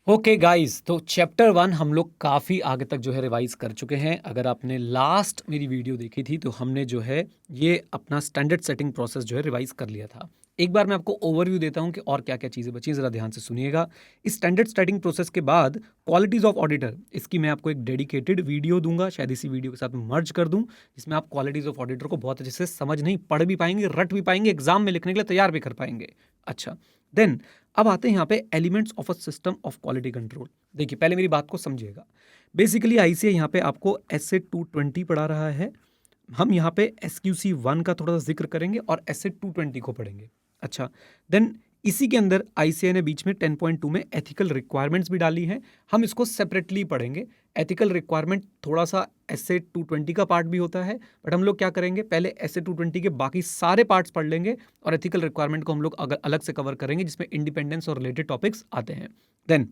Okay guys, तो chapter 1 हम लोग काफ़ी आगे तक जो है रिवाइज कर चुके हैं। अगर आपने लास्ट मेरी वीडियो देखी थी तो हमने जो है ये अपना स्टैंडर्ड सेटिंग प्रोसेस जो है रिवाइज कर लिया था। एक बार मैं आपको ओवरव्यू देता हूं कि और क्या क्या चीज़ें बची, ज़रा ध्यान से सुनिएगा। इस स्टैंडर्ड सेटिंग प्रोसेस के बाद क्वालिटीज़ ऑफ ऑडिटर, इसकी मैं आपको एक डेडिकेटेड वीडियो दूंगा, शायद इसी वीडियो के साथ मर्ज कर दूं, जिसमें आप क्वालिटीज़ ऑफ ऑडिटर को बहुत अच्छे से समझ नहीं पढ़ भी पाएंगे, रट भी पाएंगे, एग्जाम में लिखने के लिए तैयार भी कर पाएंगे। अच्छा, देन अब आते हैं यहाँ पे elements of a system of quality control. देखिए, पहले मेरी बात को समझिएगा। बेसिकली आईसीए यहाँ पे आपको एसए 220 पढ़ा रहा है। हम यहाँ पे एसक्यूसी 1 का थोड़ा सा जिक्र करेंगे और एसए 220 को पढ़ेंगे। अच्छा, देन इसी के अंदर आईसीए ने बीच में 10.2 में एथिकल रिक्वायरमेंट्स भी डाली हैं। हम इसको सेपरेटली पढ़ेंगे। एथिकल रिक्वायरमेंट थोड़ा सा एसए 220 का पार्ट भी होता है, बट हम लोग क्या करेंगे, पहले एसए 220 के बाकी सारे पार्ट्स पढ़ लेंगे और एथिकल रिक्वायरमेंट को हम लोग अलग से कवर करेंगे, जिसमें इंडिपेंडेंस और रिलेटेड टॉपिक्स आते हैं। देन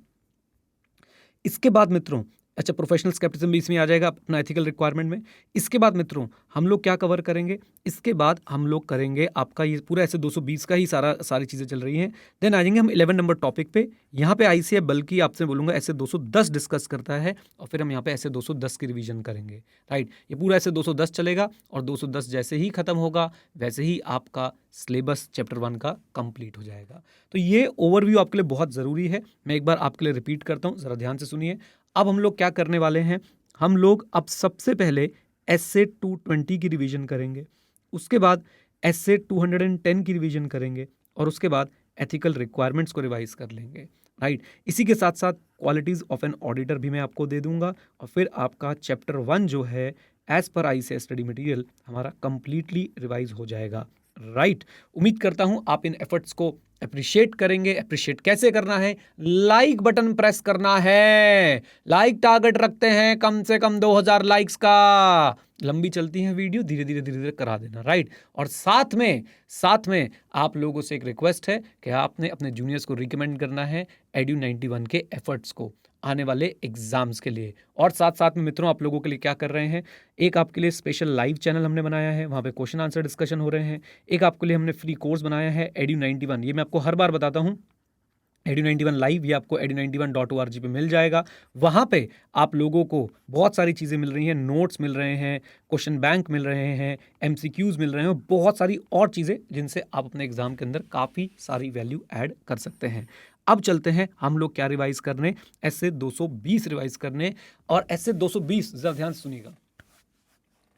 इसके बाद मित्रों, अच्छा, प्रोफेशनल स्केप्टिज्म भी इसमें आ जाएगा अपना एथिकल रिक्वायरमेंट में। इसके बाद मित्रों हम लोग क्या कवर करेंगे, इसके बाद हम लोग करेंगे आपका ये पूरा ऐसे 220 का ही सारी चीज़ें चल रही हैं। देन आ जाएंगे हम 11 नंबर टॉपिक पे। यहाँ पे आईसीए बल्कि आपसे बोलूँगा ऐसे 210 डिस्कस करता है और फिर हम यहाँ पे ऐसे 210 की रिवीजन करेंगे। राइट, ये पूरा ऐसे 210 चलेगा और 210 जैसे ही खत्म होगा वैसे ही आपका सिलेबस चैप्टर 1 का कंप्लीट हो जाएगा। तो ये ओवरव्यू आपके लिए बहुत ज़रूरी है। मैं एक बार आपके लिए रिपीट करता हूँ, ज़रा ध्यान से सुनिए। अब हम लोग क्या करने वाले हैं, हम लोग अब सबसे पहले एसए 220 की रिवीजन करेंगे, उसके बाद एसए 210 की रिवीजन करेंगे और उसके बाद एथिकल रिक्वायरमेंट्स को रिवाइज कर लेंगे। राइट, इसी के साथ साथ क्वालिटीज़ ऑफ एन ऑडिटर भी मैं आपको दे दूंगा और फिर आपका चैप्टर 1 जो है as per ICA study material हमारा कंप्लीटली रिवाइज हो जाएगा। राइट, उम्मीद करता हूं आप इन एफर्ट्स को अप्रिशिएट करेंगे। अप्रिशिएट कैसे करना है, लाइक बटन प्रेस करना है। लाइक टारगेट रखते हैं कम से कम 2000 लाइक्स का। लंबी चलती है वीडियो, धीरे धीरे करा देना। राइट, और साथ में आप लोगों से एक रिक्वेस्ट है कि आपने अपने जूनियर्स को रिकमेंड करना है एड्यू 91 के एफर्ट्स को आने वाले एग्जाम्स के लिए। और साथ में मित्रों आप लोगों के लिए क्या कर रहे हैं, एक आपके लिए स्पेशल लाइव चैनल हमने बनाया है, वहाँ पे क्वेश्चन आंसर डिस्कशन हो रहे हैं। एक आपके लिए हमने फ्री कोर्स बनाया है एड्यू 91, ये मैं आपको हर बार बताता हूँ, एड्यू 91 लाइव, ये आपको edu91.org पे मिल जाएगा। वहाँ पे आप लोगों को बहुत सारी चीज़ें मिल रही हैं, नोट्स मिल रहे हैं, क्वेश्चन बैंक मिल रहे हैं, एमसीक्यूज़ मिल रहे हैं, बहुत सारी और चीज़ें जिनसे आप अपने एग्जाम के अंदर काफ़ी सारी वैल्यू ऐड कर सकते हैं। अब चलते हैं हम लोग क्या रिवाइज करने, ऐसे 220 रिवाइज करने। और ऐसे 220 ज़रा ध्यान से सुनिएगा।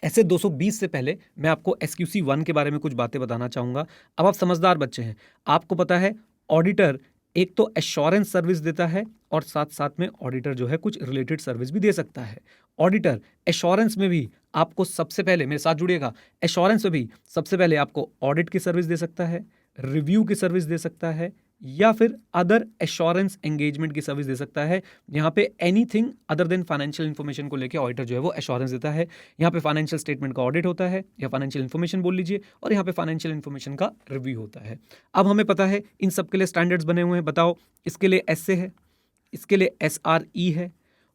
ऐसे 220 से पहले मैं आपको एसक्यूसी 1 के बारे में कुछ बातें बताना चाहूँगा। अब आप समझदार बच्चे हैं, आपको पता है ऑडिटर एक तो एश्योरेंस सर्विस देता है और साथ में ऑडिटर जो है कुछ रिलेटेड सर्विस भी दे सकता है। ऑडिटर एश्योरेंस में भी आपको सबसे पहले, मेरे साथ जुड़िएगा, एश्योरेंस में भी सबसे पहले आपको ऑडिट की सर्विस दे सकता है, रिव्यू की सर्विस दे सकता है, या फिर अदर एश्योरेंस एंगेजमेंट की सर्विस दे सकता है। यहाँ pay anything other than financial information को लेके ऑडिटर जो है वो एश्योरेंस देता है। यहाँ पे फाइनेंशियल स्टेटमेंट का ऑडिट होता है या फाइनेंशियल इन्फॉर्मेशन बोल लीजिए, और यहाँ पे फाइनेंशियल इन्फॉर्मेशन का रिव्यू होता है। अब हमें पता है इन सब के लिए स्टैंडर्ड्स बने हुए हैं। बताओ, इसके लिए एसए है, इसके लिए एसआरई है,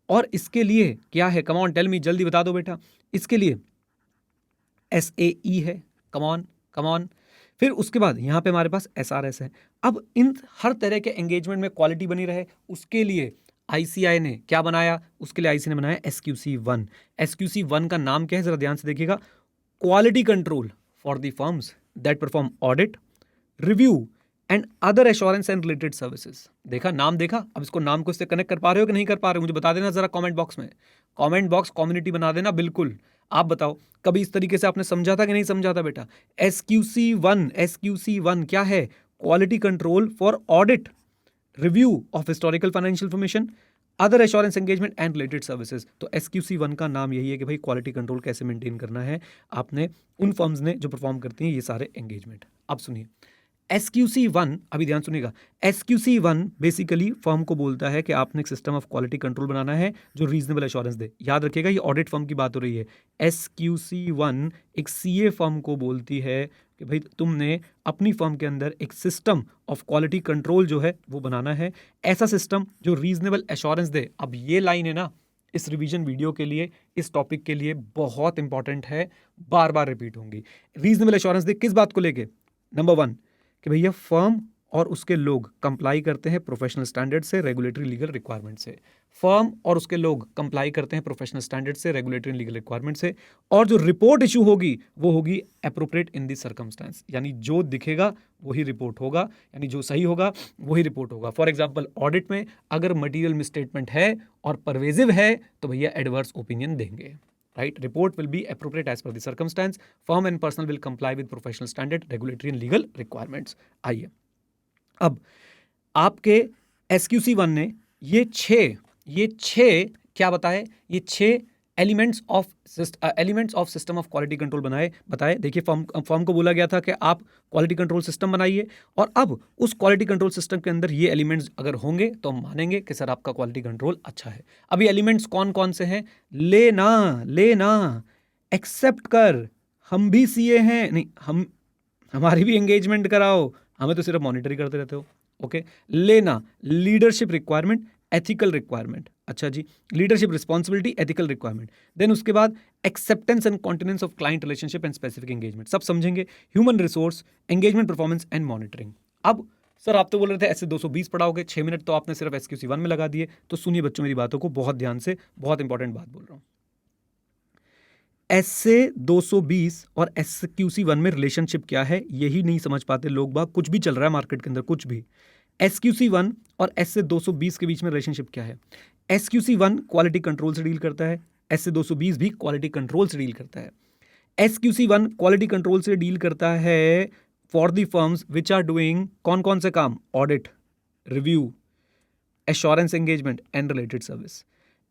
और इसके लिए क्या है, कम ऑन टेल मी, जल्दी बता दो बेटा। इसके लिए एसएई है, कम ऑन। फिर उसके बाद यहाँ पे हमारे पास एसआरएस है। अब इन हर तरह के एंगेजमेंट में क्वालिटी बनी रहे, उसके लिए आईसीआई ने क्या बनाया, उसके लिए आईसीआई ने बनाया एसक्यूसी 1। एसक्यूसी 1 का नाम क्या है, जरा ध्यान से देखिएगा, quality control for the firms that perform audit, review and other assurance and related services. देखा, नाम देखा। अब इसको नाम को इससे कनेक्ट कर पा रहे हो कि नहीं कर पा रहे हो, मुझे बता देना जरा कमेंट बॉक्स में। कमेंट बॉक्स कम्युनिटी बना देना बिल्कुल। आप बताओ, कभी इस तरीके से आपने समझा था कि नहीं समझा था बेटा। एसक्यूसी 1 क्या है, quality control for audit, review of historical financial information, other assurance engagement and related services. तो एसक्यूसी 1 का नाम यही है कि भाई क्वालिटी कंट्रोल कैसे मेंटेन करना है आपने उन फर्म्स ने जो परफॉर्म करती हैं ये सारे एंगेजमेंट। अब सुनिए, एसक्यूसी 1, अभी ध्यान सुनिएगा, एसक्यूसी 1 बेसिकली फर्म को बोलता है कि आपने एक सिस्टम ऑफ क्वालिटी कंट्रोल बनाना है जो रीजनेबल एश्योरेंस दे। याद रखिएगा, ये ऑडिट फर्म की बात हो रही है। एसक्यूसी 1 एक सीए फर्म को बोलती है कि भाई तुमने अपनी फर्म के अंदर एक सिस्टम ऑफ क्वालिटी कंट्रोल जो है वो बनाना है, ऐसा सिस्टम जो रीजनेबल एश्योरेंस दे। अब ये लाइन है ना, इस रिवीजन वीडियो के लिए, इस टॉपिक के लिए बहुत इंपॉर्टेंट है, बार बार रिपीट होंगी। रीजनेबल एश्योरेंस दे किस बात को लेके, नंबर 1 कि भैया फर्म और उसके लोग कंप्लाई करते हैं प्रोफेशनल स्टैंडर्ड से, रेगुलेटरी लीगल रिक्वायरमेंट से। फर्म और उसके लोग कंप्लाई करते हैं प्रोफेशनल स्टैंडर्ड से, रेगुलेटरी लीगल रिक्वायरमेंट से, और जो रिपोर्ट इशू होगी वो होगी एप्रोप्रिएट इन दी सर्कमस्टेंस, यानी जो दिखेगा वही रिपोर्ट होगा, यानी जो सही होगा वही रिपोर्ट होगा। फॉर एग्जाम्पल ऑडिट में अगर मटीरियल मिसस्टेटमेंट है और परवेजिव है तो भैया एडवर्स ओपिनियन देंगे, right? Report will be appropriate as per the circumstance. Firm and personnel will comply with professional standard, regulatory and legal requirements. आइए अब आपके SQC1 ने ये छह क्या बताए, ये 6 elements of system of quality control बताए। देखिए फर्म को बोला गया था कि आप क्वालिटी कंट्रोल सिस्टम बनाइए, और अब उस क्वालिटी कंट्रोल सिस्टम के अंदर ये एलिमेंट्स अगर होंगे तो हम मानेंगे कि सर आपका क्वालिटी कंट्रोल अच्छा है। अब ये एलिमेंट्स कौन कौन से हैं? लेना, एक्सेप्ट कर, हम भी सीए हैं, नहीं हमारी भी एंगेजमेंट कराओ, हमें तो सिर्फ मॉनिटरी करते रहते हो। ओके, लेना, लीडरशिप रिक्वायरमेंट, एथिकल रिक्वायरमेंट, अच्छा जी, leadership responsibility, ethical requirement, then उसके बाद acceptance and continence of client relationship and specific engagement, सब समझेंगे, human resource, engagement performance and monitoring. अब सर आप तो बोल रहे थे ऐसे 220 पढ़ाओगे, 6 मिनट तो आपने सिर्फ SQC1 में लगा दिए, तो सुनिए बच्चों मेरी बातों को बहुत ध्यान से, बहुत इंपॉर्टेंट बात बोल रहा हूँ। ऐसे 220 और SQC1 में रिलेशनशिप क्या है यही नहीं समझ पाते लोग बाग, कुछ भी चल रहा है मार्केट के अंदर, कुछ भी। SQC1 और ऐसे 220 के बीच में रिलेशनशिप क्या है? SQC1 क्वालिटी कंट्रोल से डील करता है, ऐसे 220 भी क्वालिटी कंट्रोल से डील करता है। SQC1 क्वालिटी कंट्रोल से डील करता है for the firms which are doing कौन कौन से काम? Audit, review, assurance engagement and related service.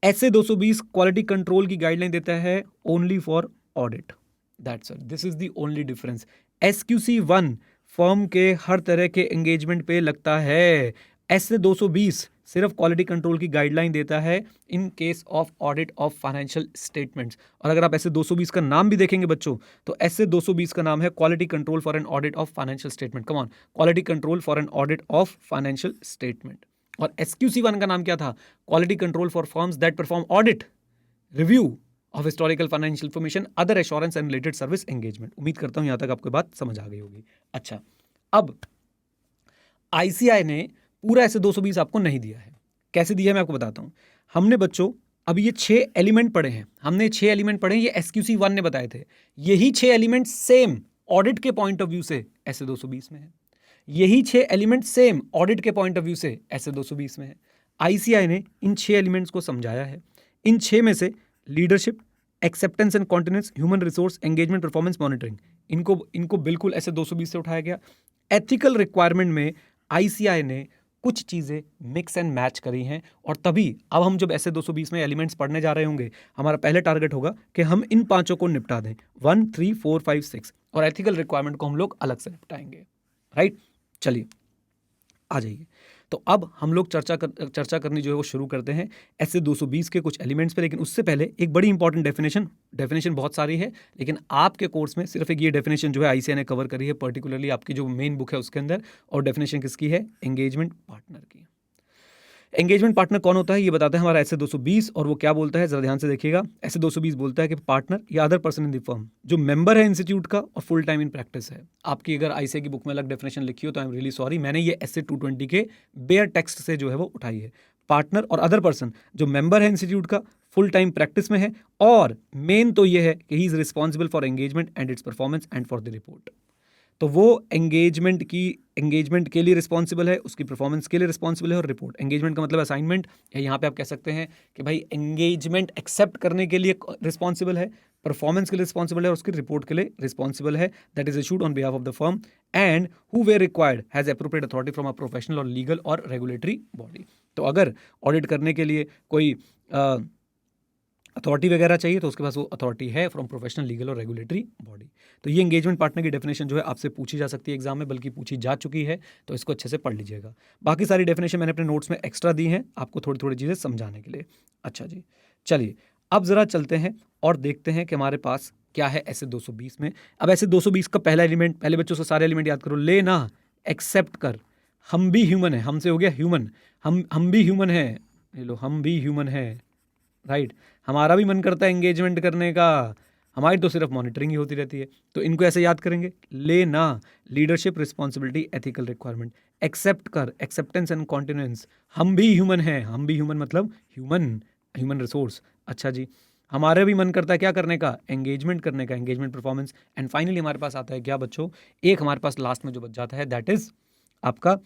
ऐसे 220 क्वालिटी कंट्रोल की गाइडलाइन देता है only for audit, that's it, this is the only difference. SQC1 firm के हर तरह के एंगेजमेंट पे लगता है, ऐसे 220 सिर्फ क्वालिटी कंट्रोल की गाइडलाइन देता है इन case of audit of financial statements. और अगर आप ऐसे 220 का नाम भी देखेंगे बच्चों, तो ऐसे 220 का नाम है quality control for an audit of financial statement. Come on, quality control for an audit of financial statement. और SQC1 का नाम क्या था? Quality control for firms that perform audit, review of historical financial information, other assurance and related service engagement. उम्मीद करता हूं यहां तक आपको बात समझ आ गई होगी। अच्छा, अब ICAI ने पूरा ऐसे 220 आपको नहीं दिया है। कैसे दिया है मैं आपको बताता हूं। हमने बच्चों अब ये 6 एलिमेंट पढ़े हैं, हमने 6 एलिमेंट पढ़े हैं, ये SQC1 ने बताए थे। यही 6 एलिमेंट सेम ऑडिट के पॉइंट ऑफ व्यू से ऐसे 220 में है, यही 6 एलिमेंट सेम ऑडिट के पॉइंट ऑफ व्यू से ऐसे 220 में है। ICAI ने इन 6 एलिमेंट्स को समझाया है। इन 6 में से leadership, acceptance and continence, human resource, engagement, performance monitoring, इनको बिल्कुल ऐसे 220 से उठाया गया। एथिकल रिक्वायरमेंट में ICAI ने कुछ चीज़ें मिक्स एंड मैच करी हैं, और तभी अब हम जब ऐसे 220 में एलिमेंट्स पढ़ने जा रहे होंगे, हमारा पहले टारगेट होगा कि हम इन 5 को निपटा दें, 1, 3, 4, 5, 6, और एथिकल रिक्वायरमेंट को हम लोग अलग से निपटाएंगे, राइट? चलिए आ जाइए। तो अब हम लोग चर्चा करनी जो है वो शुरू करते हैं ऐसे 220 के कुछ एलिमेंट्स पे। लेकिन उससे पहले एक बड़ी इंपॉर्टेंट डेफिनेशन बहुत सारी है, लेकिन आपके कोर्स में सिर्फ एक ये डेफिनेशन जो है ICAI ने कवर करी है, पर्टिकुलरली आपकी जो मेन बुक है उसके अंदर। और डेफिनेशन किसकी है? एंगेजमेंट पार्टनर की। एंगेजमेंट पार्टनर कौन होता है ये बताते हैं हमारा ऐसे 220, और वो क्या बोलता है जरा ध्यान से देखिएगा। ऐसे 220 बोलता है कि पार्टनर या other person in the firm जो मेंबर है इंस्टीट्यूट का और फुल टाइम इन प्रैक्टिस है। आपकी अगर ICAI की बुक में अलग डेफिनेशन लिखी हो तो आई एम रियली सॉरी, मैंने ये ऐसे 220 के बेयर टेक्स्ट से जो है वो उठाई है। पार्टनर और अदर पर्सन जो मेंबर है इंस्टीट्यूट का, फुल टाइम प्रैक्टिस में है, और मेन तो ये है कि he is responsible for engagement and it's performance and for the report. तो वो एंगेजमेंट के लिए रिस्पॉन्सिबल है, उसकी परफॉर्मेंस के लिए रिस्पॉन्सिबल है, और रिपोर्ट, एंगेजमेंट का मतलब असाइनमेंट, या यहाँ पे आप कह सकते हैं कि भाई एंगेजमेंट एक्सेप्ट करने के लिए रिस्पॉन्सिबल है, परफॉर्मेंस के लिए रिस्पॉन्सिबल है, और उसकी रिपोर्ट के लिए रिस्पॉन्सिबल है, that is issued on behalf of the firm and who where required has appropriate authority from a professional और लीगल और रेगुलेटरी बॉडी। तो अगर ऑडिट करने के लिए कोई अथॉरिटी वगैरह चाहिए तो उसके पास वो अथॉरिटी है फ्रॉम प्रोफेशनल, लीगल और रेगुलेटरी बॉडी। तो ये एंगेजमेंट पार्टनर की डेफिनेशन जो है आपसे पूछी जा सकती है एग्जाम में, बल्कि पूछी जा चुकी है, तो इसको अच्छे से पढ़ लीजिएगा। बाकी सारी डेफिनेशन मैंने अपने नोट्स में एक्स्ट्रा दी हैं आपको थोड़ी थोड़ी चीज़ें समझाने के लिए। अच्छा जी, चलिए अब ज़रा चलते हैं और देखते हैं कि हमारे पास क्या है ऐसे 220 में। अब ऐसे 220 का पहला एलिमेंट, पहले बच्चों से सारे एलिमेंट याद करो। लेना, एक्सेप्ट कर, हम भी ह्यूमन है, हमसे हो गया ह्यूमन, हम भी ह्यूमन है, ले लो हम भी ह्यूमन है, राइट। हमारा भी मन करता है एंगेजमेंट करने का, हमारी तो सिर्फ मॉनिटरिंग ही होती रहती है। तो इनको ऐसे याद करेंगे, लेना, leadership responsibility, ethical requirement, accept कर, एक्सेप्टेंस एंड कॉन्टिन्यूएंस, हम भी ह्यूमन हैं, हम भी ह्यूमन मतलब ह्यूमन रिसोर्स। अच्छा जी, हमारा भी मन करता है क्या करने का, एंगेजमेंट करने का, एंगेजमेंट परफॉर्मेंस। एंड फाइनली हमारे पास आता है क्या बच्चों, एक हमारे पास लास्ट में जो बच जाता है दैट इज आपका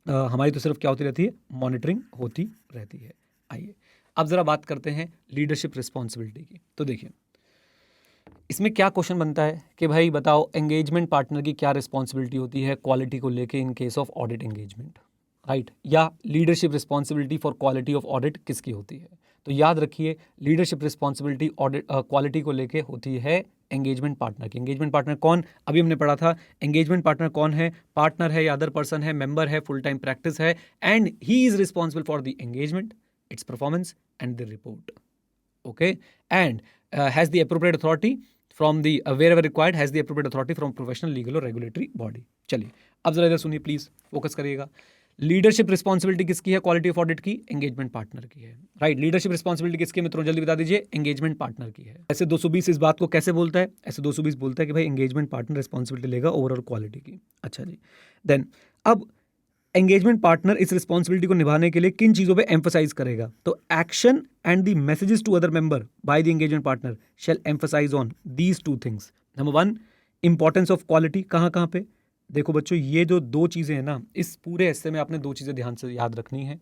हमारी तो सिर्फ क्या होती रहती है, मॉनिटरिंग होती रहती है। आइए अब जरा बात करते हैं लीडरशिप रिस्पॉन्सिबिलिटी की। तो देखिए इसमें क्या क्वेश्चन बनता है कि भाई बताओ एंगेजमेंट पार्टनर की क्या रिस्पॉन्सिबिलिटी होती है क्वालिटी को लेके in case of audit engagement, right, या leadership responsibility for quality of audit किसकी होती है। तो याद रखिए लीडरशिप रिस्पॉन्सिबिलिटी ऑडिट क्वालिटी को लेके होती है एंगेजमेंट पार्टनर की। एंगेजमेंट पार्टनर कौन, अभी हमने पढ़ा था एंगेजमेंट पार्टनर कौन है, पार्टनर है या अदर पर्सन है, मेंबर है, फुल टाइम प्रैक्टिस है, and he is responsible for the engagement, it's performance and the report. Okay, and has the appropriate authority from the wherever required has the appropriate authority from professional, legal और regulatory body। चलिए अब जरा इधर सुनिए please, focus करिएगा। Leadership responsibility किसकी है quality of audit की, एंगेजमेंट पार्टनर की है, राइट। लीडरशिप रिस्पॉन्सिबिलिटी किसकी है मित्रों, जल्दी बता दीजिए, एंगेजमेंट पार्टनर की है। ऐसे 220 इस बात को कैसे बोलता है, ऐसे 220 बोलता है कि भाई एंगेजमेंट पार्टनर रिस्पॉन्सिबिलिटी लेगा ओवरऑल क्वालिटी की। अच्छा जी, देन अब एंगेजमेंट पार्टनर इस रिस्पॉन्सिबिलिटी को निभाने के लिए किन चीजों पे एम्फसाइज करेगा, तो action and the messages to other member by the engagement partner shall emphasise on these two things. Number 1 importance of quality, कहाँ कहाँ पे, देखो बच्चों ये जो दो चीजें हैं ना, इस पूरे हिस्से में आपने दो चीजें ध्यान से याद रखनी है।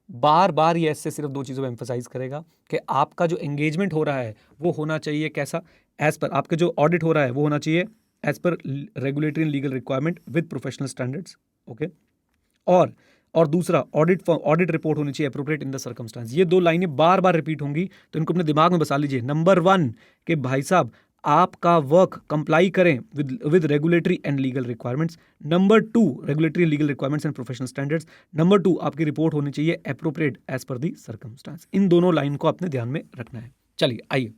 बार बार ये ऐसे सिर्फ दो चीज़ों पे एम्फसाइज करेगा कि आपका जो एंगेजमेंट हो रहा है वो होना चाहिए कैसा, एज पर आपके जो ऑडिट हो रहा है वो होना चाहिए as per regulatory and legal requirement with professional standards. Okay, और दूसरा ऑडिट रिपोर्ट होनी चाहिए एप्रोप्रिएट इन द सर्कमस्टांस। ये दो लाइनें बार बार रिपीट होंगी तो इनको अपने दिमाग में बसा लीजिए। नंबर 1 कि भाई साहब आपका वर्क कंप्लाई करें with regulatory and legal requirements. Number 2 regulatory legal requirements and professional standards. Number 2 आपकी रिपोर्ट होनी चाहिए एप्रोप्रिएट एज पर दी सर्कमस्टांस। इन दोनों लाइन को आपने ध्यान में रखना है। चलिए आइए,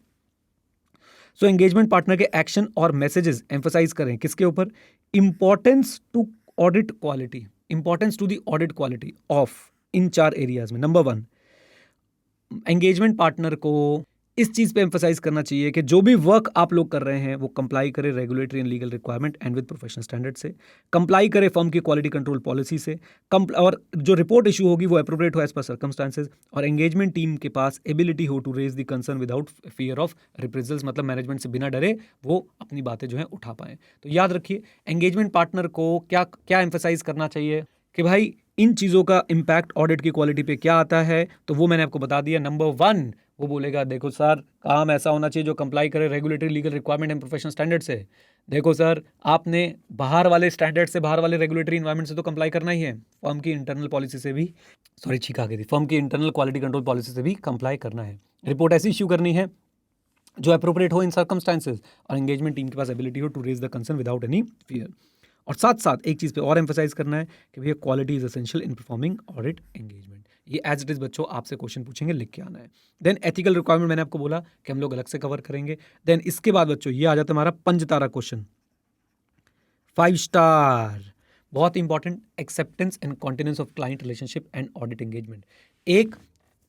सो एंगेजमेंट पार्टनर के एक्शन और मैसेजेस एम्फसाइज करें किसके ऊपर, importance to audit quality, importance to the audit quality of in 4 areas में। नंबर 1 एंगेजमेंट पार्टनर को इस चीज़ पे एम्फसाइज करना चाहिए कि जो भी वर्क आप लोग कर रहे हैं वो कंप्लाई करे regulatory and legal requirement and with professional standard से, कंप्लाई करे फर्म की क्वालिटी कंट्रोल पॉलिसी से, और जो रिपोर्ट इशू होगी वो एप्रोप्रिएट हो एज पर सर्कमस्टांसेस, और एंगेजमेंट टीम के पास एबिलिटी हो to raise the concern without fear of reprisals, मतलब मैनेजमेंट से बिना डरे वो अपनी बातें जो है उठा पाएं। तो याद रखिए एंगेजमेंट पार्टनर को क्या क्या एम्फसाइज करना चाहिए कि भाई इन चीज़ों का इम्पैक्ट ऑडिट की क्वालिटी पे क्या आता है, तो वो मैंने आपको बता दिया। नंबर 1 वो बोलेगा देखो सर काम ऐसा होना चाहिए जो कंप्लाई करे regulatory legal requirement and professional standard से। देखो सर आपने बाहर वाले स्टैंडर्ड से, बाहर वाले रेगुलेटरी इन्वायरमेंट से तो कंप्लाई करना ही है, फर्म की इंटरनल पॉलिसी से भी, सॉरी छींक आ गई थी, फर्म की इंटरनल क्वालिटी कंट्रोल पॉलिसी से भी कंप्लाई करना है। रिपोर्ट ऐसी इश्यू करनी है जो अप्रोप्रिएट हो इन सर्कमस्टांसेस, और एंगेजमेंट टीम के पास एबिलिटी हो to raise the concern without any fear. और साथ साथ एक चीज़ पे और एम्फसाइज करना है कि भैया quality is essential in performing audit engagement. ये एज इट इज बच्चों आपसे क्वेश्चन पूछेंगे, लिख के आना है। देन एथिकल रिक्वायरमेंट मैंने आपको बोला कि हम लोग अलग से कवर करेंगे। देन इसके बाद बच्चों ये आ जाता है हमारा पंचतारा क्वेश्चन, 5 स्टार, बहुत important, acceptance and continuance of client relationship and audit engagement. एक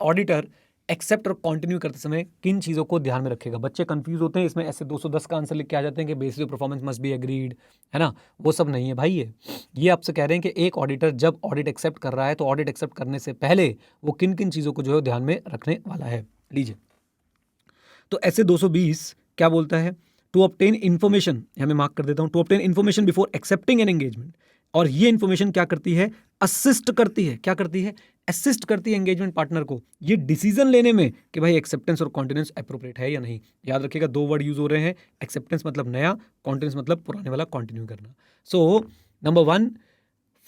ऑडिटर एक्सेप्ट और कंटिन्यू करते समय किन चीज़ों को ध्यान में रखेगा, बच्चे कंफ्यूज होते हैं इसमें, ऐसे 210 का आंसर लिख के आ जाते हैं कि basis performance must be agreed, है ना, वो सब नहीं है भाई। ये आपसे कह रहे हैं कि एक ऑडिटर जब ऑडिट एक्सेप्ट कर रहा है तो ऑडिट एक्सेप्ट करने से पहले वो किन किन चीज़ों को जो है ध्यान में रखने वाला है। लीजिए तो ऐसे 220 क्या बोलता है, टू ऑब्टेन इन्फॉर्मेशन, हमें मार्क कर देता हूं, to obtain information before accepting an engagement. और ये इन्फॉर्मेशन क्या करती है, असिस्ट करती है, क्या करती है, असिस्ट करती है एंगेजमेंट पार्टनर को ये डिसीजन लेने में कि भाई एक्सेप्टेंस और कॉन्टिन्यूएंस एप्रोप्रिएट है या नहीं। याद रखिएगा 2 वर्ड यूज हो रहे हैं, एक्सेप्टेंस मतलब नया, कॉन्टिन्यूएंस मतलब पुराने वाला कंटिन्यू करना। सो नंबर 1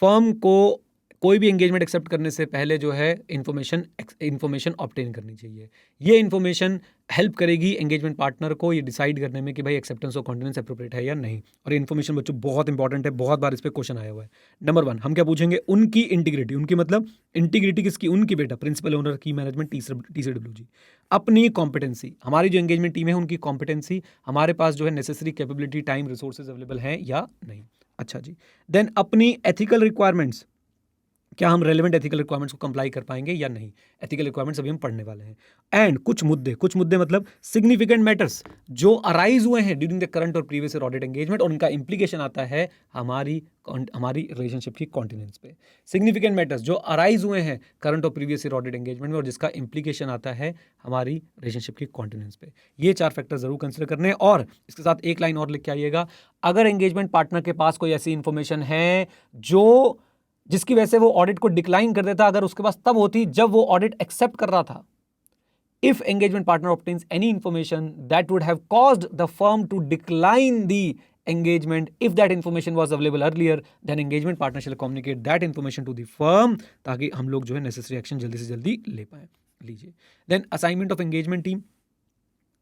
फर्म को कोई भी एंगेजमेंट एक्सेप्ट करने से पहले जो है इन्फॉर्मेशन ऑब्टेन करनी चाहिए। ये इन्फॉर्मेशन हेल्प करेगी एंगेजमेंट पार्टनर को ये डिसाइड करने में कि भाई एक्सेप्टेंस और कॉन्टिन्यूएंस एप्रोप्रिएट है या नहीं। और इन्फॉर्मेशन बच्चों बहुत इंपॉर्टेंट है, बहुत बार इस पर क्वेश्चन आया हुआ है। नंबर 1 हम क्या पूछेंगे, उनकी इंटीग्रिटी, उनकी मतलब इंटीग्रिटी किसकी, उनकी बेटा, प्रिंसिपल ओनर की मैनेजमेंट TCWG। अपनी कॉम्पिटेंसी, हमारी जो एंगेजमेंट टीम है उनकी कॉम्पिटेंसी, हमारे पास जो है necessary capability, time, resources available हैं या नहीं। अच्छा जी, देन अपनी एथिकल रिक्वायरमेंट्स, क्या हम रेलेवेंट एथिकल रिक्वायरमेंट्स को कंप्लाई कर पाएंगे या नहीं। एथिकल रिक्वायरमेंट्स अभी हम पढ़ने वाले हैं। एंड कुछ मुद्दे मतलब सिग्निफिकेंट मैटर्स जो अराइज हुए हैं ड्यूरिंग द करंट और प्रीवियस ईयर ऑडिट एंगेजमेंट, और उनका इंप्लीकेशन आता है हमारी रिलेशनशिप की कॉन्टिनेंस पे। सिग्निफिकेंट मैटर्स जो अराइज हुए हैं करंट और प्रीवियस ईयर ऑडिट एंगेजमेंट में और जिसका इंप्लीकेशन आता है हमारी रिलेशनशिप की कॉन्टिनेंस पे। ये 4 फैक्टर जरूर कंसिडर करने हैं। और इसके साथ एक लाइन और लिख के आइएगा, अगर एंगेजमेंट पार्टनर के पास कोई ऐसी इंफॉर्मेशन है जो जिसकी वजह से वो ऑडिट को डिक्लाइन कर देता, अगर उसके पास तब होती जब वो ऑडिट एक्सेप्ट कर रहा था। If engagement partner obtains any information that would have caused the firm to decline the engagement, if that information was available earlier, then engagement partner shall communicate that information to the firm, ताकि हम लोग जो है necessary action जल्दी से जल्दी ले पाए। लीजिए, then assignment of engagement team।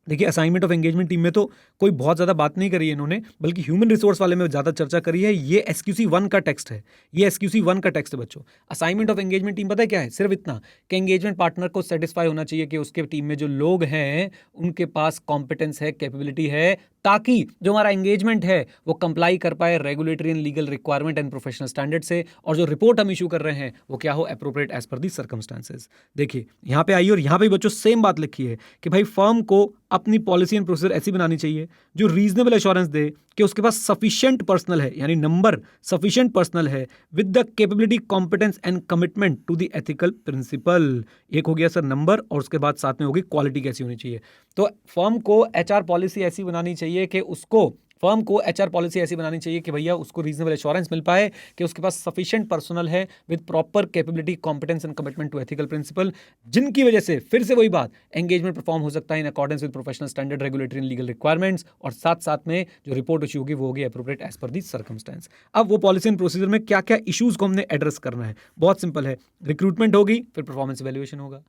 देखिए, असाइनमेंट ऑफ एंगेजमेंट टीम में तो कोई बहुत ज़्यादा बात नहीं करी है इन्होंने, बल्कि ह्यूमन रिसोर्स वाले में ज़्यादा चर्चा करी है। ये SQC 1 का टेक्स्ट है, ये SQC 1 का टेक्स्ट है बच्चों। असाइनमेंट ऑफ एंगेजमेंट टीम पता है क्या है? सिर्फ इतना कि एंगेजमेंट पार्टनर को सेटिस्फाई होना चाहिए कि उसके टीम में जो लोग हैं उनके पास कॉम्पिटेंस है, कैपेबिलिटी है, ताकि जो हमारा एंगेजमेंट है वो कंप्लाई कर पाए regulatory and legal requirement and professional standard से, और जो रिपोर्ट हम इशू कर रहे हैं वो क्या हो, एप्रोप्रिएट एज पर दी सर्कमस्टांसेस। देखिए यहाँ पे आइए, और यहाँ पे बच्चों सेम बात लिखी है कि भाई फर्म को अपनी पॉलिसी एंड प्रोसीजर ऐसी बनानी चाहिए जो रीजनेबल एश्योरेंस दे कि उसके पास सफिशिएंट पर्सनल है, यानी नंबर सफिशिएंट पर्सनल है with the capability, competence and commitment to the ethical principle. एक हो गया सर नंबर, और उसके बाद साथ में होगी क्वालिटी कैसी होनी चाहिए। तो फर्म को HR पॉलिसी ऐसी बनानी चाहिए कि उसको फर्म को HR पॉलिसी ऐसी बनानी चाहिए कि भैया उसको रीजनेबल एश्योरेंस मिल पाए कि उसके पास सफिशिएंट पर्सनल है with proper capability, competence and commitment to ethical principle, जिनकी वजह से फिर से वही बात, एंगेजमेंट परफॉर्म हो सकता है इन accordance with professional standard, regulatory and legal requirements, और साथ में जो रिपोर्ट इशू होगी वो होगी एप्रोप्रिएट एज पर दी सर्कमस्टेंस। अब वो पॉलिसी एंड प्रोसीजर में क्या क्या इशूज को हमने एड्रेस करना है, बहुत सिंपल है। रिक्रूटमेंट होगी, फिर परफॉर्मेंस इवैल्यूएशन होगा,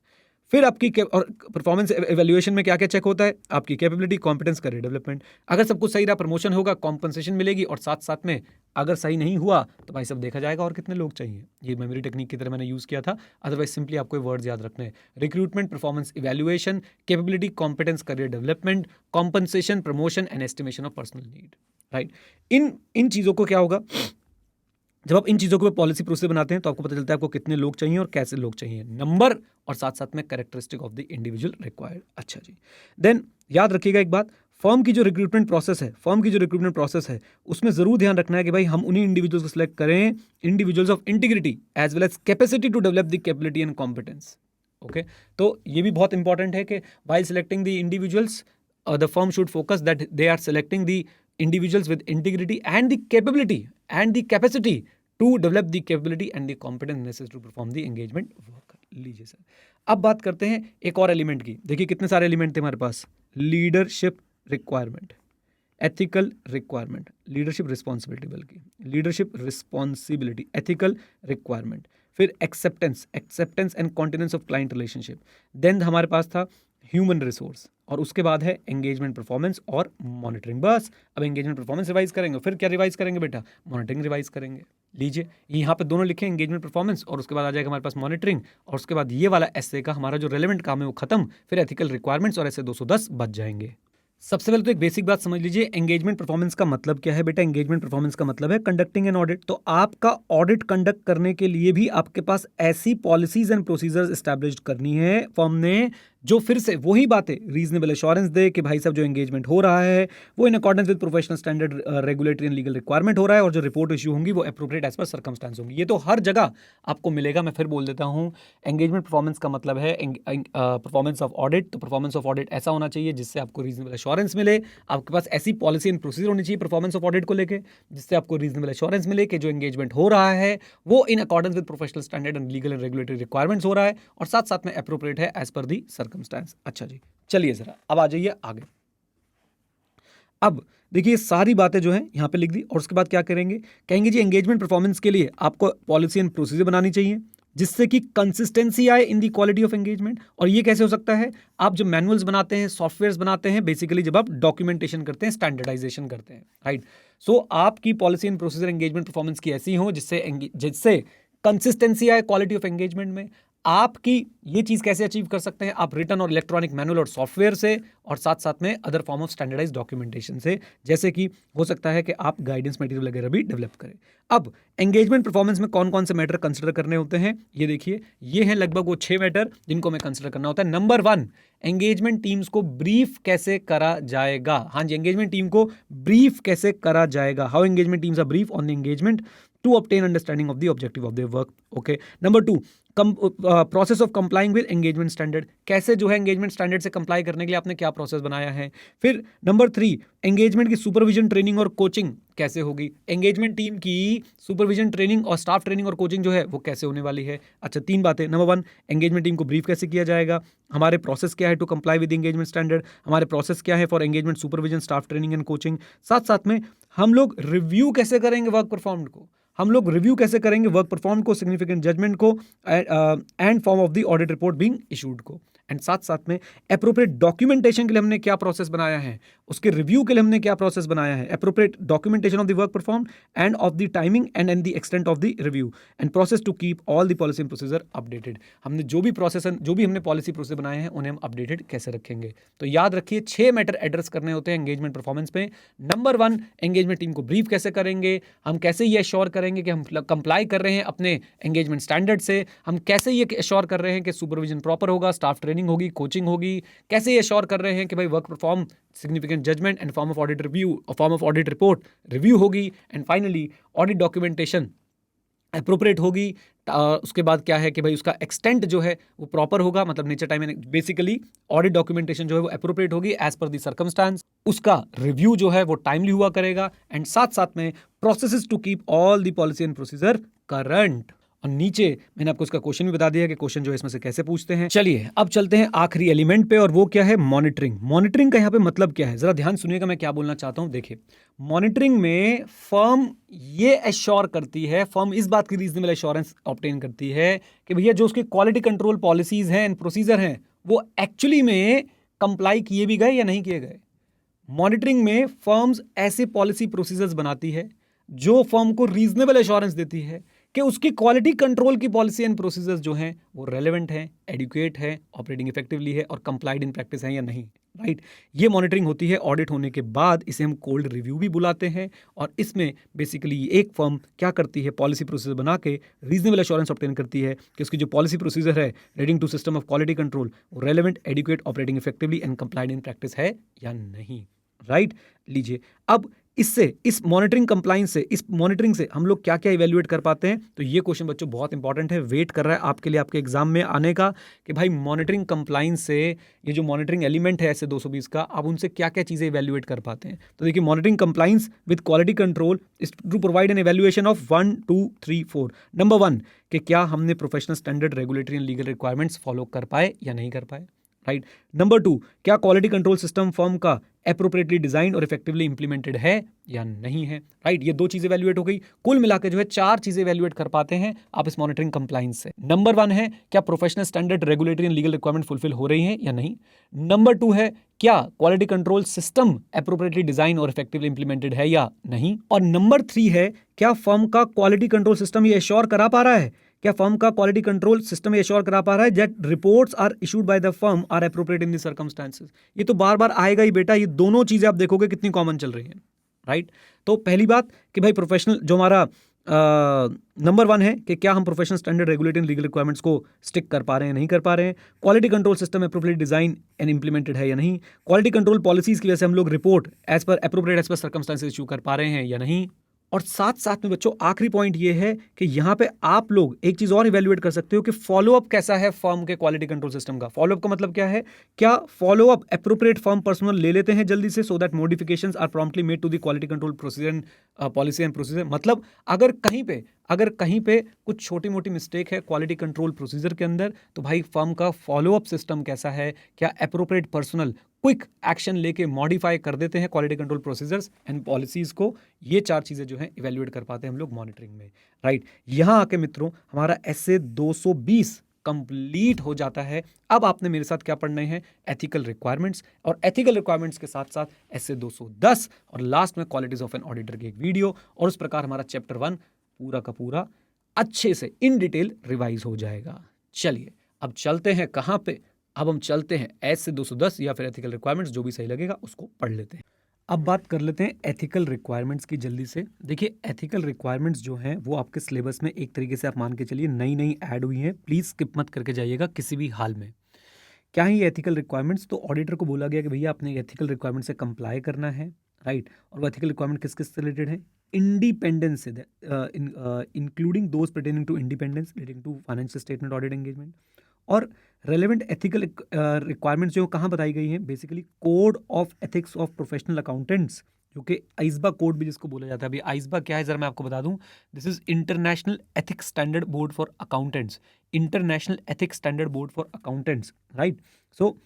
फिर आपकी और परफॉर्मेंस एवेल्युएशन में क्या क्या चेक होता है, आपकी कैपेबिलिटी, कॉम्पिटेंस, करियर डेवलपमेंट। अगर सब कुछ सही रहा प्रमोशन होगा, कॉम्पनसेशन मिलेगी, और साथ में अगर सही नहीं हुआ तो भाई सब देखा जाएगा और कितने लोग चाहिए। ये मेमोरी टेक्निक की तरह मैंने यूज़ किया था, अदरवाइज सिंपली आपको वर्ड्स याद रखने हैं। Recruitment, performance evaluation, capability, competence, career development, compensation, promotion and estimation of personal need, right. इन चीज़ों को क्या होगा, जब आप इन चीज़ों को पॉलिसी प्रोसीजर बनाते हैं तो आपको पता चलता है आपको कितने लोग चाहिए और कैसे लोग चाहिए, नंबर और साथ में characteristic of the individual required. अच्छा जी, देन याद रखिएगा एक बात, फर्म की जो रिक्रूटमेंट प्रोसेस है उसमें जरूर ध्यान रखना है कि भाई हम उन्हीं इंडिविजुअल्स को सिलेक्ट करें, individuals of integrity as well as capacity to develop the capability and competence. Okay, तो ये भी बहुत इंपॉर्टेंट है कि while selecting the individuals the firm should focus that they are selecting the individuals with integrity and the capability and the capacity to develop the capability and the competence necessary to perform the engagement work। लीजिए sir, अब बात करते हैं एक और element की। देखिए कितने सारे एलिमेंट थे हमारे पास, leadership requirement, ethical requirement, leadership responsibility, बल्कि लीडरशिप रिस्पॉन्सिबिलिटी, एथिकल रिक्वायरमेंट, फिर acceptance and continence of client relationship, then हमारे पास था ह्यूमन रिसोर्स, और उसके बाद है एंगेजमेंट परफॉर्मेंस और मॉनिटरिंग। बस अब एंगेजमेंट परफॉर्मेंस रिवाइज करेंगे, फिर क्या रिवाइज करेंगे बेटा, मॉनिटरिंग रिवाइज करेंगे। लीजिए यहाँ पे दोनों लिखे, एंगेजमेंट परफॉर्मेंस, और उसके बाद आ जाएगा हमारे पास मॉनिटरिंग, और उसके बाद ये वाला एसए का हमारा जो रेलेवेंट काम है वो खत्म, फिर एथिकल रिक्वायरमेंट्स और एसए 210 बच जाएंगे। सबसे पहले तो एक बेसिक बात समझ लीजिए, एंगेजमेंट परफॉर्मेंस का मतलब क्या है बेटा। एंगेजमेंट परफॉर्मेंस का मतलब है कंडक्टिंग एन ऑडिट। तो आपका ऑडिट कंडक्ट करने के लिए भी आपके पास ऐसी पॉलिसीज एंड प्रोसीजर्स एस्टैब्लिश्ड करनी है फर्म ने जो फिर से वही बातें रीजनेबल एश्योरेंस दे कि भाई साहब जो एंगेजमेंट हो रहा है वो इन accordance with professional standard, regulatory and legal requirement हो रहा है, और जो रिपोर्ट इशू होंगी वो एप्रोप्रिएट एज पर सर्कमस्टेंस होंगी। ये तो हर जगह आपको मिलेगा। मैं फिर बोल देता हूँ, एंगेजमेंट परफॉर्मेंस का मतलब है परफॉर्मेंस ऑफ ऑडिट। तो परफॉर्मेंस ऑफ ऑडिट ऐसा होना चाहिए जिससे आपको रीजनेबल एश्योरेंस मिले, आपके पास ऐसी पॉलिसी एंड प्रोसीजर होनी चाहिए परफॉर्मेंस ऑफ ऑडिट को लेके जिससे आपको रीजनेबल एश्योरेंस मिले कि जो एंगेजमेंट हो रहा है वो इन accordance with professional standard and legal and regulatory requirements हो रहा है, और साथ में एप्रोप्रिएट है एज पर दी सर्कमस्टेंस। अच्छा जी, चलिए जरा अब आ जाइए आगे। अब देखिए सारी बातें जो हैं यहां पे लिख दी, और उसके बाद क्या करेंगे, कहेंगे जी एंगेजमेंट परफॉर्मेंस के लिए आपको पॉलिसी एंड प्रोसीजर बनानी चाहिए जिससे कि कंसिस्टेंसी आए इन दी क्वालिटी ऑफ एंगेजमेंट। और ये कैसे हो सकता है, आप जब मैनुअल्स बनाते हैं, सॉफ्टवेयर्स बनाते हैं, बेसिकली जब आप डॉक्यूमेंटेशन करते हैं, स्टैंडर्डाइजेशन करते हैं, राइट। सो आपकी policy and procedure engagement performance की ऐसी हो जिससे कंसिस्टेंसी आए क्वालिटी ऑफ एंगेजमेंट में, आपकी ये चीज़ कैसे अचीव कर सकते हैं? आप रिटन और इलेक्ट्रॉनिक मैनुअल और सॉफ्टवेयर से, और साथ साथ में other form of standardise documentation से, जैसे कि हो सकता है कि आप गाइडेंस मटेरियल वगैरह भी डेवलप करें। अब एंगेजमेंट परफॉर्मेंस में कौन कौन से मैटर कंसिडर करने होते हैं, ये देखिए, ये हैं लगभग वो 6 मैटर जिनको हमें कंसिडर करना होता है। नंबर 1, एंगेजमेंट टीम्स को ब्रीफ कैसे करा जाएगा। हाँ जी, एंगेजमेंट टीम को ब्रीफ कैसे करा जाएगा। How engagement teams are brief on the engagement to obtain understanding of the objective of their work. Okay. Number 2, process of complying with engagement standard, कैसे जो है एंगेजमेंट स्टैंडर्ड से कंप्लाई करने के लिए आपने क्या प्रोसेस बनाया है। फिर नंबर 3, एंगेजमेंट की सुपरविजन, ट्रेनिंग और कोचिंग कैसे होगी। एंगेजमेंट टीम की सुपरविजन, ट्रेनिंग और स्टाफ ट्रेनिंग और कोचिंग जो है वो कैसे होने वाली है। अच्छा, 3 बातें। नंबर 1, एंगेजमेंट टीम को ब्रीफ कैसे किया जाएगा, हमारे प्रोसेस क्या है to comply with engagement standard, हमारे प्रोसेस क्या है for engagement supervision, staff training and coaching. साथ साथ में हम लोग रिव्यू कैसे करेंगे वर्क परफॉर्म्ड को, हम लोग रिव्यू कैसे करेंगे वर्क परफॉर्म को, सिग्निफिकेंट जजमेंट को, and form of the audit report being issued को। एंड साथ साथ में एप्रोप्रिएट डॉक्यूमेंटेशन के लिए हमने क्या प्रोसेस बनाया है, उसके रिव्यू के लिए हमने क्या प्रोसेस बनाया है, appropriate documentation of the work perform and of the timing and the extent of the review, and process to keep all the policy and procedure updated. हमने जो भी प्रोसेस, जो भी हमने पॉलिसी प्रोसेस बनाए हैं उन्हें हम अपडेटेड कैसे रखेंगे। तो याद रखिए 6 मैटर एड्रेस करने होते हैं एंगेजमेंट परफॉर्मेंस पे। नंबर 1, एंगेजमेंट टीम को ब्रीफ कैसे करेंगे, हम कैसे ये एश्योर करेंगे कि हम कंप्लाई कर रहे हैं अपने एंगेजमेंट स्टैंडर्ड से, हम कैसे ये एश्योर कर रहे हैं कि सुपरविजन प्रॉपर होगा, स्टाफ ट्रेनिंग होगी, कोचिंग होगी, कैसे ये एश्योर कर रहे हैं कि भाई work perform, significant judgement and form of audit review, form of audit report review होगी, and finally audit documentation appropriate होगी। उसके बाद क्या है कि भाई उसका एक्सटेंट जो है वो प्रॉपर होगा, मतलब nature time, basically audit documentation जो है वो अप्रोप्रिएट होगी एज पर द सर्कमस्टांस, उसका रिव्यू जो है वो टाइमली हुआ करेगा, एंड साथ साथ में processes to keep all the policy and procedure current. और नीचे मैंने आपको इसका क्वेश्चन भी बता दिया कि क्वेश्चन जो है इसमें से कैसे पूछते हैं। चलिए अब चलते हैं आखिरी एलिमेंट पे, और वो क्या है, मॉनिटरिंग। मॉनिटरिंग का यहाँ पे मतलब क्या है, जरा ध्यान सुनिएगा मैं क्या बोलना चाहता हूँ। देखिए, मॉनिटरिंग में फर्म ये एश्योर करती है, फर्म इस बात की रीजनेबल एश्योरेंस ऑब्टेन करती है कि भैया जो उसकी क्वालिटी कंट्रोल पॉलिसीज हैं एंड प्रोसीजर हैं वो एक्चुअली में कंप्लाई किए भी गए या नहीं किए गए। मॉनिटरिंग में फर्म्स ऐसे पॉलिसी प्रोसीजर्स बनाती है जो फर्म को रीजनेबल एश्योरेंस देती है कि उसकी क्वालिटी कंट्रोल की पॉलिसी एंड प्रोसीजर्स जो हैं वो रेलेवेंट हैं, एडुकेट है, ऑपरेटिंग इफेक्टिवली है और कंप्लाइड इन प्रैक्टिस है या नहीं। राइट, ये मॉनिटरिंग होती है ऑडिट होने के बाद, इसे हम कोल्ड रिव्यू भी बुलाते हैं। और इसमें बेसिकली एक फर्म क्या करती है, पॉलिसी प्रोसीजर बना के रीजनेबल एश्योरेंस ऑब्टेन करती है कि उसकी जो पॉलिसी प्रोसीजर है relating to system of quality control वो relevant, adequate, operating effectively and complied in practice है या नहीं। राइट, लीजिए अब इससे, इस मॉनिटरिंग कंप्लाइंस से, इस मॉनिटरिंग से हम लोग क्या क्या इवैल्यूएट कर पाते हैं। तो ये क्वेश्चन बच्चों बहुत इंपॉर्टेंट है, वेट कर रहा है आपके लिए आपके एग्जाम में आने का, कि भाई मॉनिटरिंग कंप्लाइंस से ये जो मॉनिटरिंग एलिमेंट है ऐसे 220 का, आप उनसे क्या क्या चीजें इवैल्यूएट कर पाते हैं। तो देखिए, monitoring compliance with quality control is to provide an evaluation of 1 2 3 4। Number 1 कि क्या हमने professional standard, regulatory and legal requirements follow कर पाए या नहीं कर पाए। राइट, नंबर 2 क्या क्वालिटी कंट्रोल सिस्टम फर्म का एप्रोप्रिएटली डिजाइन और इफेक्टिवली इंप्लीमेंटेड है या नहीं है। राइट, ये 2 चीजें वैल्यूएट हो गई, कुल मिलाकर जो है 4 चीजें वैल्यूएट कर पाते हैं आप इस मॉनिटरिंग कंप्लाइंस से। नंबर 1 है क्या professional standard, regulatory and legal requirement fulfil हो रही है या नहीं। नंबर 2 है क्या quality control system appropriately design और इफेक्टिवली इंप्लीमेंटेड है या नहीं। और नंबर 3 है क्या फर्म का क्वालिटी कंट्रोल सिस्टम ये एश्योर करा पा रहा है, क्या फर्म का क्वालिटी कंट्रोल सिस्टम एश्योर करा पा रहा है that reports are issued by the firm are appropriate in the circumstances. ये तो बार बार आएगा ही बेटा, ये दोनों चीजें आप देखोगे कितनी कॉमन चल रही हैं। राइट, तो पहली बात कि भाई प्रोफेशनल जो हमारा नंबर 1 है कि क्या हम professional standard, regulatory and legal requirements को स्टिक कर पा रहे हैं, नहीं कर पा रहे हैं। Quality control system appropriate design and implemented है या नहीं। क्वालिटी कंट्रोल पॉलिसीज की वजह से हम लोग report as per appropriate as per circumstances issue कर पा रहे हैं या नहीं। और साथ साथ में बच्चों आखिरी पॉइंट ये है कि यहां पे आप लोग एक चीज और इवैल्यूएट कर सकते हो कि फॉलोअप कैसा है फर्म के क्वालिटी कंट्रोल सिस्टम का। फॉलोअप का मतलब क्या है, क्या फॉलोअप एप्रोप्रिएट फर्म पर्सनल ले लेते हैं जल्दी से, so that modifications are promptly made to the quality control procedure and policy and procedure. मतलब अगर कहीं पे कुछ छोटी मोटी मिस्टेक है क्वालिटी कंट्रोल प्रोसीजर के अंदर, तो भाई फर्म का फॉलोअप सिस्टम कैसा है, क्या एप्रोप्रिएट पर्सनल क्विक एक्शन लेके मॉडिफाई कर देते हैं quality control procedures and policies को। ये 4 चीजें जो हैं इवैल्यूएट कर पाते हैं हम लोग मॉनिटरिंग में। राइट, यहां आके मित्रों हमारा एसए 220 कंप्लीट हो जाता है। अब आपने मेरे साथ क्या पढ़ने हैं, एथिकल रिक्वायरमेंट्स, और एथिकल रिक्वायरमेंट्स के साथ साथ एसए 210 और लास्ट में क्वालिटीज ऑफ एन ऑडिटर की एक वीडियो। और उस प्रकार हमारा चैप्टर 1 पूरा का पूरा अच्छे से इन डिटेल रिवाइज हो जाएगा। चलिए अब चलते हैं कहाँ पे, अब हम चलते हैं एस से 210 या फिर एथिकल रिक्वायरमेंट्स, जो भी सही लगेगा उसको पढ़ लेते हैं। अब बात कर लेते हैं एथिकल रिक्वायरमेंट्स की जल्दी से। देखिए एथिकल रिक्वायरमेंट्स जो हैं वो आपके सिलेबस में एक तरीके से आप मान के चलिए नई नई ऐड हुई हैं, प्लीज़ स्किप मत करके जाइएगा किसी भी हाल में। क्या है ये एथिकल रिक्वायरमेंट्स? तो ऑडिटर को बोला गया कि भैया आपने एथिकल रिक्वायरमेंट से कंप्लाई करना है, राइट। और वो एथिकल रिक्वायरमेंट किस किस से रिलेटेड है? इंडिपेंडेंस से, including those pertaining to independence relating to financial statement audit engagement. और रेलेवेंट एथिकल रिक्वायरमेंट्स जो कहाँ बताई गई हैं? Basically code of ethics of professional accountants, जो कि आइसबा कोड भी जिसको बोला जाता है। अभी आइसबा क्या है जरा मैं आपको बता दूं, this is international ethics standard board for accountants, international ethics standard board for accountants, right. So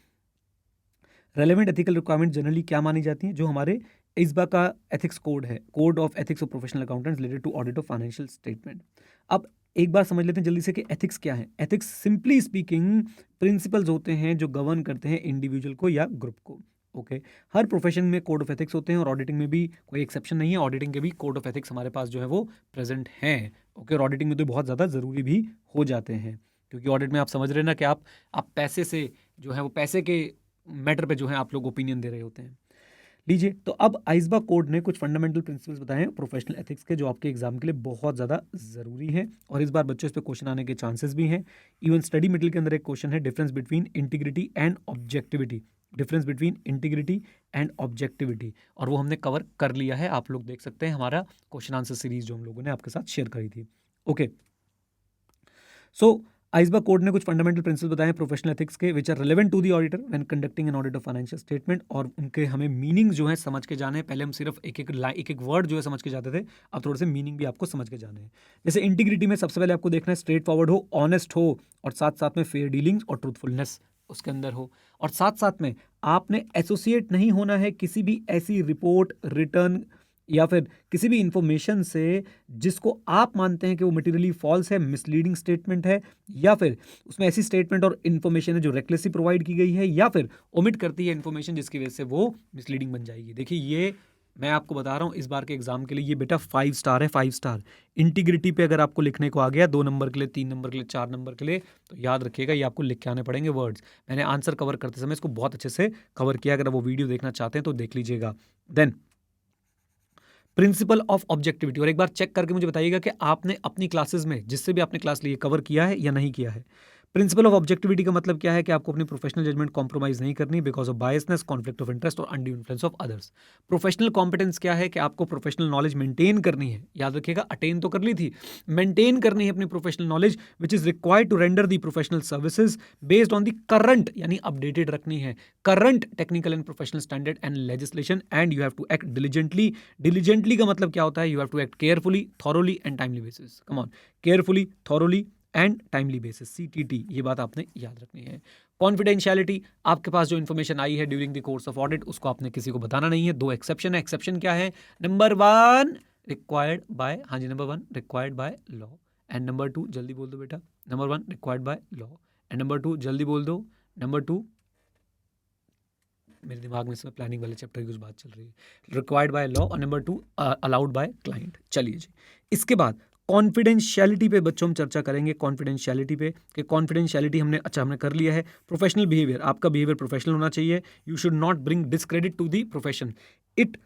relevant ethical requirement generally क्या मानी जाती हैं? जो हमारे आइसबा का एथिक्स कोड है, code of ethics of professional accountants related to audit of financial statement. अब एक बार समझ लेते हैं जल्दी से कि एथिक्स क्या है। एथिक्स सिंपली स्पीकिंग प्रिंसिपल्स होते हैं जो गवर्न करते हैं इंडिविजुअल को या ग्रुप को। ओके हर प्रोफेशन में कोड ऑफ एथिक्स होते हैं और ऑडिटिंग में भी कोई एक्सेप्शन नहीं है। ऑडिटिंग के भी कोड ऑफ एथिक्स हमारे पास जो है वो प्रेजेंट हैं। ओके और ऑडिटिंग में तो बहुत ज़्यादा ज़रूरी भी हो जाते हैं, क्योंकि ऑडिट में आप समझ रहे हैं ना कि आप पैसे से जो है वो पैसे के मैटर पे जो है आप लोग ओपिनियन दे रहे होते हैं। लीजिए तो अब आइसबा कोड ने कुछ फंडामेंटल प्रिंसिपल्स बताए हैं प्रोफेशनल एथिक्स के, जो आपके एग्जाम के लिए बहुत ज़्यादा ज़रूरी है और इस बार बच्चों इस पे क्वेश्चन आने के चांसेस भी हैं। इवन स्टडी मटेरियल के अंदर एक क्वेश्चन है, difference between integrity and objectivity, difference between integrity and objectivity, और वो हमने कवर कर लिया है। आप लोग देख सकते हैं हमारा क्वेश्चन आंसर सीरीज जो हम लोगों ने आपके साथ शेयर करी थी। ओके सो आइसबा कोड ने कुछ फंडामेंटल प्रिंसिपल बताए प्रोफेशनल एथिक्स के, which are relevant to the auditor when conducting an audit of financial statement, और उनके हमें मीनिंग जो है समझ के जाने हैं। पहले हम सिर्फ एक एक वर्ड जो है समझ के जाते थे, अब थोड़े से मीनिंग भी आपको समझ के जाने हैं। जैसे इंटीग्रिटी में सबसे पहले आपको देखना है स्ट्रेट फॉरवर्ड हो, ऑनेस्ट हो, और साथ साथ में फेयर डीलिंग्स और ट्रूथफुलनेस उसके अंदर हो, और साथ साथ में आपने एसोसिएट नहीं होना है किसी भी ऐसी रिपोर्ट, रिटर्न या फिर किसी भी इंफॉर्मेशन से जिसको आप मानते हैं कि वो मटेरियली फॉल्स है, मिसलीडिंग स्टेटमेंट है, या फिर उसमें ऐसी स्टेटमेंट और इन्फॉर्मेशन है जो रेकलेसली प्रोवाइड की गई है, या फिर ओमिट करती है इन्फॉर्मेशन जिसकी वजह से वो मिसलीडिंग बन जाएगी। देखिए ये मैं आपको बता रहा हूँ इस बार के एग्जाम के लिए ये बेटा 5 स्टार है, 5 स्टार। इंटीग्रिटी पे अगर आपको लिखने को आ गया 2 नंबर के लिए, 3 नंबर के लिए, 4 नंबर के लिए, तो याद रखिएगा ये आपको लिख के आने पड़ेंगे वर्ड्स। मैंने आंसर कवर करते समय इसको बहुत अच्छे से कवर किया, अगर वो वीडियो देखना चाहते हैं तो देख लीजिएगा। देन प्रिंसिपल ऑफ ऑब्जेक्टिविटी, और एक बार चेक करके मुझे बताइएगा कि आपने अपनी क्लासेस में जिससे भी आपने क्लास ली कवर किया है या नहीं किया है। प्रिंसिपल ऑफ ऑब्जेक्टिविटी का मतलब क्या है कि आपको अपनी प्रोफेशनल जजमेंट कॉम्प्रोमाइज नहीं करनी because of biasness, conflict of interest और undue influence of others. Professional competence क्या है कि आपको प्रोफेशनल नॉलेज मेंटेन करनी है, याद रखिएगा अटेन तो कर ली थी, मेंटेन करनी है अपनी professional knowledge which is required to render the professional services based on the current, यानी अपडेटेड रखनी है, current technical and professional standard and legislation, and you have to act diligently. Diligently का मतलब क्या होता है? You have to act carefully, thoroughly and timely basis. Come on, carefully, thoroughly and timely basis, CTT, ये बात आपने याद रखनी है। कॉन्फिडेंशियलिटी, आपके पास जो इन्फॉर्मेशन आई है during the course of audit उसको आपने किसी को बताना नहीं है। 2 एक्सेप्शन है। एक्सेप्शन क्या है? नंबर 1 रिक्वायर्ड बाय, हाँ जी number 1 required by law, and number 2 जल्दी बोल दो बेटा, number 1 required by law, and number 2 जल्दी बोल दो, नंबर 2 मेरे दिमाग में इसमें प्लानिंग वाले चैप्टर की कुछ बात चल रही है, रिक्वायर्ड बाय लॉ, और नंबर 2 अलाउड बाय क्लाइंट। चलिए जी, इसके बाद कॉन्फिडेंशियलिटी पे बच्चों हम चर्चा करेंगे। कॉन्फिडेंशियलिटी पे कि कॉन्फिडेंशियलिटी हमने कर लिया है। प्रोफेशनल बिहेवियर, आपका बिहेवियर प्रोफेशनल होना चाहिए। You should not bring discredit to the profession. It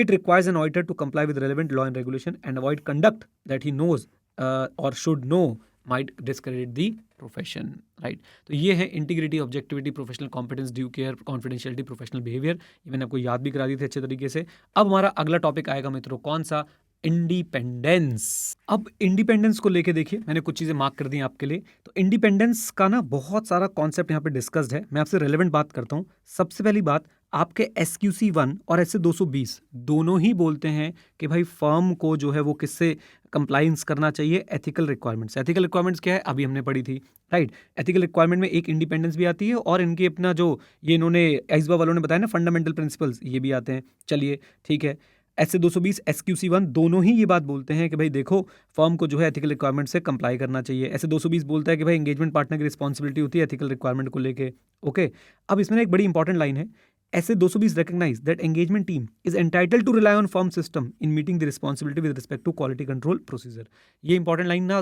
requires an auditor to comply with relevant law and regulation and avoid conduct that he knows or should know might discredit the profession, right. तो ये है integrity, objectivity, professional competence, due care, confidentiality, professional behaviour. ये मैंने आपको याद भी करा दी थी अच्छे तरीके से। अब हमारा अगला टॉपिक आएगा मित्रों, कौन सा? इंडिपेंडेंस। अब इंडिपेंडेंस को लेके देखिए मैंने कुछ चीज़ें मार्क कर दी आपके लिए। तो इंडिपेंडेंस का ना बहुत सारा कॉन्सेप्ट यहाँ पे डिस्कस्ड है। मैं आपसे रेलेवेंट बात करता हूँ। सबसे पहली बात, आपके SQC 1 और SC 220 दोनों ही बोलते हैं कि भाई फर्म को जो है वो किससे कंप्लाइंस करना चाहिए? Ethical requirements. एथिकल रिक्वायरमेंट्स क्या है? अभी हमने पढ़ी थी, राइट। एथिकल रिक्वायरमेंट में एक इंडिपेंडेंस भी आती है और इनके अपना जो ये इन्होंने आइसबा वालों ने बताया ना फंडामेंटल प्रिंसिपल्स, ये भी आते हैं। चलिए ठीक है, SC 220 SQC 1 दोनों ही ये बात बोलते हैं कि भाई देखो फर्म को जो है एथिकल रिक्वायरमेंट से कंप्लाई करना चाहिए। SC 220 बोलता है कि भाई एंगेजमेंट पार्टनर की रिस्पॉन्सिबिलिटी होती है एथिकल रिक्वायरमेंट को लेके। ओके, अब इसमें एक बड़ी इंपॉर्टेंट लाइन है, SC 220 recognize that engagement team is entitled to rely on firm system in meeting the responsibility with respect to quality control procedure। ये इंपॉर्टेंट लाइन ना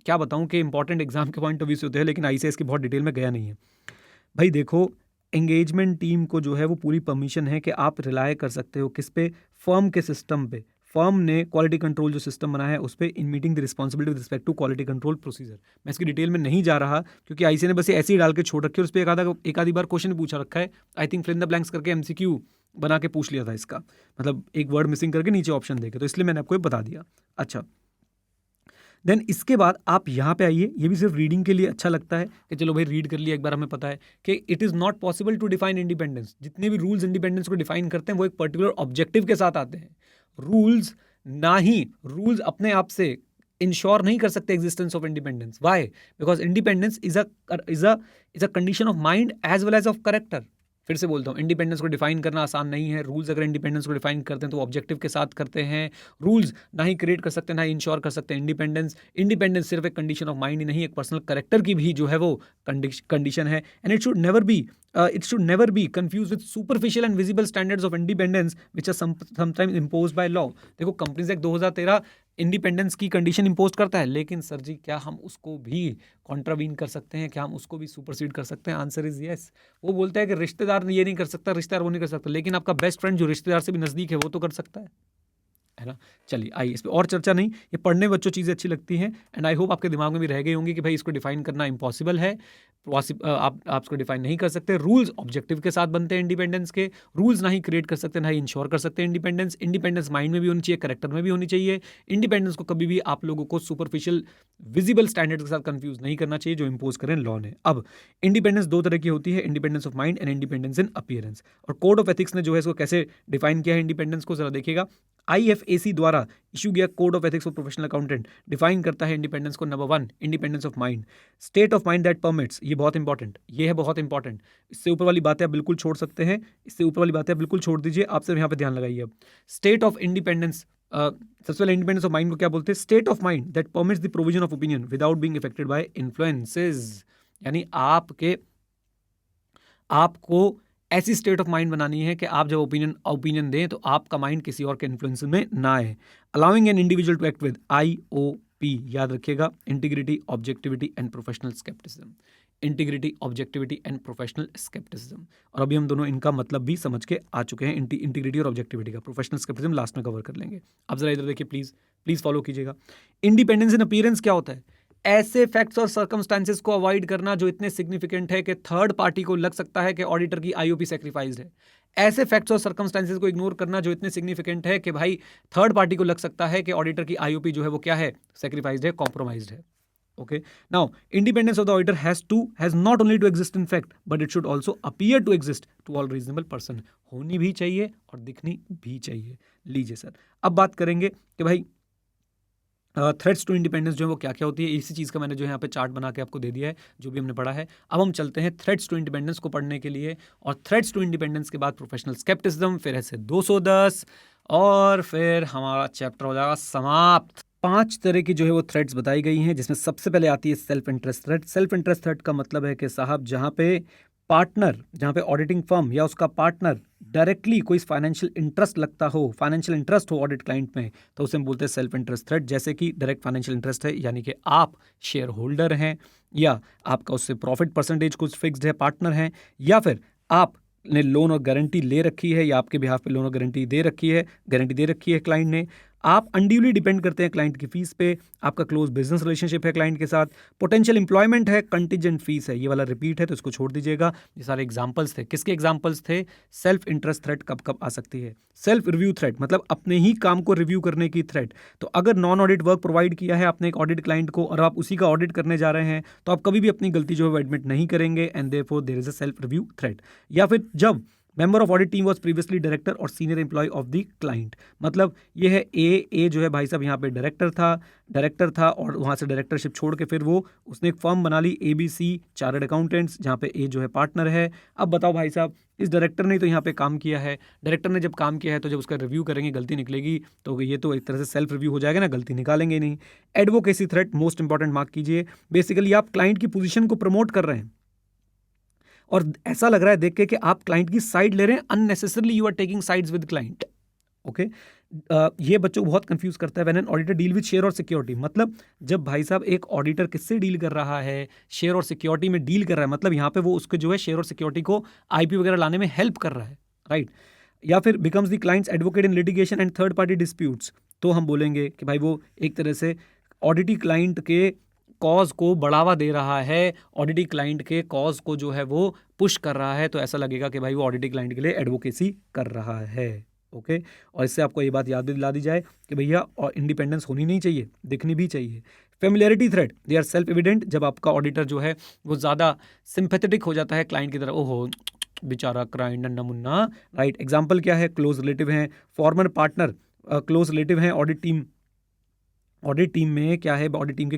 क्या बताऊं कि इंपॉर्टेंट एग्जाम के पॉइंट ऑफ व्यू से होते हैं, लेकिन आईसीएस की बहुत डिटेल में गया नहीं है। भाई देखो, एंगेजमेंट टीम को जो है वो पूरी परमिशन है कि आप रिलाय कर सकते हो किस पे, फर्म के सिस्टम पे। फर्म ने क्वालिटी कंट्रोल जो सिस्टम बनाया है उस पे, in meeting the responsibility with respect to quality control procedure. मैं इसकी डिटेल में नहीं जा रहा क्योंकि आईसीए ने बस ये ऐसे ही डाल के छोड़ रखी है, उस पर एक आधी बार क्वेश्चन पूछा रखा है, I think fill in the blanks करके एमसीक्यू बना के पूछ लिया था इसका, मतलब एक वर्ड मिसिंग करके नीचे ऑप्शन देके, तो इसलिए मैंने आपको ये बता दिया। अच्छा, देन इसके बाद आप यहाँ पे आइए, ये भी सिर्फ रीडिंग के लिए अच्छा लगता है कि चलो भाई रीड कर लिया एक बार, हमें पता है कि it is not possible to define independence. जितने भी रूल्स इंडिपेंडेंस को डिफाइन करते हैं वो एक पर्टिकुलर ऑब्जेक्टिव के साथ आते हैं। रूल्स ना ही रूल्स अपने आप से इंश्योर नहीं कर सकते existence of independence. Why? Because independence is a condition of mind as well as of character. फिर से बोलता हूँ, इंडिपेंडेंस को डिफाइन करना आसान नहीं है। रूल्स अगर इंडिपेंडेंस को डिफाइन करते हैं तो ऑब्जेक्टिव के साथ करते हैं। रूल्स ना ही क्रिएट कर सकते हैं, ना ही इंश्योर कर सकते हैं इंडिपेंडेंस। इंडिपेंडेंस सिर्फ एक कंडीशन ऑफ माइंड ही नहीं, एक पर्सनल करेक्टर की भी जो है वो कंडीशन है। And it should never be confuse with superficial and visible standards of independence which are sometimes imposed by law. देखो, कंपनीज एक्ट 2013 इंडिपेंडेंस की कंडीशन इंपोज करता है, लेकिन सर जी क्या हम उसको भी कॉन्ट्रावीन कर सकते हैं? क्या हम उसको भी सुपरसीड कर सकते हैं? Answer is yes. वो बोलता है कि रिश्तेदार ये नहीं कर सकता, रिश्तेदार वो नहीं कर सकता, लेकिन आपका बेस्ट फ्रेंड जो रिश्तेदार से भी नजदीक है वो तो कर सकता है ना। चलिए आइए, इस पर और चर्चा नहीं, ये पढ़ने बच्चों चीज़ें अच्छी लगती हैं एंड आई होप आपके दिमाग में भी रह गई होंगी कि भाई इसको डिफाइन करना इम्पॉसिबल है, आप इसको डिफाइन नहीं कर सकते। रूल्स ऑब्जेक्टिव के साथ बनते हैं इंडिपेंडेंस के, रूल्स ना ही क्रिएट कर सकते, ना ही इंश्योर कर सकते इंडिपेंडेंस। इंडिपेंडेंस माइंड में भी होनी चाहिए, करेक्टर में भी होनी चाहिए। इंडिपेंडेंस को कभी भी आप लोगों को सुपरफिशियल विजिबल स्टैंडर्ड के साथ कंफ्यूज नहीं करना चाहिए जो इंपोज करें लॉ ने। अब इंडिपेंडेंस दो तरह की होती है, independence of mind and independence in appearance. और कोड ऑफ एथिक्स ने जो है इसको कैसे डिफाइन किया है इंडिपेंडेंस को, जरा देखिएगा। IFAC द्वारा इशू गया code of ethics for professional accountant define करता है इंडिपेंडेंस को। Number 1, independence of mind, state of mind that permits. ये बहुत इंपॉर्टेंट, ये है बहुत इंपॉर्टेंट। इससे ऊपर वाली बातें आप बिल्कुल छोड़ सकते हैं, इससे ऊपर वाली बातें आप बिल्कुल छोड़ दीजिए, आप सिर्फ यहाँ पे ध्यान लगाइए। अब स्टेट ऑफ इंडिपेंडेंस, सबसे पहले इंडिपेंडेंस ऑफ माइंड को क्या बोलते हैं? State of mind that permits the provision of opinion without being affected by influences. यानी आपको ऐसी स्टेट ऑफ माइंड बनानी है कि आप जब ओपिनियन दें तो आपका माइंड किसी और के इन्फ्लुएंस में ना आए। Allowing an individual to act with IOP, याद रखिएगा, integrity, objectivity and professional scepticism. Integrity, objectivity and professional scepticism. और अभी हम दोनों इनका मतलब भी समझ के आ चुके हैं, इंटीग्रिटी और ऑब्जेक्टिविटी का। प्रोफेशनल स्केप्टिसिज्म लास्ट में कवर कर लेंगे। अब जरा इधर देखिए, प्लीज फॉलो कीजिएगा। इंडिपेंडेंस इन अपीयरेंस क्या होता है? ऐसे फैक्ट्स और सर्कमस्टांसेस को अवॉइड करना जो इतने सिग्निफिकेंट है कि थर्ड पार्टी को लग सकता है कि ऑडिटर की IOP सैक्रिफाइस्ड है। ऐसे फैक्ट्स और सर्कमस्टांसेस को इग्नोर करना जो इतने सिग्निफिकेंट है कि भाई थर्ड पार्टी को लग सकता है कि ऑडिटर की IOP जो है वो क्या है? सैक्रिफाइस्ड है, कॉम्प्रोमाइज्ड है। Okay. Now, independence of the auditor has not only to exist in fact, but it should also appear to exist to all reasonable person. होनी भी चाहिए और दिखनी भी चाहिए। लीजिए सर, अब बात करेंगे कि भाई थ्रेट्स टू इंडिपेंडेंस जो है वो क्या क्या होती है। इसी चीज़ का मैंने जो है यहाँ पे चार्ट बना के आपको दे दिया है, जो भी हमने पढ़ा है। अब हम चलते हैं थ्रेट्स टू इंडिपेंडेंस को पढ़ने के लिए, और थ्रेट्स टू इंडिपेंडेंस के बाद प्रोफेशनल स्केप्टिसिज्म, फिर ऐसे 210, और फिर हमारा चैप्टर हो जाएगा समाप्त। 5 तरह की जो है वो थ्रेट्स बताई गई हैं, जिसमें सबसे पहले आती है self interest threat. Self interest threat का मतलब है कि साहब जहाँ पे ऑडिटिंग फर्म या उसका पार्टनर डायरेक्टली कोई फाइनेंशियल इंटरेस्ट लगता हो, फाइनेंशियल इंटरेस्ट हो ऑडिट क्लाइंट में, तो उसे हम बोलते हैं सेल्फ इंटरेस्ट थ्रेट। जैसे कि डायरेक्ट फाइनेंशियल इंटरेस्ट है, यानी कि आप शेयर होल्डर हैं, या आपका उससे प्रॉफिट परसेंटेज कुछ फिक्स्ड है, पार्टनर हैं, या फिर आपने लोन और गारंटी ले रखी है, या आपके बिहाफ पे लोन और गारंटी दे रखी है क्लाइंट ने। आप अनड्यूली डिपेंड करते हैं क्लाइंट की फीस पे, आपका क्लोज बिजनेस रिलेशनशिप है क्लाइंट के साथ, पोटेंशियल एम्प्लॉयमेंट है, कंटिजेंट फीस है। ये वाला रिपीट है तो इसको छोड़ दीजिएगा। ये सारे एग्जांपल्स थे, किसके एग्जांपल्स थे? सेल्फ इंटरेस्ट थ्रेट कब कब आ सकती है? सेल्फ रिव्यू थ्रेट, मतलब अपने ही काम को रिव्यू करने की थ्रेट। तो अगर नॉन ऑडिट वर्क प्रोवाइड किया है आपने एक ऑडिट क्लाइंट को और आप उसी का ऑडिट करने जा रहे हैं, तो आप कभी भी अपनी गलती जो है एडमिट नहीं करेंगे, and therefore there is a self review threat. या फिर जब member of audit team was previously director और senior employ of the client, मतलब ये है ए जो है भाई साहब यहाँ पे डायरेक्टर था और वहाँ से डायरेक्टरशिप छोड़ के फिर उसने एक फर्म बना ली ABC चार्टर्ड अकाउंटेंट्स, जहाँ पे ए जो है पार्टनर है। अब बताओ भाई साहब, इस डायरेक्टर ने तो यहाँ पे काम किया है, डायरेक्टर ने जब काम किया है तो जब उसका रिव्यू करेंगे गलती निकलेगी तो ये तो एक तरह से सेल्फ रिव्यू हो जाएगा ना, गलती निकालेंगे नहीं। Advocacy threat, most important, mark कीजिए। बेसिकली आप क्लाइंट की पोजीशन को प्रमोट कर रहे हैं और ऐसा लग रहा है देख के कि आप क्लाइंट की साइड ले रहे हैं, unnecessarily you are taking sides with client. Okay. ये बच्चों को बहुत कंफ्यूज करता है when an auditor deal with share or security. मतलब जब भाई साहब एक ऑडिटर किससे डील कर रहा है, शेयर और सिक्योरिटी में डील कर रहा है, मतलब यहाँ पे वो उसके जो है शेयर और सिक्योरिटी को आईपी वगैरह लाने में हेल्प कर रहा है, राइट। या फिर becomes the clients advocate in litigation and third party disputes, तो हम बोलेंगे कि भाई वो एक तरह से ऑडिटी क्लाइंट के कॉज को बढ़ावा दे रहा है, ऑडिटी क्लाइंट के कॉज को जो है वो पुश कर रहा है, तो ऐसा लगेगा कि भाई वो ऑडिटी क्लाइंट के लिए एडवोकेसी कर रहा है। ओके। और इससे आपको ये बात याद दिला दी जाए कि भैया इंडिपेंडेंस होनी नहीं चाहिए, दिखनी भी चाहिए। Familiarity threat, they are self evident, जब आपका ऑडिटर जो है वो ज़्यादा सिंपैथेटिक हो जाता है क्लाइंट की तरफ, ओहो बेचारा क्लाइंट नन्ना मुन्ना, राइट। एग्जाम्पल क्या है, क्लोज रिलेटिव हैं, फॉर्मर पार्टनर क्लोज रिलेटिव हैं ऑडिट टीम में क्या है, ऑडिट टीम के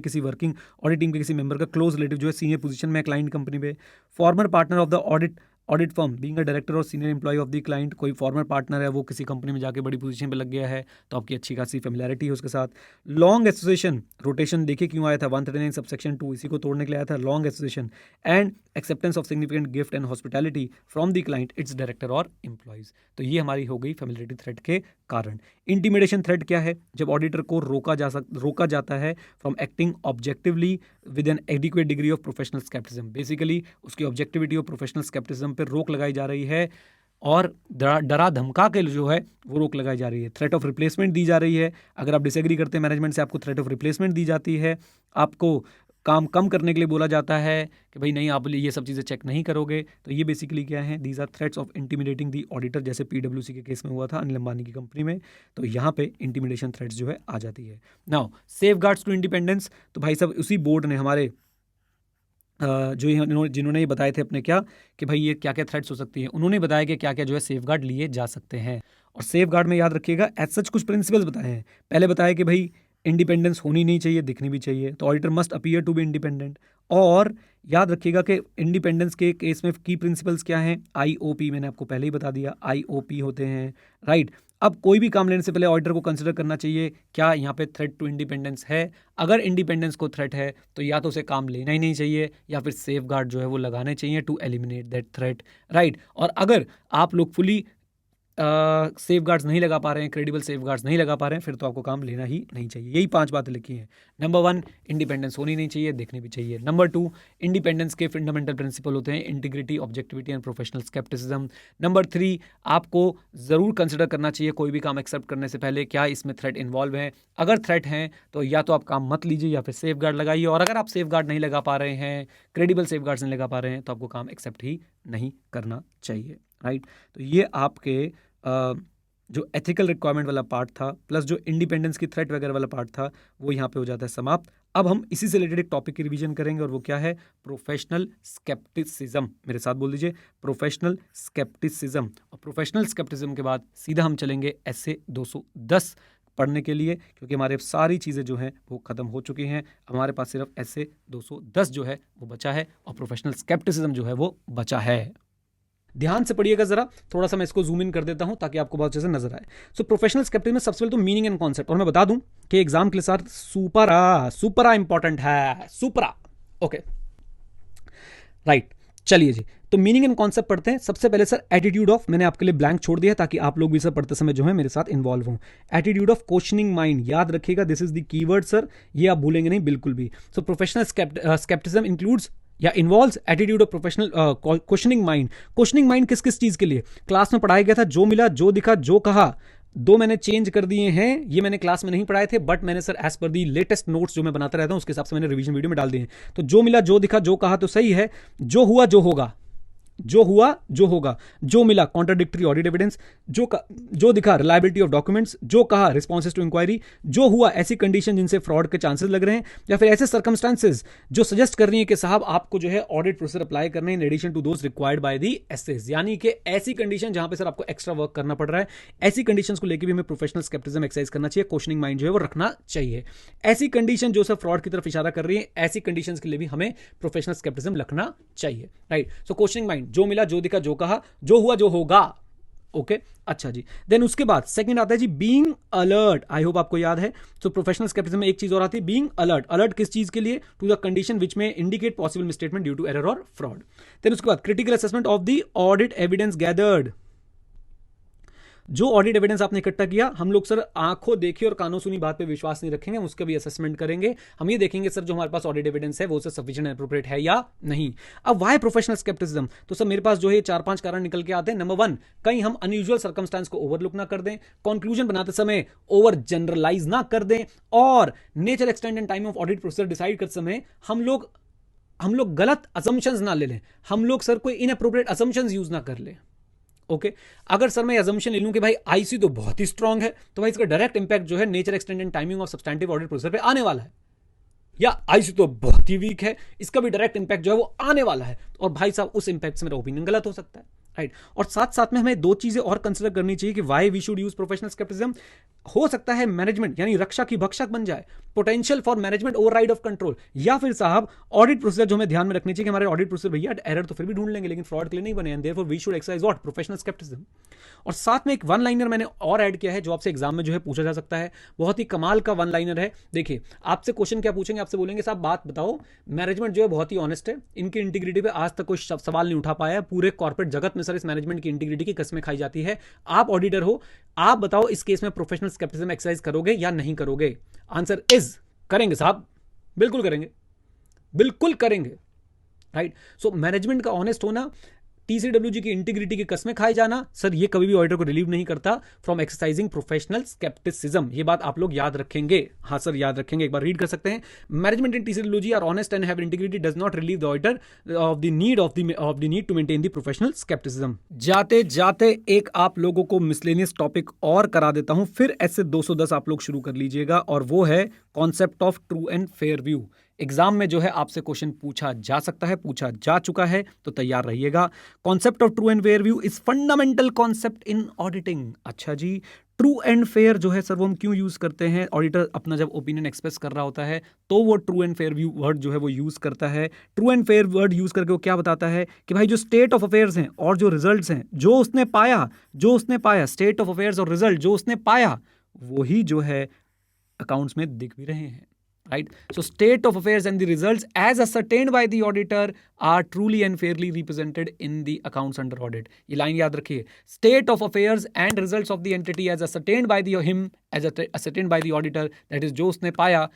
किसी मेंबर का क्लोज रिलेटिव जो है सीनियर पोजीशन में क्लाइंट कंपनी पे। Former partner of the audit firm being a director और senior employ of the client, कोई फॉर्मर पार्टनर है वो किसी कंपनी में जाके बड़ी पोजीशन पे लग गया है, तो आपकी अच्छी खासी फेमिलियरिटी है उसके साथ। लॉन्ग एसोसिएशन, रोटेशन देखिए क्यों आया था, 139 सबसेक्शन 2 इसी को तोड़ने के लिए आया था, long association and acceptance of significant gift and hospitality from the client it's director और एम्प्लॉयज। तो ये हमारी हो गई फेमिलियरिटी थ्रेट के कारण। इंटिमिडेशन थ्रेट क्या है, जब ऑडिटर को रोका जाता है from acting objectively with an adequate degree of professional scepticism, basically उसकी ऑब्जेक्टिविटी और प्रोफेशनल स्केप्टिज्म पर रोक लगाई जा रही है और डरा धमका के जो है वो रोक लगाई जा रही है। थ्रेट ऑफ रिप्लेसमेंट दी जा रही है, अगर आप डिसएग्री करते हैं मैनेजमेंट से, आपको थ्रेट ऑफ रिप्लेसमेंट दी जाती है। आपको काम कम करने के लिए बोला जाता है कि भाई नहीं आप ये सब चीज़ें चेक नहीं करोगे। तो ये बेसिकली क्या है, these are threats of intimidating the auditor, जैसे पीडब्ल्यूसी के केस में हुआ था अनिल अंबानी की कंपनी में, तो यहाँ पे इंटिमिडेशन थ्रेट्स जो है आ जाती है। Now safeguards to independence, तो भाई साहब उसी बोर्ड ने हमारे जिन्होंने ये बताए थे अपने क्या कि भाई ये क्या क्या थ्रेट्स हो सकती हैं, उन्होंने बताया कि क्या क्या जो है सेफ गार्ड लिए जा सकते हैं। और सेफ गार्ड में याद रखिएगा एज सच कुछ प्रिंसिपल्स बताए हैं। पहले बताया कि भाई इंडिपेंडेंस होनी नहीं चाहिए, दिखनी भी चाहिए, तो auditor must appear to be independent. और याद रखिएगा कि इंडिपेंडेंस के केस में की प्रिंसिपल्स क्या हैं, आईओपी मैंने आपको पहले ही बता दिया, आईओपी होते हैं, राइट। अब कोई भी काम लेने से पहले ऑडिटर को कंसिडर करना चाहिए क्या यहाँ पे थ्रेट टू इंडिपेंडेंस है। अगर इंडिपेंडेंस को थ्रेट है तो या तो उसे काम लेना ही नहीं चाहिए या फिर सेफ गार्ड जो है वो लगाने चाहिए to eliminate that threat, right. और अगर आप लोग फुली सेफ गार्ड्स नहीं लगा पा रहे हैं, क्रेडिबल सेफ गार्ड्स नहीं लगा पा रहे हैं, फिर तो आपको काम लेना ही नहीं चाहिए। यही 5 बातें लिखी हैं। नंबर 1, इंडिपेंडेंस होनी नहीं चाहिए, देखनी भी चाहिए। नंबर 2, इंडिपेंडेंस के फंडामेंटल प्रिंसिपल होते हैं integrity, objectivity and professional scepticism. Number 3, आपको ज़रूर कंसिडर करना चाहिए कोई भी काम एक्सेप्ट करने से पहले क्या इसमें थ्रेट इन्वॉल्व है। अगर थ्रेट हैं तो या तो आप काम मत लीजिए या फिर सेफ गार्ड लगाइए, और अगर आप सेफ गार्ड नहीं लगा पा रहे हैं, क्रेडिबल सेफ गार्ड्स नहीं लगा पा रहे हैं, तो आपको काम एक्सेप्ट ही नहीं करना चाहिए, राइट। तो ये आपके जो एथिकल रिक्वायरमेंट वाला पार्ट था प्लस जो इंडिपेंडेंस की थ्रेट वगैरह वाला पार्ट था वो यहाँ पे हो जाता है समाप्त। अब हम इसी से रिलेटेड एक टॉपिक की रिवीजन करेंगे और वो क्या है, प्रोफेशनल स्केप्टिसिज्म। मेरे साथ बोल दीजिए, प्रोफेशनल स्केप्टिसिज्म। और प्रोफेशनल स्केप्टिसिज्म के बाद सीधा हम चलेंगे एसए 210 पढ़ने के लिए, क्योंकि हमारे सारी चीज़ें जो हैं वो ख़त्म हो चुकी हैं। हमारे पास सिर्फ एसए 210 जो है वो बचा है और प्रोफेशनल स्केप्टिसिज्म जो है वो बचा है। ध्यान से पढ़िएगा जरा, थोड़ा सा मैं इसको जूम इन कर देता हूं ताकि आपको बहुत अच्छे से नजर आए। सो प्रोफेशनल स्केप्टिसिज्म में सबसे पहले तो मीनिंग एंड कॉन्सेप्ट, और मैं बता दूं कि एग्जाम के लिए साथ सुपरा इंपॉर्टेंट है, सुपरा। ओके, राइट, चलिए जी। तो मीनिंग एंड कॉन्सेप्ट पढ़ते हैं। सबसे पहले सर एटीट्यूड ऑफ, मैंने आपके लिए ब्लैंक छोड़ दिया ताकि आप लोग भी सर पढ़ते समय जो है मेरे साथ इन्वॉल्व हों। एटीट्यूड ऑफ क्वेश्चनिंग माइंड, याद रखिएगा, this is the keyword sir, ये आप भूलेंगे नहीं बिल्कुल भी। सो प्रोफेशनल स्केप्टिसिज्म इंक्लूड्स या involves attitude of professional questioning mind. Questioning mind किस किस चीज के लिए, क्लास में पढ़ाया गया था, जो मिला जो दिखा जो कहा। 2 मैंने चेंज कर दिए हैं, ये मैंने क्लास में नहीं पढ़ाए थे, बट मैंने sir as per the latest notes जो मैं बनाता रहता हूं उसके हिसाब से मैंने रिवीजन वीडियो में डाल दिए हैं। तो जो मिला जो दिखा जो कहा तो सही है, जो हुआ जो होगा, जो हुआ जो होगा, जो मिला कॉन्ट्राडिक्टरी ऑडिट एविडेंस, जो दिखा रिलायबिलिटी ऑफ डॉक्यूमेंट्स, जो कहा रिस्पॉन्सेज टू इंक्वायरी, जो हुआ ऐसी कंडीशन जिनसे फ्रॉड के चांसेस लग रहे हैं, या फिर ऐसे सर्कमस्टांसेस जो सजेस्ट कर रही है कि साहब आपको जो है ऑडिट प्रोसीजर अप्लाई करने in addition to those required by the SAs, यानी कि ऐसी कंडीशन जहां पे सर आपको एक्स्ट्रा वर्क करना पड़ रहा है, ऐसी कंडीशंस को लेकर भी हमें प्रोफेशनल स्केप्टिसिज्म एक्सरसाइज करना चाहिए, क्वेश्चनिंग माइंड जो है वो रखना चाहिए। ऐसी कंडीशन जो सर फ्रॉड की तरफ इशारा कर रही है, ऐसी कंडीशंस के लिए भी हमें प्रोफेशनल स्केप्टिसिज्म रखना चाहिए, राइट। सो क्वेश्चनिंग माइंड, जो मिला जो दिखा जो कहा, जो हुआ जो होगा। ओके, अच्छा जी। देन उसके बाद सेकंड आता है जी बीइंग अलर्ट। आई होप आपको याद है। सो प्रोफेशनल स्केप्टिसिज्म में एक चीज और आती है, बीइंग अलर्ट। अलर्ट किस चीज के लिए, टू द कंडीशन विच में indicate possible misstatement due to error or fraud. Then उसके बाद critical assessment of the audit evidence gathered. जो ऑडिट एविडेंस आपने इकट्ठा किया, हम लोग सर आंखों देखी और कानों सुनी बात पे विश्वास नहीं रखेंगे, उसका भी असेसमेंट करेंगे। हम ये देखेंगे सर जो हमारे पास ऑडिट एविडेंस है वो सर सफिशिएंट एप्रोप्रिएट है या नहीं। अब वाई प्रोफेशनल स्केप्टिसिज्म, तो सर मेरे पास जो है 4-5 कारण निकल के आते हैं। नंबर 1, कहीं हम अनयूजुअल सर्कमस्टांस को ओवरलुक ना कर दें, कंक्लूजन बनाते समय ओवर जनरलाइज ना कर दें, और nature, extent and time of audit procedure decide करते समय हम लोग गलत असम्पशंस ना ले लें, हम लोग सर कोई इनअप्रोप्रिएट असम्पशंस यूज ना कर लें। ओके अगर सर मैं अजम्पशन ले लूं कि भाई आईसी तो बहुत ही स्ट्रांग है, तो भाई इसका डायरेक्ट इंपैक्ट जो है nature, extent and timing of substantive audit procedure पे आने वाला है, या आईसी तो बहुत ही वीक है, इसका भी डायरेक्ट इंपैक्ट जो है वो आने वाला है, और भाई साहब उस इंपैक्ट से मेरा ओपिनियन गलत हो सकता है, राइट। और साथ साथ में हमें दो चीजें और कंसिडर करनी चाहिए कि why we should use professional scepticism. हो सकता है मैनेजमेंट यानी रक्षा की भक्षक बन जाए, potential for management override of control, या फिर साहब ऑडिट प्रोसीजर जो हमें ध्यान में रखनी चाहिए कि हमारे ऑडिट प्रोसीजर भैया एरर तो फिर भी ढूंढ लेंगे लेकिन फ्रॉड के लिए नहीं बने, and therefore we should exercise what, professional scepticism. और साथ में एक वन लाइनर मैंने और ऐड किया है जो आपसे एग्जाम में जो है पूछा जा सकता है, बहुत ही कमाल का वन लाइनर है। देखिए आपसे क्वेश्चन क्या पूछेंगे, आपसे बोलेंगे साहब बात बताओ, मैनेजमेंट जो है बहुत ही ऑनेस्ट है, इनकी इंटीग्रिटी पे आज तक कोई सवाल नहीं उठा पाया है, पूरे कॉर्पोरेट जगत में सर इस मैनेजमेंट की इंटीग्रिटी की कसमें खाई जाती है, आप ऑडिटर हो, आप बताओ इस केस में प्रोफेशनल स्केप्टिसिज्म एक्सरसाइज करोगे या नहीं करोगे? आंसर इज करेंगे साहब, बिल्कुल करेंगे, बिल्कुल करेंगे, राइट। सो मैनेजमेंट का ऑनेस्ट होना, टीसीडब्ल्यूजी की इंटीग्रिटी की कसमें खाए जाना, सर ये कभी भी ऑडिटर को रिलीव नहीं करता फ्रॉम एक्सरसाइजिंग प्रोफेशनल स्केप्टिसिज्म। ये बात आप लोग याद रखेंगे, हाँ सर याद रखेंगे, एक बार रीड कर सकते हैं। Management in TCWG are honest and have integrity does not relieve the auditor of the need to maintain the professional scepticism. जाते जाते एक आप लोगों को मिसलेनियस टॉपिक और करा देता हूं, फिर ऐसे 210 आप लोग शुरू कर लीजिएगा, और वो है concept of true and fair view. Exam में जो है आपसे क्वेश्चन पूछा जा सकता है, पूछा जा चुका है, तो तैयार रहिएगा। Concept of true and fair view is fundamental concept in auditing. अच्छा जी, ट्रू एंड फेयर जो है सर वो हम क्यों यूज करते हैं? ऑडिटर अपना जब ओपिनियन एक्सप्रेस कर रहा होता है तो वो true and fair view word जो है वो यूज करता है। True and fair word use करके वो क्या बताता है कि भाई जो स्टेट ऑफ अफेयर्स हैं और जो रिजल्ट्स हैं जो उसने पाया, स्टेट ऑफ अफेयर्स और रिजल्ट जो उसने पाया, वही जो है अकाउंट्स में दिख भी रहे हैं, right? So state of affairs and the results as ascertained by the auditor are truly and fairly represented in the accounts under audit. ये लाइन याद रखिए, state of affairs and results of the entity as ascertained by ascertained by the auditor, that is जो उसने पाया,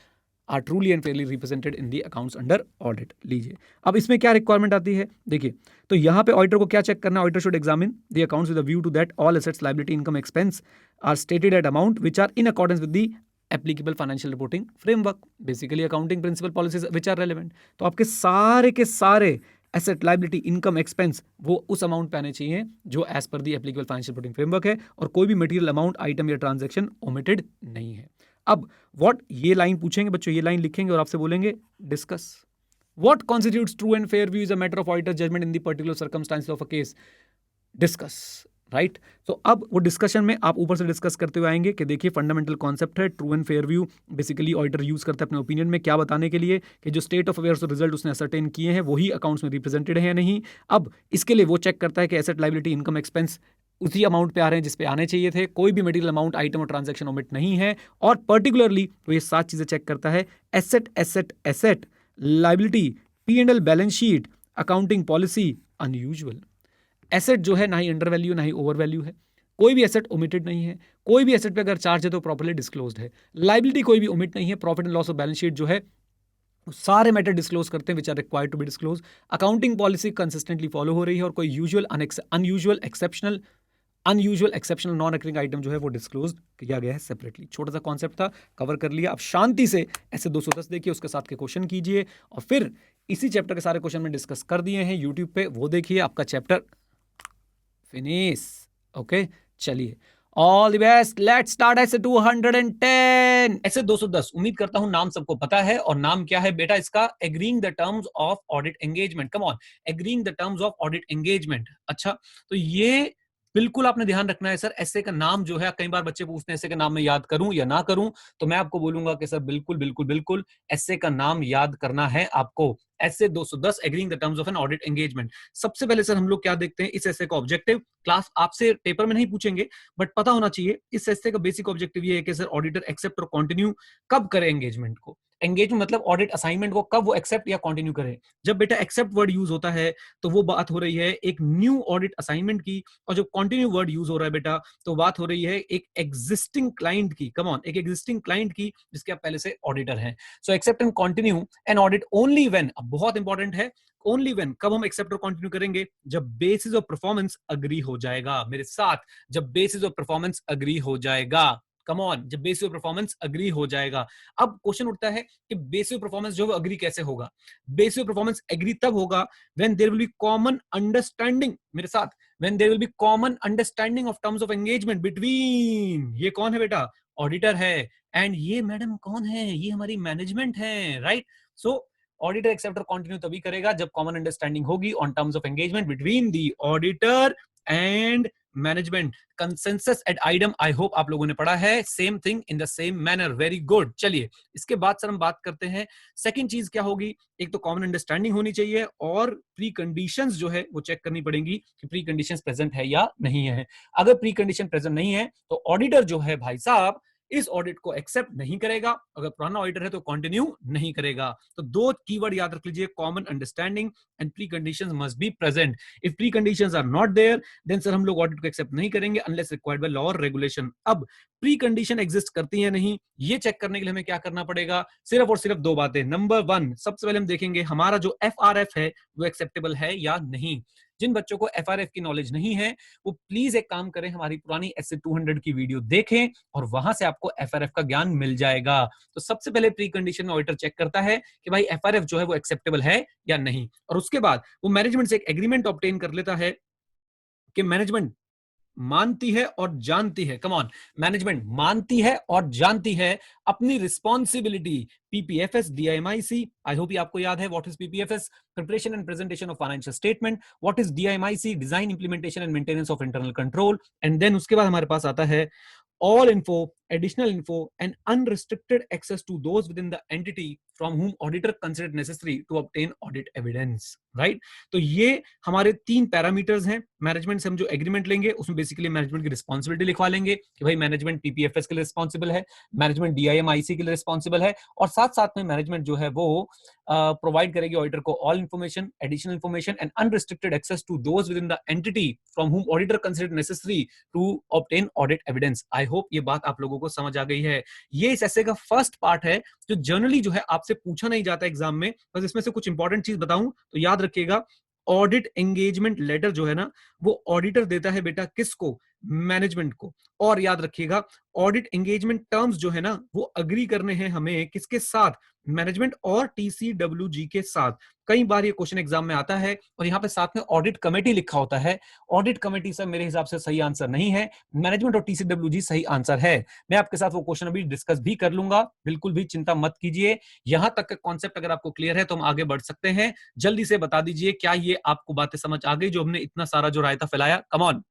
are truly and fairly represented in the accounts under audit। लीजिए अब इसमें क्या रिक्वायरमेंट आती है, देखिए तो यहाँ पे ऑडिटर को क्या चेक करना है, auditor should examine the accounts with a view to that all assets, liability, income, expense are stated at amount which are in accordance with the applicable financial reporting framework, basically accounting principle policies which are relevant. तो आपके सारे के सारे asset, liability, income, expense वो उस amount पे आने चाहिए जो एज पर दी एप्लीकेबल फाइनेंशियल रिपोर्टिंग फ्रेमवर्क है, और कोई भी मटेरियल अमाउंट, आइटम या ट्रांजैक्शन ओमिटेड नहीं है। अब व्हाट, ये लाइन पूछेंगे बच्चों, ये लाइन लिखेंगे और आपसे बोलेंगे discuss what constitutes true and fair view is a matter of auditor judgement in the particular circumstances of a case, discuss, right. तो अब वो डिस्कशन में आप ऊपर से डिस्कस करते हुए आएंगे कि देखिए फंडामेंटल कॉन्सेप्ट है true and fair view, basically auditor use करता है अपने ओपिनियन में क्या बताने के लिए कि जो स्टेट ऑफ अफेयर्स और रिजल्ट उसने असर्टेन किए हैं वही अकाउंट्स में रिप्रेजेंटेड है या नहीं। अब इसके लिए वो चेक करता है कि एसेट, लायबिलिटी, इनकम, एक्सपेंस उसी अमाउंट पे आ रहे हैं जिस पे आने चाहिए थे, कोई भी मटेरियल अमाउंट, आइटम और ट्रांजैक्शन ओमिट नहीं है, और पर्टिकुलरली वो ये 7 चीजें चेक करता है, asset asset asset, liability, P&L balance sheet, accounting policy, unusual. Asset जो है ना ही अंडर वैल्यू ना ही ओवर वैल्यू है, कोई भी एसेट ओमिटेड नहीं है, कोई भी एसेट पे अगर चार्ज है तो प्रॉपर्ली डिस्क्लोज्ड है, लायबिलिटी कोई भी ओमिट नहीं है, profit and loss of balance sheet जो है सारे मैटर डिस्क्लोज करते हैं which are required to be disclose, accounting policy consistently follow हो रही है, और कोई usual, unusual, exceptional, non recurring item जो है वो डिस्क्लोज किया गया है सेपरेटली। छोटा सा कॉन्सेप्ट था, कवर कर लिया। अब शांति से ऐसे 210 देखिए, उसके साथ के क्वेश्चन कीजिए, और फिर इसी चैप्टर के सारे क्वेश्चन में डिस्कस कर दिए हैं यूट्यूब पे, वो देखिए, आपका चैप्टर फिनिश। ओके चलिए, all the best, let's start ऐसे 210 ऐसे 210। उम्मीद करता हूं नाम सबको पता है, और नाम क्या है बेटा इसका, agreeing the terms of audit engagement. Come on, agreeing the terms of audit engagement. अच्छा, तो ये बिल्कुल आपने ध्यान रखना है सर। एसे का नाम जो है, कई बार बच्चे पूछते हैं एसे का नाम मैं याद करूं या ना करूं, तो मैं आपको बोलूंगा कि सर बिल्कुल बिल्कुल बिल्कुल एसे का नाम याद करना है आपको। ऐसे 210, agreeing the terms of an audit engagement. सबसे पहले सर हम लोग क्या देखते हैं, इस ऐसे का ऑब्जेक्टिव। क्लास आपसे पेपर में नहीं पूछेंगे, बट पता होना चाहिए इस ऐसे का बेसिक ऑब्जेक्टिव ये है कि सर ऑडिटर एक्सेप्ट और कंटिन्यू कब करे एंगेजमेंट को, एंगेजमेंट मतलब ऑडिट असाइनमेंट को कब वो एक्सेप्ट या कंटिन्यू करे। जब बेटा एक्सेप्ट वर्ड यूज होता है तो वो बात हो रही है एक न्यू ऑडिट असाइनमेंट की, और जब कंटिन्यू वर्ड यूज हो रहा है बेटा तो बात हो रही है एक एग्जिस्टिंग क्लाइंट की। कम ऑन, एक एग्जिस्टिंग क्लाइंट की जिसके आप पहले से ऑडिटर हैं। So accept and continue an audit only when, अब बहुत इंपॉर्टेंट है, ओनली व्हेन, कब हम एक्सेप्ट और कंटिन्यू करेंगे, जब बेसिस ऑफ परफॉर्मेंस अग्री हो जाएगा। मेरे साथ, जब बेसिस ऑफ परफॉर्मेंस अग्री हो जाएगा। कम ऑन, जब बेसिस ऑफ परफॉर्मेंस अग्री हो जाएगा। अब क्वेश्चन उठता है कि बेसिस ऑफ परफॉर्मेंस जो है अग्री कैसे होगा। बेसिस ऑफ परफॉर्मेंस एग्री तब होगा when there will be common understanding, मेरे साथ, when there will be common understanding of terms of engagement between, ये कौन है बेटा, ऑडिटर है, एंड ये मैडम कौन है, ये हमारी मैनेजमेंट है, राइट। सो ऑडिटर एक्सेप्ट और कंटिन्यू तभी करेगा जब कॉमन अंडरस्टैंडिंग होगी on terms of engagement between the auditor and management. Consensus at item, I hope आप लोगों ने पढ़ा है, same thing in the same manner, very good. चलिए इसके बाद सर हम बात करते हैं सेकंड चीज क्या होगी। एक तो कॉमन अंडरस्टैंडिंग होनी चाहिए और प्री कंडीशंस जो है वो चेक करनी पड़ेंगी कि प्री कंडीशंस प्रेजेंट है या नहीं है। अगर प्री कंडीशन प्रेजेंट नहीं है तो ऑडिटर जो है भाई साहब इस ऑडिट को एक्सेप्ट नहीं करेगा, अगर पुराना ऑडिटर है तो कंटिन्यू नहीं करेगा। तो दो कीवर्ड याद रख लीजिए, common understanding and preconditions must be present. If preconditions are not there then sir हम लोग ऑडिट को एक्सेप्ट नहीं करेंगे unless required by law or regulation. अब प्री कंडीशन एग्जिस्ट करती है नहीं, ये चेक करने के लिए हमें क्या करना पड़ेगा, सिर्फ और सिर्फ दो बातें। नंबर वन, सबसे पहले हम देखेंगे हमारा जो एफआरएफ है वो एक्सेप्टेबल है या नहीं। जिन बच्चों को एफआरएफ की नॉलेज नहीं है वो प्लीज एक काम करें, हमारी पुरानी एसए 200 की वीडियो देखें और वहां से आपको एफआरएफ का ज्ञान मिल जाएगा। तो सबसे पहले प्री कंडीशन में ऑडिटर चेक करता है कि भाई एफआरएफ जो है वो एक्सेप्टेबल है या नहीं, और उसके बाद वो मैनेजमेंट से एक एग्रीमेंट ऑब्टेन कर लेता है कि मैनेजमेंट मानती है और जानती है, कम ऑन, मैनेजमेंट मानती है और जानती है अपनी responsibility. PPFS, DIMIC, I hope ये आपको याद है, what is PPFS, preparation and presentation of financial statement, what is DIMIC, design implementation and maintenance of internal control, and then उसके बाद हमारे पास आता है all info, additional info, and unrestricted access to those within the entity from whom auditor considered necessary to obtain audit evidence, right? तो ये हमारे तीन parameters हैं। मैनेजमेंट से हम जो एग्रीमेंट लेंगे उसमें बेसिकली मैनेजमेंट की रिस्पॉन्सिबिलिटी लिखवा लेंगे कि भाई मैनेजमेंट पीपीएफएस के लिए रिस्पॉन्सिबल है, मैनेजमेंट डीआईएमआईसी के लिए रिस्पॉन्सिबल है, और साथ साथ में मैनेजमेंट जो है वो प्रोवाइड करेगी ऑडिटर को all information, additional information and unrestricted access to those within the entity from whom auditor considered necessary to obtain audit evidence. I hope ये बात आप लोगों को समझ आ गई है। ये इस ऐसे का फर्स्ट पार्ट है जो जनरली जो है आपसे पूछा नहीं जाता एग्जाम में, बस इसमें से कुछ इंपॉर्टेंट चीज बताऊं तो याद रखिएगा। ऑडिट एंगेजमेंट लेटर जो है ना वो ऑडिटर देता है बेटा किसको, मैनेजमेंट को। और याद रखिएगा ऑडिट एंगेजमेंट टर्म्स जो है ना वो अग्री करने हैं हमें किसके साथ, मैनेजमेंट और टीसीडब्ल्यूजी के साथ। कई बार ये क्वेश्चन एग्जाम में आता है और यहाँ पे साथ में ऑडिट कमेटी लिखा होता है। ऑडिट कमेटी सर मेरे हिसाब से सही आंसर नहीं है, मैनेजमेंट और टीसीडब्ल्यूजी सही आंसर है। मैं आपके साथ वो क्वेश्चन अभी डिस्कस भी कर लूंगा, बिल्कुल भी चिंता मत कीजिए। यहां तक का कॉन्सेप्ट अगर आपको क्लियर है तो हम आगे बढ़ सकते हैं। जल्दी से बता दीजिए क्या ये आपको बातें समझ आ गई जो हमने इतना सारा जो रायता फैलाया। कम ऑन,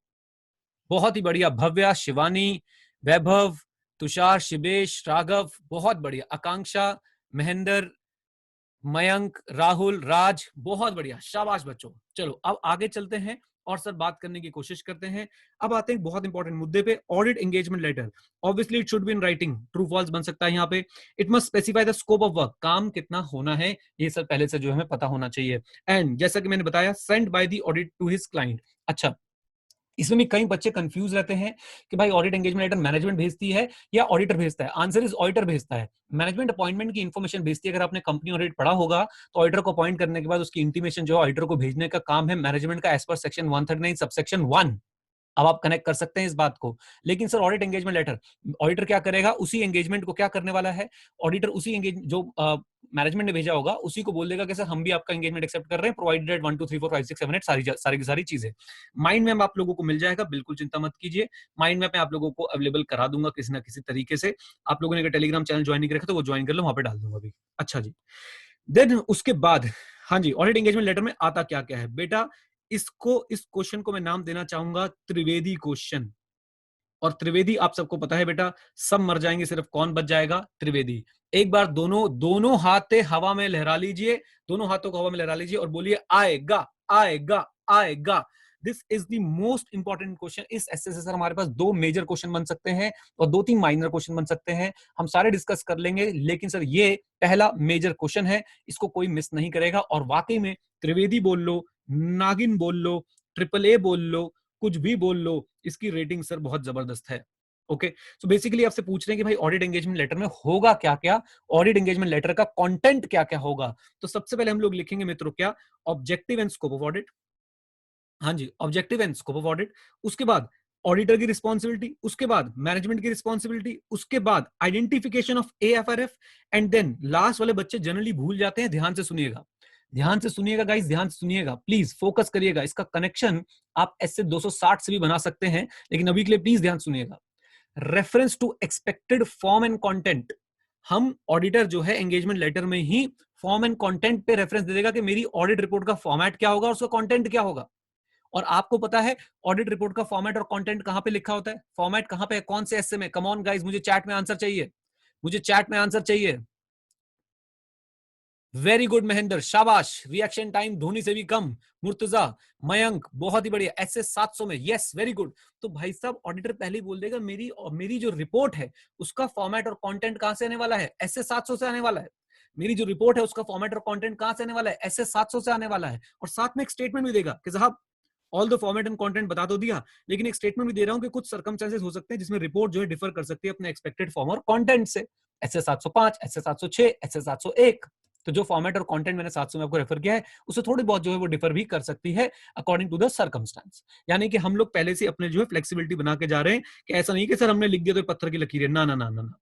बहुत ही बढ़िया। भव्या, शिवानी, वैभव, तुषार, शिवेश, राघव, बहुत बढ़िया। आकांक्षा, महेंद्र, मयंक, राहुल, राज, बहुत बढ़िया, शाबाश बच्चों। चलो अब आगे चलते हैं और सर बात करने की कोशिश करते हैं। अब आते हैं बहुत इंपॉर्टेंट मुद्दे पे, audit engagement letter. Obviously it should be in writing, true false बन सकता है यहाँ पे। It must specify the scope of work, काम कितना होना है ये सर पहले से जो हमें पता होना चाहिए। एंड जैसा कि मैंने बताया, send by the audit to his client. अच्छा, इसमें भी कई बच्चे कंफ्यूज रहते हैं कि भाई ऑडिट एंगेजमेंट लेटर मैनेजमेंट भेजती है या ऑडिटर भेजता है। आंसर इज ऑडिटर भेजता है। मैनेजमेंट अपॉइंटमेंट की इन्फॉर्मेशन भेजती है। अगर आपने कंपनी ऑडिट पढ़ा होगा तो ऑडिटर को अपॉइंट करने के बाद उसकी इंटीमेशन जो ऑडिटर को भेजने का काम है मैनेजमेंट का, एज पर सेक्शन 139 सबसेक्शन 1। अब आप कनेक्ट कर सकते हैं इस बात को। लेकिन sir audit engagement letter, auditor क्या करेगा, उसी एंगेजमेंट को क्या करने वाला है, ऑडिटर उसी एंगेज जो मैनेजमेंट ने भेजा होगा उसी को बोल देगा कि सर हम भी आपका एंगेजमेंट एक्सेप्ट कर रहे हैं, प्रोवाइडेड 1 2 3 4 5 6 7 8 सारी की सारी चीजें। माइंड मैप आप लोगों को मिल जाएगा, बिल्कुल चिंता मत कीजिए। माइंड मैप मैं आप लोगों को अवेलेबल करा दूंगा किसी ना किसी तरीके से। आप लोगों ने अगर टेलीग्राम चैनल ज्वाइन नहीं रखा तो वो ज्वाइन कर लो, वहां पे डाल दूंगा अभी। अच्छा जी, देन उसके बाद हाँ जी, ऑडिट एंगेजमेंट लेटर में आता क्या क्या है बेटा, इसको, इस क्वेश्चन को मैं नाम देना चाहूंगा त्रिवेदी क्वेश्चन। और त्रिवेदी आप सबको पता है बेटा, सब मर जाएंगे सिर्फ कौन बच जाएगा, त्रिवेदी। एक बार दोनों दोनों हाथे हवा में लहरा लीजिए, दोनों हाथों को हवा में लहरा लीजिए और बोलिए आएगा आएगा आएगा। This is the most important question. इस एसए से सर हमारे पास 2 मेजर क्वेश्चन बन सकते हैं और 2-3 माइनर क्वेश्चन बन सकते हैं, हम सारे डिस्कस कर लेंगे, लेकिन सर ये पहला मेजर क्वेश्चन है, इसको कोई मिस नहीं करेगा। और वाकई में त्रिवेदी बोल लो, नागिन बोल लो, ट्रिपल ए बोल लो, कुछ भी बोल लो, इसकी रेटिंग सर बहुत जबरदस्त है। ओके, सो बेसिकली आपसे पूछ रहे हैं कि भाई ऑडिट एंगेजमेंट लेटर में होगा क्या क्या, ऑडिट एंगेजमेंट लेटर का कंटेंट क्या क्या होगा। तो सबसे पहले हम लोग लिखेंगे मित्रों क्या, objective and scope of audit. हाँ जी, objective and scope of audit. उसके बाद ऑडिटर की रिस्पॉन्सिबिलिटी, उसके बाद मैनेजमेंट की रिस्पॉन्सिबिलिटी, उसके बाद identification of AFRF, and then last वाले बच्चे जनरली भूल जाते हैं, ध्यान से सुनिएगा, ध्यान से सुनिएगा गाइस, ध्यान से सुनिएगा, प्लीज फोकस करिएगा। इसका कनेक्शन आप ऐसे 260 से भी बना सकते हैं, लेकिन अभी के लिए प्लीज ध्यान सुनिएगा। Reference to expected form and content, हम ऑडिटर जो है एंगेजमेंट लेटर में ही फॉर्म एंड कंटेंट पे रेफरेंस दे देगा कि मेरी ऑडिट रिपोर्ट का फॉर्मेट क्या होगा और उसका कंटेंट क्या होगा। और आपको पता है ऑडिट रिपोर्ट का फॉर्मेट और कंटेंट कहां पे लिखा होता है, फॉर्मेट कहां पे है, कौन से एसए में। कम ऑन गाइस, मुझे चैट में आंसर चाहिए, मुझे चैट में आंसर चाहिए। वेरी गुड महेंद्र, शाबाश, रिएक्शन टाइम धोनी से भी कम, मुर्तजा, मयंक, बहुत ही बढ़िया, एसए 700 में, यस वेरी गुड। तो भाई साहब ऑडिटर पहले ही बोल देगा मेरी जो रिपोर्ट है उसका फॉर्मेट और कंटेंट कहां से आने वाला है, एसए 700 से आने वाला है। मेरी जो रिपोर्ट है उसका फॉर्मेट और कंटेंट कहां से आने वाला है, एसए 700 से आने वाला है। और साथ में एक स्टेटमेंट भी देगा कि साहब all the format and content बता तो दिया, लेकिन एक स्टेटमेंट भी दे रहा हूं कि कुछ सर्कमस्टेंसेस हो सकते हैं जिसमें रिपोर्ट जो है डिफर कर सकती है अपने एक्सपेक्टेड फॉर्म और कंटेंट से। SA 705, SA 706, SA 701। तो जो फॉर्मेट और कंटेंट मैंने 700 में आपको रेफर किया है उससे थोड़ी बहुत जो है वो डिफर भी कर सकती है अकॉर्डिंग टू द सर्कमस्टेंस। यानी कि हम लोग पहले से अपने जो है फ्लेक्सिबिलिटी बना के जा रहे हैं कि ऐसा नहीं कि सर हमने लिख दिया तो पत्थर की लकीर है, ना ना ना ना ना।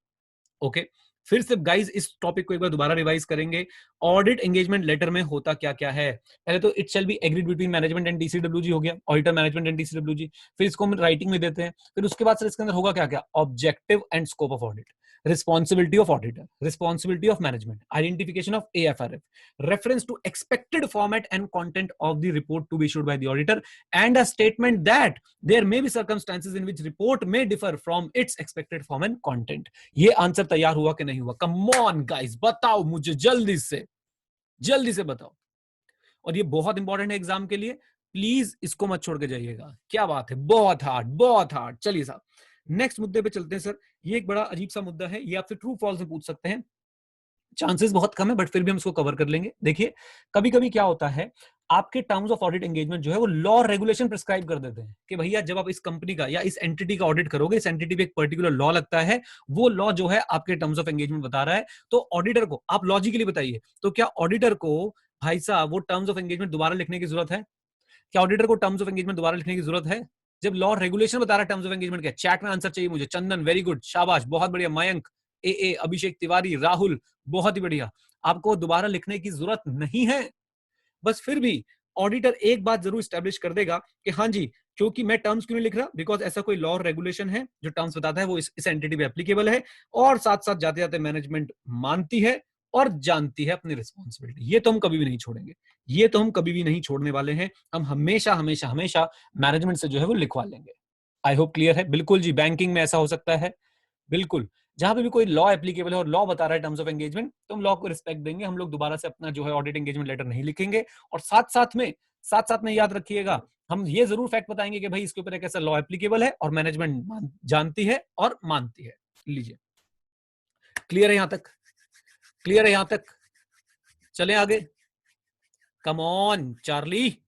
ओके, फिर से गाइस इस टॉपिक को एक बार दोबारा रिवाइज करेंगे। ऑडिट एंगेजमेंट लेटर में होता क्या क्या है। पहले तो it shall be agreed between management and DCWG हो गया, ऑडिटर मैनेजमेंट एंड डीसीडब्ल्यूजी। फिर इसको हम राइटिंग में देते हैं, फिर उसके बाद सर इसके अंदर होगा क्या क्या, objective and scope of audit, responsibility of auditor, responsibility of management, identification of AFRF, reference to expected format and content of the report to be issued by the auditor, and a statement that there may be circumstances in which report may differ from its expected form and content। ये answer तैयार हुआ कि नहीं हुआ, कम on guys बताओ मुझे, जल्दी से बताओ। और ये बहुत इंपॉर्टेंट है एग्जाम के लिए, प्लीज इसको मत छोड़ के जाइएगा। क्या बात है, बहुत हार्ड, बहुत हार्ड। चलिए साहब नेक्स्ट मुद्दे पे चलते हैं सर। ये एक बड़ा अजीब सा मुद्दा है, ये आपसे ट्रू फॉल्स में पूछ सकते हैं, चांसेस बहुत कम है बट फिर भी हम इसको कवर कर लेंगे। देखिए कभी कभी क्या होता है, आपके टर्म्स ऑफ ऑडिट एंगेजमेंट जो है वो लॉ रेगुलेशन प्रिस्क्राइब कर देते हैं कि भैया जब आप इस कंपनी का या इस एंटिटी का ऑडिट करोगे, इस एंटिटी पे एक पर्टिकुलर लॉ लगता है, वो लॉ जो है आपके टर्म्स ऑफ एंगेजमेंट बता रहा है। तो ऑडिटर को आप लॉजिकली बताइए, तो क्या ऑडिटर को भाई साहब वो टर्म्स ऑफ एंगेजमेंट दोबारा लिखने की जरूरत है? क्या ऑडिटर को टर्म्स ऑफ एंगेजमेंट दोबारा लिखने की जरूरत है जब लॉ रेगुलेशन बता रहा है टर्म्स ऑफ एंगेजमेंट क्या? चैट में आंसर चाहिए मुझे। चंदन वेरी गुड, शाबाश, बहुत बढ़िया। मयंक, ए अभिषेक तिवारी, राहुल, बहुत ही बढ़िया। आपको दोबारा लिखने की जरूरत नहीं है। बस फिर भी ऑडिटर एक बात जरूर स्टैब्लिश कर देगा कि हाँ जी, क्योंकि मैं टर्म्स क्यों नहीं लिख रहा, बिकॉज ऐसा कोई लॉ रेगुलेशन है जो टर्म्स बताता है वो इस एंटिटी पे एप्लीकेबल है, और साथ साथ जाते जाते मैनेजमेंट मानती है और जानती है अपनी रिस्पॉन्सिबिलिटी। ये तो हम कभी भी नहीं छोड़ेंगे, ये तो हम कभी भी नहीं छोड़ने वाले हैं। हम हमेशा हमेशा हमेशा मैनेजमेंट से जो है वो लिखवा लेंगे। आई होप क्लियर है। बिल्कुल जी, बैंकिंग में ऐसा हो सकता है, बिल्कुल जहां पे भी कोई लॉ एप्लीकेबल है और लॉ बता रहा है टर्म्स ऑफ एंगेजमेंट, तो हम लॉ को रिस्पेक्ट देंगे। हम लोग दोबारा से अपना जो है ऑडिट एंगेजमेंट लेटर नहीं लिखेंगे। और साथ साथ में याद रखिएगा, हम ये जरूर फैक्ट बताएंगे कि भाई इसके ऊपर एक ऐसा लॉ एप्लीकेबल है और मैनेजमेंट जानती है और मानती है। लीजिए, क्लियर है यहां तक, क्लियर है यहां तक, चले आगे। कम ऑन चार्ली,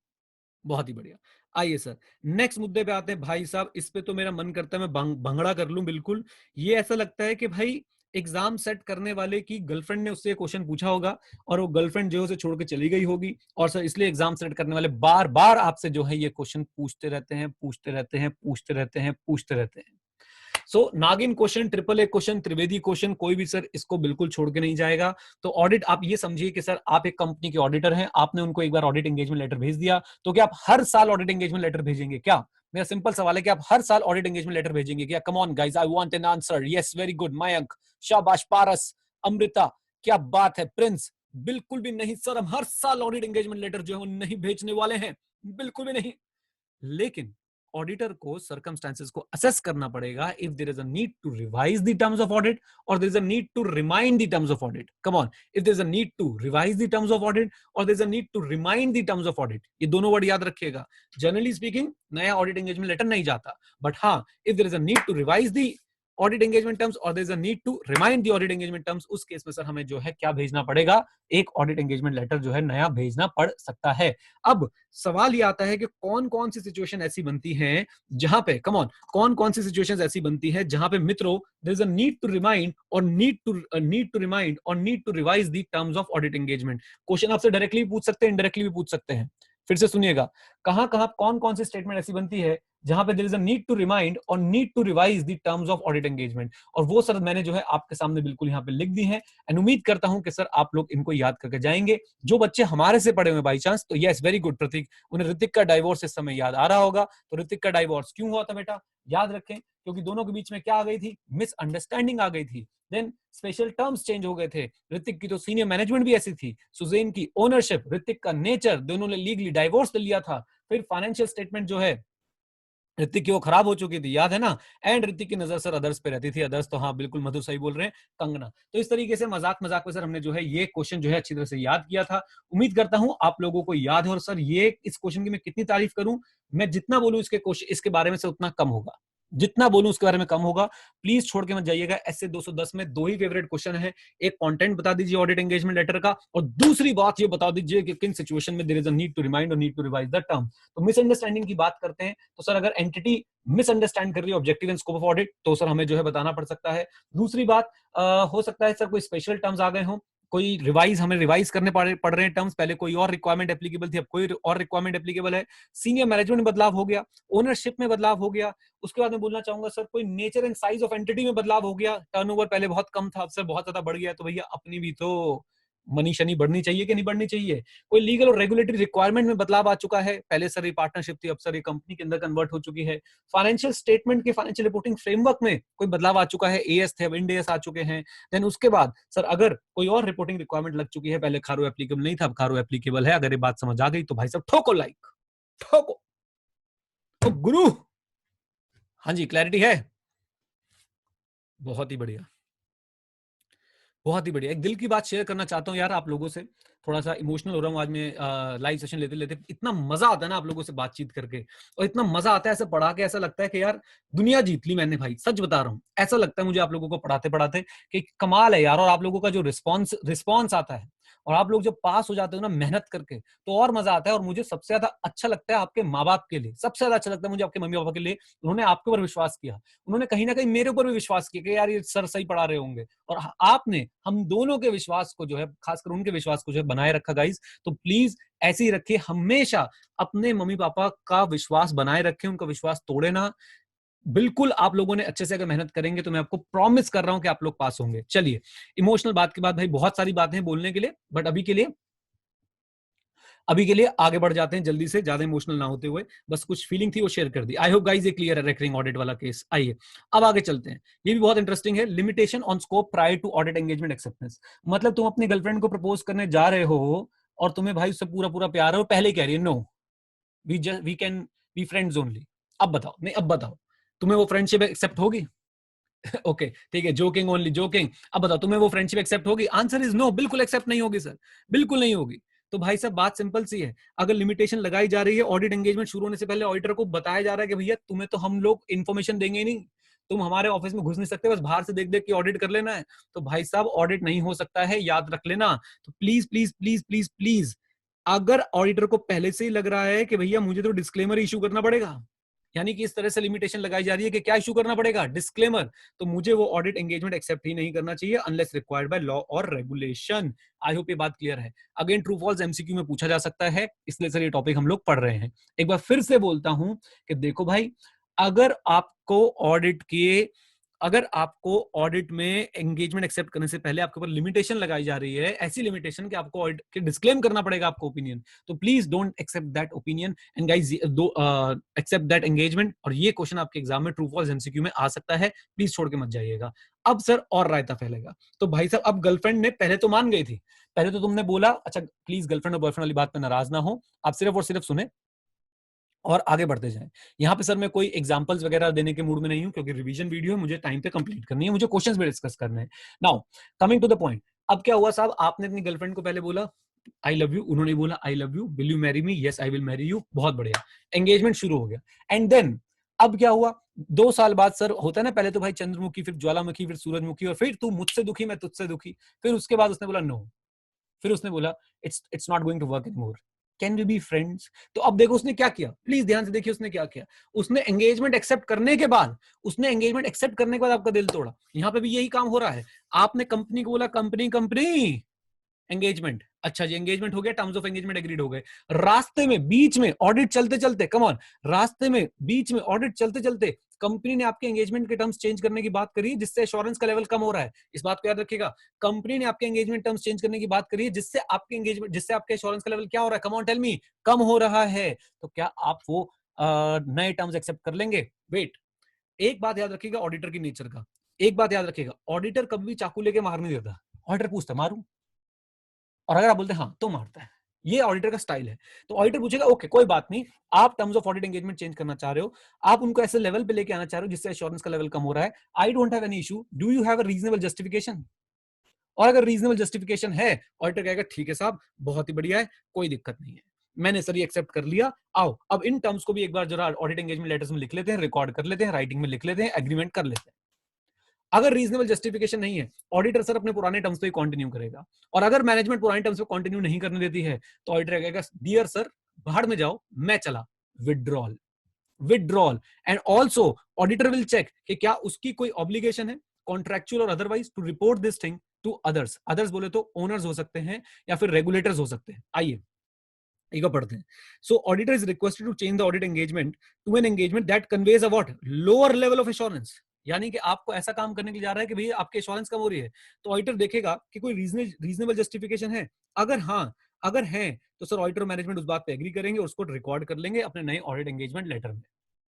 बहुत ही बढ़िया। आइए सर नेक्स्ट मुद्दे पे आते हैं। भाई साहब इस पे तो मेरा मन करता है मैं भंगड़ा कर लूं बिल्कुल। ये ऐसा लगता है कि भाई एग्जाम सेट करने वाले की गर्लफ्रेंड ने उससे क्वेश्चन पूछा होगा और वो गर्लफ्रेंड जो है उसे छोड़ के चली गई होगी, और सर इसलिए एग्जाम सेट करने वाले बार बार आपसे जो है ये क्वेश्चन पूछते रहते हैं, पूछते रहते हैं, पूछते रहते हैं, पूछते रहते हैं। सो नागिन question, triple A question, Trivedi question, कोई भी सर इसको बिल्कुल छोड़ के नहीं जाएगा। तो ऑडिट आप ये समझिए कि सर आप एक कंपनी के ऑडिटर हैं, आपने उनको एक बार ऑडिट एंगेजमेंट लेटर भेज दिया, तो क्या आप हर साल ऑडिट एंगेजमेंट लेटर भेजेंगे क्या? मेरा सिंपल सवाल है कि आप हर साल ऑडिट एंगेजमेंट लेटर भेजेंगे क्या? कम on guys, I want an answer. Yes very good Mayank, शाबाश, पारस, अमृता, क्या बात है, प्रिंस, बिल्कुल भी नहीं सर, हम हर साल ऑडिट एंगेजमेंट लेटर जो है वो नहीं भेजने वाले हैं, बिल्कुल भी नहीं। लेकिन ऑडिटर को सर्कमस्टांसेस को असेस करना पड़ेगा if there is a need to revise the terms of audit और there is a need to remind the terms of audit. Come on, if there is a need to revise the terms of audit और there is a need to remind the terms of audit. ये दोनों word याद रखिएगा. Generally speaking नया audit engagement letter नहीं जाता, but हाँ, if there is a need to revise the audit engagement terms और there is a need to remind the audit engagement terms, उस केस में सर हमें जो है क्या भेजना पड़ेगा, एक ऑडिट एंगेजमेंट लेटर जो है नया भेजना पड़ सकता है. अब सवाल ये आता है कि कौन कौन सी सिचुएशन ऐसी बनती हैं जहां पे, कम ऑन, कौन कौन सी सिचुएशंस ऐसी बनती है जहां पे मित्रों there is a need to remind और नीड टू रिमाइंड और need to revise the terms of audit engagement. Question आपसे डायरेक्टली भी पूछ सकते हैं, इनडायरेक्टली भी पूछ सकते हैं. फिर से सुनिएगा, कहां कहां कौन कौन सी स्टेटमेंट ऐसी बनती है जहां पे there is a need to remind और need to revise the terms of audit engagement. और वो सर मैंने जो है आपके सामने बिल्कुल यहाँ पे लिख दी है एंड उम्मीद करता हूं कि सर आप लोग इनको याद करके जाएंगे. जो बच्चे हमारे से पढ़े हुए बाई चांस, तो यस वेरी गुड प्रतीक, उन्हें ऋतिक का डाइवोर्स इस समय याद आ रहा होगा. तो ऋतिक का डाइवोर्स क्यों हुआ था बेटा, याद रखें, क्योंकि दोनों के बीच में क्या आ गई थी, मिसअंडरस्टैंडिंग आ गई थी. देन स्पेशल टर्म्स चेंज हो गए थे. ऋतिक की तो सीनियर मैनेजमेंट भी ऐसी थी, सुजैन की ओनरशिप, ऋतिक का नेचर, दोनों ने लीगली डाइवोर्स ले लिया था. फिर फाइनेंशियल स्टेटमेंट जो है ऋतिक की वो खराब हो चुकी थी, याद है ना. एंड ऋतिक की नजर सर अदर्स पे रहती थी. अदर्स तो हाँ बिल्कुल मधु सही बोल रहे हैं, कंगना. तो इस तरीके से मजाक मजाक में सर हमने जो है ये क्वेश्चन जो है अच्छी तरह से याद किया था. उम्मीद करता हूं आप लोगों को याद है. और सर ये इस क्वेश्चन की मैं कितनी तारीफ करूं, मैं जितना बोलूं इसके क्वेश्चन इसके बारे में से उतना कम होगा. जितना बोलूं उसके बारे में कम होगा. प्लीज छोड़ के मत जाइएगा. ऐसे 210 में दो ही फेवरेट क्वेश्चन है. एक कंटेंट बता दीजिए ऑडिट एंगेजमेंट लेटर का, और दूसरी बात ये बता दीजिए कि किन सिचुएशन में there is a need to remind और need to revise the term. तो मिसअंडरस्टैंडिंग की बात करते हैं, तो सर अगर एंटिटी मिसअंडरस्टैंड कर रही है objective and scope of audit, तो सर हमें जो है बताना पड़ सकता है. दूसरी बात, हो सकता है सर कोई स्पेशल टर्म्स आ गए हों, कोई रिवाइज हमें रिवाइज करने पड़ रहे हैं टर्म्स. पहले कोई और रिक्वायरमेंट एप्लीकेबल थी, अब कोई और रिक्वायरमेंट एप्लीकेबल है. सीनियर मैनेजमेंट में बदलाव हो गया, ओनरशिप में बदलाव हो गया. उसके बाद मैं बोलना चाहूंगा सर कोई nature and size of entity में बदलाव हो गया. टर्नओवर पहले बहुत कम था, अब सर बहुत ज्यादा बढ़ गया. तो भैया अपनी भी तो मनी शनी बढ़नी चाहिए कि नहीं बढ़नी चाहिए. कोई लीगल और रेगुलेटरी रिक्वायरमेंट में बदलाव आ चुका है. पहले सर ये पार्टनरशिप थी, अब सर ये कंपनी के अंदर कन्वर्ट हो चुकी है. फाइनेंशियल स्टेटमेंट के फाइनेंशियल रिपोर्टिंग फ्रेमवर्क में कोई बदलाव आ चुका है. एएस थे, अब इंड एएस आ चुके हैं. देन उसके बाद सर अगर कोई और रिपोर्टिंग रिक्वायरमेंट लग चुकी है, पहले खारो एप्लीकेबल नहीं था, अब खारो एप्लीकेबल है. अगर ये बात समझ आ गई तो भाई साहब ठोको लाइक, ठोको. तो गुरु, हाँ जी, क्लैरिटी है. बहुत ही बढ़िया, बहुत ही बढ़िया. एक दिल की बात शेयर करना चाहता हूँ यार आप लोगों से. थोड़ा सा इमोशनल हो रहा हूँ आज मैं लाइव सेशन लेते लेते. इतना मजा आता है ना आप लोगों से बातचीत करके, और इतना मजा आता है ऐसे पढ़ा के, ऐसा लगता है कि यार दुनिया जीत ली मैंने भाई. सच बता रहा हूँ, ऐसा लगता है मुझे आप लोगों को पढ़ाते पढ़ाते कि कमाल है यार. और आप लोगों का जो रिस्पॉन्स रिस्पॉन्स आता है, और आप लोग जब पास हो जाते हो ना मेहनत करके, तो और मजा आता है. और मुझे सबसे ज्यादा अच्छा लगता है आपके माँ बाप के लिए, सबसे ज्यादा अच्छा लगता है मुझे आपके मम्मी पापा के लिए. उन्होंने आपके ऊपर विश्वास किया, उन्होंने कहीं ना कहीं मेरे ऊपर भी विश्वास किया कि यार ये सर सही पढ़ा रहे होंगे. और आपने हम दोनों के विश्वास को जो है, खासकर उनके विश्वास को जो है बनाए रखा गाइस. तो प्लीज ऐसे ही रखिए, हमेशा अपने मम्मी पापा का विश्वास बनाए रखें, उनका विश्वास तोड़े ना. बिल्कुल आप लोगों ने अच्छे से अगर मेहनत करेंगे तो मैं आपको प्रॉमिस कर रहा हूं कि आप लोग पास होंगे. चलिए, इमोशनल बात के बाद भाई बहुत सारी बातें हैं बोलने के लिए, बट अभी के लिए आगे बढ़ जाते हैं जल्दी से, ज्यादा इमोशनल ना होते हुए. बस कुछ फीलिंग थी वो शेयर कर दी. आई होप गाइस ये क्लियर है रेकरिंग ऑडिट वाला केस. आइए अब आगे चलते हैं. ये भी बहुत इंटरेस्टिंग है. Limitation on scope prior to audit engagement acceptance. मतलब तुम अपनी गर्लफ्रेंड को प्रपोज करने जा रहे हो, और तुम्हें भाई उससे पूरा पूरा प्यार है, और पहले कह रही है no, we can be friends only. अब बताओ, नहीं अब बताओ, तुम्हें वो फ्रेंडशिप एक्सेप्ट होगी? ओके ठीक है, जोकिंग ओनली, जोकिंग. अब बताओ तुम्हें वो फ्रेंडशिप एक्सेप्ट होगी? आंसर इज नो, बिल्कुल एक्सेप्ट नहीं होगी सर, बिल्कुल नहीं होगी. तो भाई साहब बात सिंपल सी है. अगर लिमिटेशन लगाई जा रही है, ऑडिट एंगेजमेंट शुरू होने से पहले ऑडिटर को बताया जा रहा है कि भैया तुम्हें तो हम लोग इन्फॉर्मेशन देंगे ही नहीं, तुम हमारे ऑफिस में घुस नहीं सकते, बस बाहर से देख देख के ऑडिट कर लेना है. तो भाई साहब ऑडिट नहीं हो सकता है, याद रख लेना. तो please please please please please, अगर ऑडिटर को पहले से ही लग रहा है कि भैया मुझे तो डिस्क्लेमर इशू करना पड़ेगा, यानी कि इस तरह से लिमिटेशन लगाई जा रही है कि क्या इशू करना पड़ेगा, डिस्क्लेमर, तो मुझे वो ऑडिट एंगेजमेंट एक्सेप्ट ही नहीं करना चाहिए unless required by law or regulation. I hope ये बात क्लियर है. अगेन ट्रू फॉल्स एमसीक्यू में पूछा जा सकता है, इसलिए सर ये टॉपिक हम लोग पढ़ रहे हैं. एक बार फिर से बोलता हूं कि देखो भाई, अगर आपको ऑडिट के अगर आपको ऑडिट में एंगेजमेंट एक्सेप्ट करने से पहले आपके ऊपर लिमिटेशन लगाई जा रही है, ऐसी लिमिटेशन कि आपको ऑडिट के डिस्क्लेम करना पड़ेगा आपको ओपिनियन, तो please don't accept that opinion and guys accept that engagement. और ये क्वेश्चन आपके एग्जाम में ट्रू फॉल्स एमसीक्यू में आ सकता है, प्लीज छोड़ के मत जाइएगा. अब सर और रायता फैलेगा. तो भाई साहब अब गर्लफ्रेंड ने पहले तो मान गई थी, पहले तो तुमने बोला अच्छा प्लीज गर्लफ्रेंड और बॉयफ्रेंड वाली बात पे नाराज ना हो, आप सिर्फ और सिर्फ सुने. और आगे बढ़ते जाएं। यहाँ पे सर मैं कोई एग्जांपल्स वगैरह देने के मूड में नहीं हूँ, क्योंकि रिवीजन वीडियो है, मुझे टाइम पे कंप्लीट करनी है, मुझे क्वेश्चंस भी डिस्कस करने हैं। Now coming to the point, अब क्या हुआ साहब, आपने अपनी गर्लफ्रेंड को पहले बोला आई लव यू, उन्होंने बोला I love you, will you marry me, yes I will marry you, बहुत बढ़िया, एंगेजमेंट शुरू हो गया। एंड देन अब क्या हुआ, 2 साल बाद सर होता है ना, पहले तो भाई चंद्रमुखी, फिर ज्वालामुखी, फिर सूरजमुखी, और फिर तू मुझसे दुखी मैं तुझसे दुखी, फिर उसके बाद उसने बोला नो, फिर उसने बोला it's not going to work anymore, can we be friends. तो अब देखो उसने क्या किया, प्लीज ध्यान से देखिए उसने क्या किया, उसने एंगेजमेंट एक्सेप्ट करने के बाद, आपका दिल तोड़ा। यहाँ पे भी यही काम हो रहा है, आपने कंपनी को बोला कंपनी कंपनी एंगेजमेंट, अच्छा जी एंगेजमेंट हो गया, टर्म्स ऑफ एंगेजमेंट एग्रीड हो गए, रास्ते में बीच में ऑडिट चलते चलते, कम ऑन, रास्ते में बीच में ऑडिट चलते चलते कंपनी ने आपके एंगेजमेंट के टर्म्स चेंज करने की बात करी, जिससे एश्योरेंस का लेवल कम हो रहा है। इस बात को याद रखिएगा, कंपनी ने आपके एंगेजमेंट टर्म्स चेंज करने की बात करी है, जिससे आपके एश्योरेंस का लेवल क्या हो रहा है, कम ऑन टेल मी, कम हो रहा है। तो क्या आप वो नए टर्म्स एक्सेप्ट कर लेंगे? वेट, एक बात याद रखिएगा ऑडिटर की नेचर का, एक बात याद रखिएगा, ऑडिटर कभी भी चाकू लेके मार नहीं देता। ऑडिटर पूछता मारू, और अगर आप बोलते हैं हाँ तो मारता है, ये ऑडिटर का स्टाइल है। तो ऑडिटर पूछेगा ओके कोई बात नहीं, आप terms of audit engagement change करना चाह रहे हो, आप उनको ऐसे लेवल पे लेके आना चाह रहे हो जिससे एश्योरेंस का लेवल कम हो रहा है, I don't have any issue, do you have a reasonable justification. और अगर रीजनेबल जस्टिफिकेशन है, ऑडिटर कहेगा ठीक है साहब बहुत ही बढ़िया है, कोई दिक्कत नहीं है, मैंने सर ये एक्सेप्ट कर लिया, आओ अब इन टर्म्स को भी एक बार जरा ऑडिट एंगेजमेंट लेटर्स में लिख लेते हैं, रिकॉर्ड कर लेते हैं, राइटिंग में लिख लेते हैं, एग्रीमेंट कर लेते हैं। अगर रीजनेबल जस्टिफिकेशन नहीं है, ऑडिटर सर अपने पुराने टर्म्स पे कंटिन्यू करेगा, और अगर मैनेजमेंट पुराने टर्म्स पे कंटिन्यू नहीं करने देती है, तो ऑडिटर कहेगा डियर सर बाहर में जाओ, मैं चला, withdrawal, withdrawal. And also auditor will check कि क्या उसकी कोई ऑब्लिगेशन है contractual or otherwise to report this thing to others, others बोले तो ओनर्स हो सकते हैं या फिर रेगुलेटर्स हो सकते हैं। आइए एक बार पढ़ते हैं। So auditor is requested to change the audit engagement to an engagement that conveys a what, lower level of assurance, यानी कि आपको ऐसा काम करने के लिए जा रहा है कि भैया आपके एश्योरेंस कम हो रही है, तो ऑडिटर देखेगा कि कोई रीजनेबल जस्टिफिकेशन है, अगर हाँ अगर है तो सर ऑडिटर मैनेजमेंट उस बात पे एग्री करेंगे, उसको रिकॉर्ड कर लेंगे अपने नए ऑडिट एंगेजमेंट लेटर में,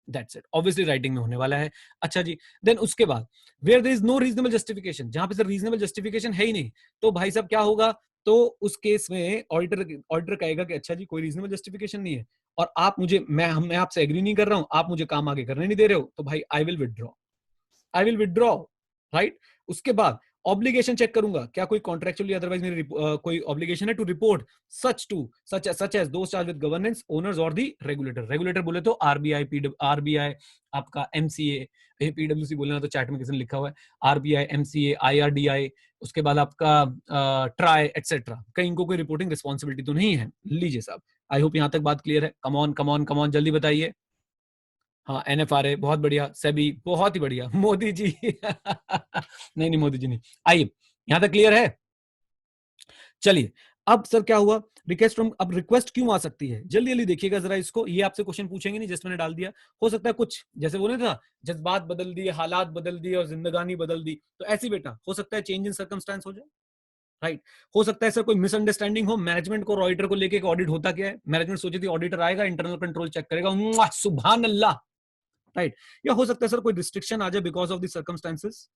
दैट्स इट, ऑब्वियसली राइटिंग में होने वाला है। अच्छा जी, देन उसके बाद where there is no reasonable justification, जहां पे सर रीजनेबल जस्टिफिकेशन है ही नहीं, तो भाई साहब क्या होगा, तो उस केस में ऑडिटर कहेगा कि अच्छा जी कोई रीजनेबल जस्टिफिकेशन नहीं है, और आप मुझे मैं आपसे एग्री नहीं कर रहा हूं, आप मुझे काम आगे करने नहीं दे रहे हो, तो भाई I will withdraw, I will withdraw, right. उसके बाद ऑब्लिगेशन चेक करूंगा, क्या कोई कॉन्ट्रेक्चुअली अदरवाइज मेरी कोई ऑब्लिगेशन है to report such as those charged with governance owners or the regulator, regulator बोले तो आरबीआई, आपका एमसीए, पीडब्ल्यूसी बोलना तो चैट में किसी ने लिखा हुआ है, आरबीआई, एमसीए, आईआरडीआई, उसके बाद आपका ट्राई एटसेट्रा, कहीं इनको कोई रिपोर्टिंग रिस्पॉन्सिबिलिटी तो नहीं है। लीजिए साहब, आई होप यहां तक बात क्लियर है, कमॉन कमॉन कमॉन जल्दी बताइए। हाँ एनएफआरए बहुत बढ़िया, सेबी बहुत ही बढ़िया, मोदी जी नहीं नहीं मोदी जी नहीं, आइए यहां तक क्लियर है। चलिए अब सर क्या हुआ, रिक्वेस्ट फ्रॉम, अब रिक्वेस्ट क्यों आ सकती है, जल्दी जल्दी देखिएगा जरा इसको, ये आपसे क्वेश्चन पूछेंगे नहीं, जस्ट मैंने डाल दिया, हो सकता है कुछ जैसे बोले था जज्बात बदल दिए, हालात बदल दिए और जिंदगानी बदल दी, तो ऐसी बेटा हो सकता है चेंज इन सर्कमस्टांस हो जाए, राइट। हो सकता है सर कोई मिसअंडरस्टैंडिंग हो मैनेजमेंट को और ऑडिटर को लेके, ऑडिट होता क्या है, मैनेजमेंट सोची थी ऑडिटर आएगा इंटरनल कंट्रोल चेक करेगा, सुभान अल्लाह, राइट। या हो सकता है सर कोई रिस्ट्रिक्शन आ जाए बिकॉज ऑफ द सर्कमस्टेंसेस,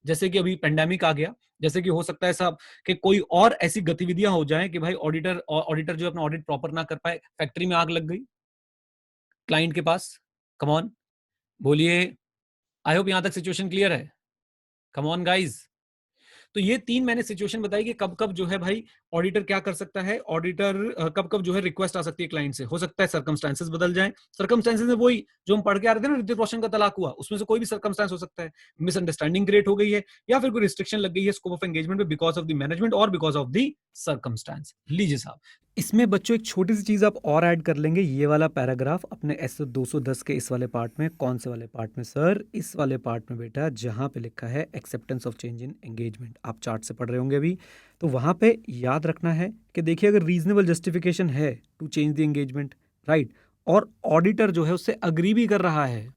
जैसे कि अभी पेंडेमिक आ गया, जैसे कि हो सकता है साहब कि कोई और ऐसी गतिविधियां हो जाएं कि भाई ऑडिटर जो अपना ऑडिट प्रॉपर ना कर पाए, फैक्ट्री में आग लग गई क्लाइंट के पास, कम ऑन बोलिए, आई होप यहां तक सिचुएशन क्लियर है, कम ऑन गाइज। तो ये 3 मैंने सिचुएशन बताई कि कब कब जो है भाई ऑडिटर क्या कर सकता है, ऑडिटर कब कब जो है रिक्वेस्ट आ सकती है क्लाइंट से, हो सकता है सर्कमस्टांसेस बदल जाएं, सर्कमस्टांसेस में वही जो हम पढ़ के आ रहे थे ना, ऋतिक रोशन का तलाक हुआ, उसमें से कोई भी सर्कमस्टांस हो सकता है, मिसअंडरस्टैंडिंग क्रिएट हो गई है, या फिर कोई रिस्ट्रिक्शन लग गई है स्कोप ऑफ एंगेजमेंट में बिकॉज ऑफ द मैनेजमेंट और बिकॉज ऑफ द सर्कमस्टांस। लीजिए साहब, इसमें बच्चों एक छोटी सी चीज़ आप और ऐड कर लेंगे, ये वाला पैराग्राफ अपने एस 210 के इस वाले पार्ट में, कौन से वाले पार्ट में सर, इस वाले पार्ट में बेटा जहाँ पे लिखा है acceptance of change in engagement, आप चार्ट से पढ़ रहे होंगे अभी, तो वहाँ पे याद रखना है कि देखिए अगर रीजनेबल जस्टिफिकेशन है to change the engagement, right, और ऑडिटर जो है उससे अग्री भी कर रहा है,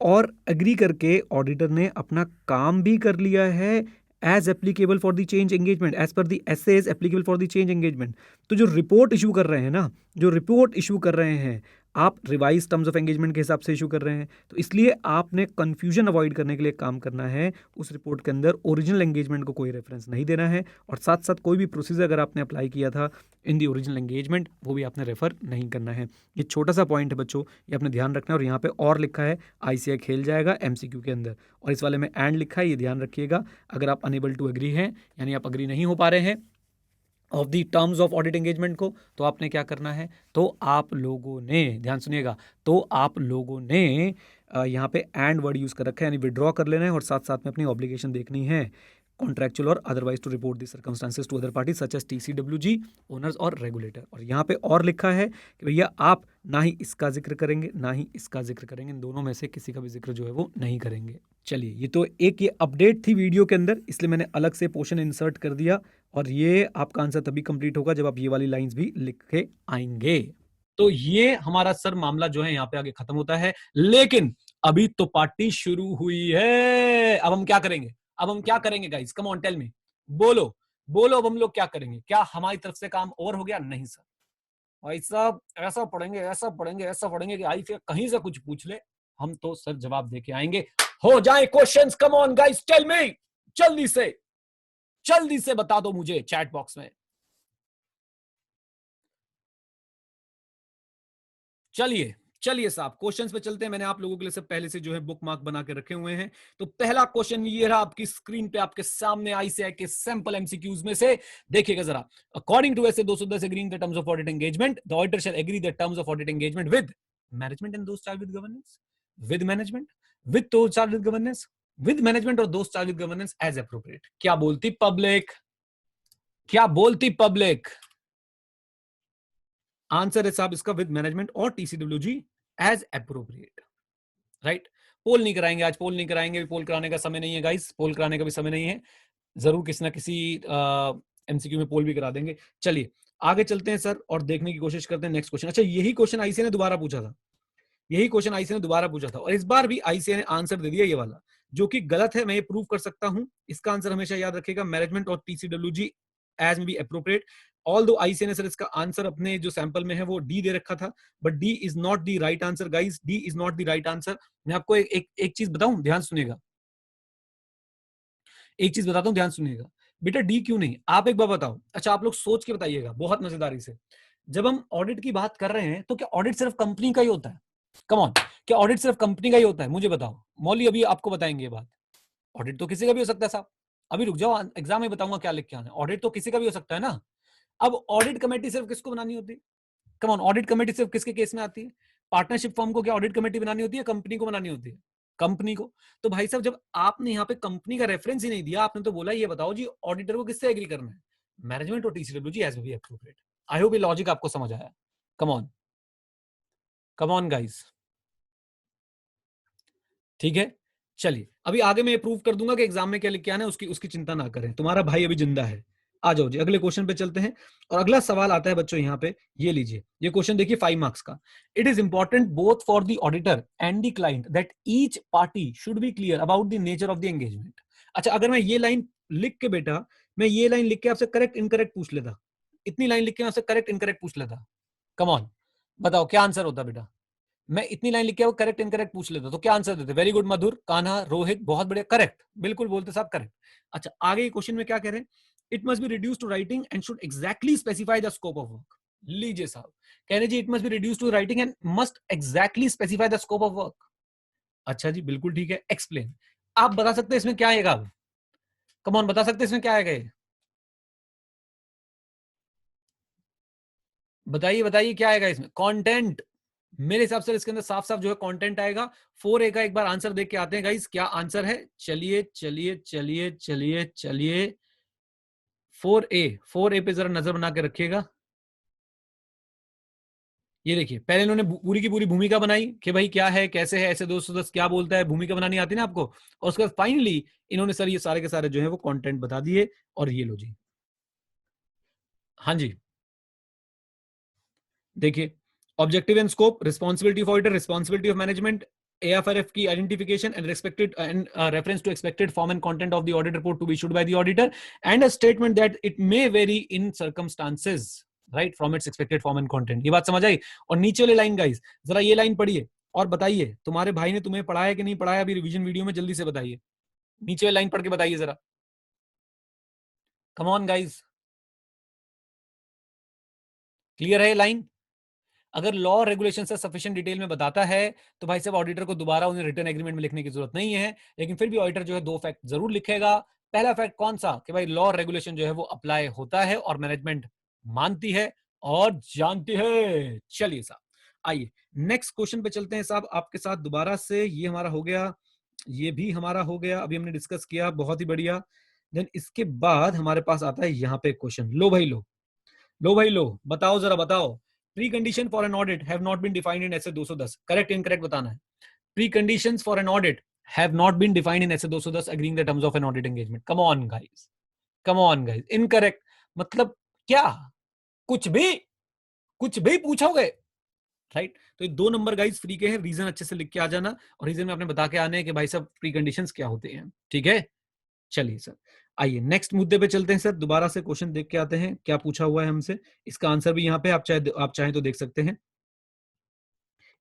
और एग्री करके ऑडिटर ने अपना काम भी कर लिया है, as applicable for the change engagement, as per the SA applicable for the change engagement, तो जो रिपोर्ट इशू कर रहे हैं ना, जो रिपोर्ट इशू कर रहे हैं आप रिवाइज टर्म्स ऑफ एंगेजमेंट के हिसाब से इशू कर रहे हैं, तो इसलिए आपने कंफ्यूजन अवॉइड करने के लिए काम करना है। उस रिपोर्ट के अंदर ओरिजिनल एंगेजमेंट को कोई रेफरेंस नहीं देना है, और साथ साथ कोई भी प्रोसीजर अगर आपने अप्लाई किया था इन दी ओरिजिनल एंगेजमेंट वो भी आपने रेफर नहीं करना है। ये छोटा सा पॉइंट है बच्चों, ये आपने ध्यान रखना है। और यहाँ पे और लिखा है ICI खेल जाएगा MCQ के अंदर, और इस वाले में एंड लिखा है, ये ध्यान रखिएगा। अगर आप अनेबल टू एग्री हैं, यानी आप अग्री नहीं हो पा रहे हैं of the terms of audit engagement को, तो आपने क्या करना है, तो आप लोगों ने ध्यान सुनिएगा, तो आप लोगों ने यहाँ पे एंड वर्ड यूज कर रखा है, यानी विड्रॉ कर लेना है, और साथ साथ में अपनी ऑब्लिगेशन देखनी है contractual or otherwise to report the circumstances to other party such as TCWG owners or regulator. और यहाँ पे और लिखा है कि भैया आप ना ही इसका जिक्र करेंगे ना ही इसका जिक्र करेंगे, इन दोनों में से किसी का भी जिक्र जो है वो नहीं करेंगे। चलिए, ये तो एक ये अपडेट थी वीडियो के अंदर, इसलिए मैंने अलग से पोर्शन इंसर्ट कर दिया, और ये आपका आंसर तभी कंप्लीट होगा जब आप ये वाली लाइंस भी लिख के आएंगे। तो ये हमारा सर मामला जो है यहाँ पे आगे खत्म होता है, लेकिन अभी तो पार्टी शुरू हुई है। अब हम क्या करेंगे, अब हम क्या करेंगे guys, come on tell me, बोलो बोलो, अब हम लोग क्या करेंगे? क्या हमारी तरफ से काम और हो गया? नहीं सर, भाई साहब ऐसा पढ़ेंगे ऐसा पढ़ेंगे ऐसा पढ़ेंगे कि आई फिर कहीं से कुछ पूछ ले, हम तो सर जवाब देके आएंगे। हो जाए questions, come on guys, tell me, जल्दी से बता दो मुझे चैट बॉक्स में। चलिए चलिए साहब, क्वेश्चंस पे चलते हैं। मैंने आप लोगों के लिए सब पहले से जो है बुक मार्क बना के रखे हुए हैं। तो पहला क्वेश्चन ये रहा आपकी स्क्रीन पे, आपके सामने ICI के सैंपल MCQs में से। देखिएगा जरा, according to SA 210 agreeing the terms of audit engagement, the auditor shall agree the terms of audit engagement with management and those charged with governance, with management, with those charged with governance, with management और those charged with governance as appropriate. क्या बोलती public? क्या बोलती public? Answer है साहब इसका with management और TCWG age appropriate, right. पोल नहीं कराएंगे आज, पोल नहीं कराएंगे, पोल कराने का समय नहीं है गाइस, पोल कराने का भी समय नहीं है। जरूर किसी ना किसी MCQ में पोल भी करा देंगे। चलिए आगे चलते हैं सर और देखने की कोशिश करते हैं नेक्स्ट क्वेश्चन। अच्छा, यही क्वेश्चन ICI ने दोबारा पूछा था, यही क्वेश्चन ICI ने दोबारा पूछा था, और इस बार भी ICI ने आंसर दे दिया ये वाला, जो कि गलत है, मैं ये प्रूव कर सकता हूं। इसका आंसर हमेशा याद रखिएगा, मैनेजमेंट और TCWG एज में बी अप्रोप्रिएट। ऑल दो ICI ने सर इसका आंसर अपने जो सैंपल में है वो D दे रखा था, but D is not the right answer guys, D is not the right answer. मैं आपको एक चीज बताऊं, ध्यान सुनिएगा, एक चीज बताता हूं, ध्यान सुनिएगा। बेटा D क्यों नहीं, आप एक बार बताओ। अच्छा, आप लोग सोच के बताइएगा बहुत मजेदारी से। जब हम ऑडिट की बात कर रहे हैं तो क्या ऑडिट सिर्फ कंपनी का ही होता है? कम ऑन, क्या ऑडिट सिर्फ कंपनी का ही होता है? मुझे बताओ। मौली अभी आपको बताएंगे ये बात। ऑडिट तो किसी का भी हो सकता है साहब, अभी रुक जाओ, एग्जाम में बताऊंगा क्या लिख के आना है। ऑडिट तो किसी का भी हो सकता है ना। अब ऑडिट कमेटी सिर्फ किसको बनानी होती है? कम ऑन, ऑडिट कमेटी सिर्फ किसके केस में आती है? पार्टनरशिप फर्म को क्या ऑडिट कमेटी बनानी होती है, कंपनी को बनानी होती है? कंपनी को। तो भाई साहब, जब आपने यहाँ पे कंपनी का रेफरेंस ही नहीं दिया, आपने तो बोला ये बताओ जी ऑडिटर को किससे एग्री करना है, मैनेजमेंट और TCWG as be appropriate. I hope ये लॉजिक आपको समझ आया। Come on, come on guys, ठीक है। चलिए अभी आगे मैं प्रूव कर दूंगा कि एग्जाम में क्या लिख के आना है, उसकी उसकी चिंता ना करें, तुम्हारा भाई अभी जिंदा है। आ जाओ जी, अगले क्वेश्चन पे चलते हैं। और अगला सवाल आता है बच्चों यहाँ पे, ये लीजिए, ये क्वेश्चन देखिए 5 मार्क्स का। It is important both for the auditor and the client that each party should be clear about the nature of the engagement. अच्छा, अगर मैं ये लाइन लिख के, बेटा मैं ये लाइन लिख के आपसे करेक्ट इनकरेक्ट पूछ लेता, इतनी लाइन लिख के आपसे करेक्ट इनकरेक्ट पूछ लेता, कम ऑन बताओ क्या आंसर होता बेटा? मैं इतनी लाइन लिख के करेक्ट इनकरेक्ट पूछ लेता तो क्या आंसर देते? वेरी गुड मधुर, कान्हा, रोहित, बहुत बढ़िया, करेक्ट, बिल्कुल बोलते साहब, करेक्ट। अच्छा, आगे क्वेश्चन में क्या कह रहे हैं? It must be reduce to writing and should exactly specify the scope of work. लीजिए साहब, कह रहे जी it must be reduce to writing and must exactly specify the scope of work. अच्छा जी, बिल्कुल ठीक है, एक्सप्लेन। आप बता सकते हैं इसमें क्या आएगा? कम ऑन, बता सकते हैं इसमें क्या आएगा? बताइए बताइए क्या आएगा इसमें? कंटेंट। मेरे हिसाब से इसके अंदर साफ साफ जो है कंटेंट आएगा। 4A का एक बार आंसर देख के आते हैं गाइस, क्या आंसर है? चलिए चलिए चलिए चलिए चलिए, 4A पे जरा नजर बना के रखिएगा। ये देखिए, पहले इन्होंने पूरी की पूरी भूमिका बनाई कि भाई क्या है कैसे है, ऐसे 210 क्या बोलता है, भूमिका बनानी आती है ना आपको। और उसके बाद फाइनली इन्होंने सर ये सारे के सारे जो है वो कंटेंट बता दिए। और ये लो जी, हाँ जी, देखिए, objective and scope, responsibility of auditor, responsibility of management, AFRF की identification and respected and reference to expected form and content of the audit report to be issued by the auditor and a statement that it may vary in circumstances. Right, from its expected form and content. ये बात समझ आई? और नीचे वाली line guys, जरा ये line पढ़िए और बताइए तुम्हारे भाई ने तुम्हें पढ़ाया कि नहीं पढ़ाया अभी रिवीजन वीडियो में, जल्दी से बताइए। नीचे वाली लाइन पढ़ के बताइए जरा, कम ऑन गाइस, क्लियर है ये लाइन? अगर लॉ रेगुलेशन से सफिशिएंट डिटेल में बताता है तो भाई साहब ऑडिटर को दोबारा उन्हें रिटर्न एग्रीमेंट में लिखने की जरूरत नहीं है, लेकिन फिर भी ऑडिटर जो है दो फैक्ट जरूर लिखेगा। पहला फैक्ट कौन सा, कि भाई लॉ रेगुलेशन जो है वो अप्लाई होता है और मैनेजमेंट मानती है और जानती है। चलिए साहब, आइए नेक्स्ट क्वेश्चन पे चलते हैं साहब आपके साथ दोबारा से। ये हमारा हो गया, ये भी हमारा हो गया, अभी हमने डिस्कस किया, बहुत ही बढ़िया। देन इसके बाद हमारे पास आता है यहाँ पे क्वेश्चन। लो भाई लो, लो भाई लो, बताओ जरा बताओ। Pre condition for an audit have not been defined in SA 210, correct incorrect बताना है। Pre conditions for an audit have not been defined in SA 210 agreeing the terms of an audit engagement. Come on guys, come on guys, incorrect मतलब क्या, कुछ भी, कुछ भी पूछोगे, right? तो ये 2 नंबर गाइस फ्री के हैं, रीजन अच्छे से लिख के आ जाना, और रीजन में आपने बता के आने हैं कि भाई सब प्री कंडीशंस क्या होते हैं, ठीक है? चलिए सर, आइए नेक्स्ट मुद्दे पे चलते हैं सर। दोबारा से क्वेश्चन देख के आते हैं क्या पूछा हुआ है हमसे। इसका आंसर भी यहाँ पे आप चाहें तो देख सकते हैं।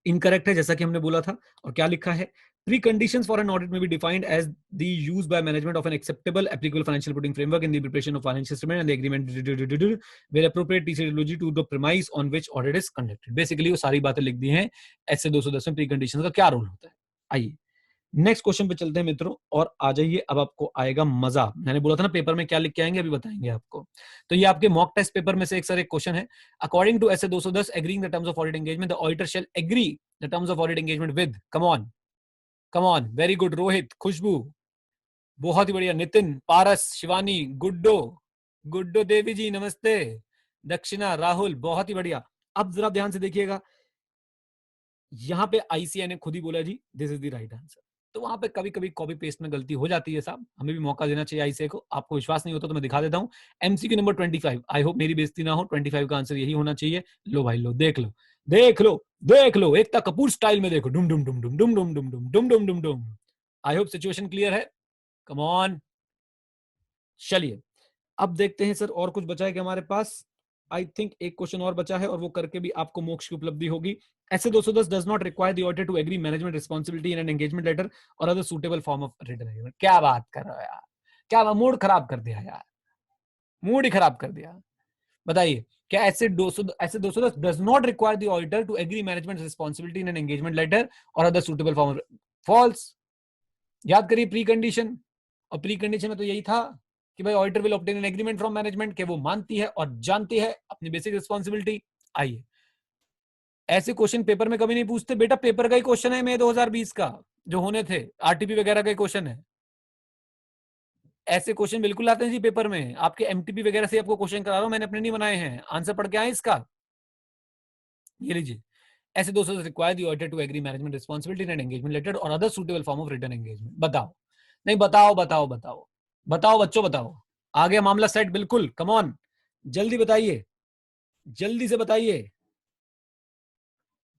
इनकरेक्ट है जैसा कि हमने बोला था। और क्या लिखा है, pre conditions for an audit में be defined as the use by management of an acceptable applicable financial reporting framework in the preparation of financial statement and the agreement where appropriate टीसीलॉजी to the premise on which audit is conducted. Basically वो सारी बातें लिख दी हैं ऐसे 210 में pre conditions का क्या रोल होता है। आइए नेक्स्ट क्वेश्चन पे चलते हैं मित्रों, और आ जाइए, अब आपको आएगा मजा। मैंने बोला था ना पेपर में क्या लिख के आएंगे, अभी बताएंगे आपको। तो ये आपके मॉक टेस्ट पेपर में से एक सर एक क्वेश्चन है। According to SA 210 agreeing the terms of audit engagement the auditor shall agree the terms of audit engagement with, come on, come on, very good Rohit, Khushbu, बहुत ही बढ़िया, नितिन, पारस, शिवानी, गुड्डो, गुड्डो देवी जी नमस्ते, दक्षिणा, राहुल, बहुत ही बढ़िया। अब जरा ध्यान से देखिएगा, यहाँ पे आईसीआई ने खुद ही बोला जी this is the right answer. तो वहां पे कभी कभी कॉपी पेस्ट में गलती हो जाती है साहब, हमें भी मौका देना चाहिए आईसीआई को। आपको विश्वास नहीं होता तो मैं दिखा देता हूँ। एमसीक्यू नंबर 25, आई होप मेरी बेइज्जती ना हो, 25 का आंसर यही होना चाहिए। लो भाई लो, देख लो, देख लो, देख लो, एकता कपूर स्टाइल में देखो, डुम डुम डुम डुम डुम डुम डुम डुम डुम डुम डुम डुम। आई होप सिचुएशन क्लियर है, कम ऑन। चलिए अब देखते हैं सर और कुछ बचा है कि हमारे पास। आई थिंक एक क्वेश्चन और बचा है और वो करके भी आपको मोक्ष की उपलब्धि होगी। SA 210 does not require the auditor to agree management responsibility in an engagement letter or other suitable form of written agreement. क्या बात कर रहे हो यार, क्या मूड खराब कर दिया यार, मूड ही खराब कर दिया। बताइए, क्या SA 210 does not require the auditor to agree management responsibility in an engagement letter or other suitable form of, false. याद करिए प्री कंडीशन, और प्री कंडीशन में तो यही था कि भाई auditor will obtain an agreement from management, के वो मानती है और जानती है अपनी बेसिक रिस्पांसिबिलिटी। आइए, ऐसे क्वेश्चन पेपर में कभी नहीं पूछते बेटा, पेपर का ही क्वेश्चन है मई 2020 का जो होने थे, आरटीपी वगैरह का क्वेश्चन है। ऐसे क्वेश्चन बिल्कुल आते हैं जी पेपर में, आपके एमटीपी वगैरह से आपको क्वेश्चन करा रहा हूं, मैंने अपने नहीं बनाए हैं, आंसर पढ़ के आए इसका। ये लीजिए, ऐसे दोस्तों require the auditor to agree management responsibility and engagement letter or other suitable form of return engagement. बताओ, नहीं बताओ, बताओ बताओ बताओ बच्चों बताओ, आ गया मामला सेट बिल्कुल, कम ऑन, जल्दी बताइए, जल्दी से बताइए।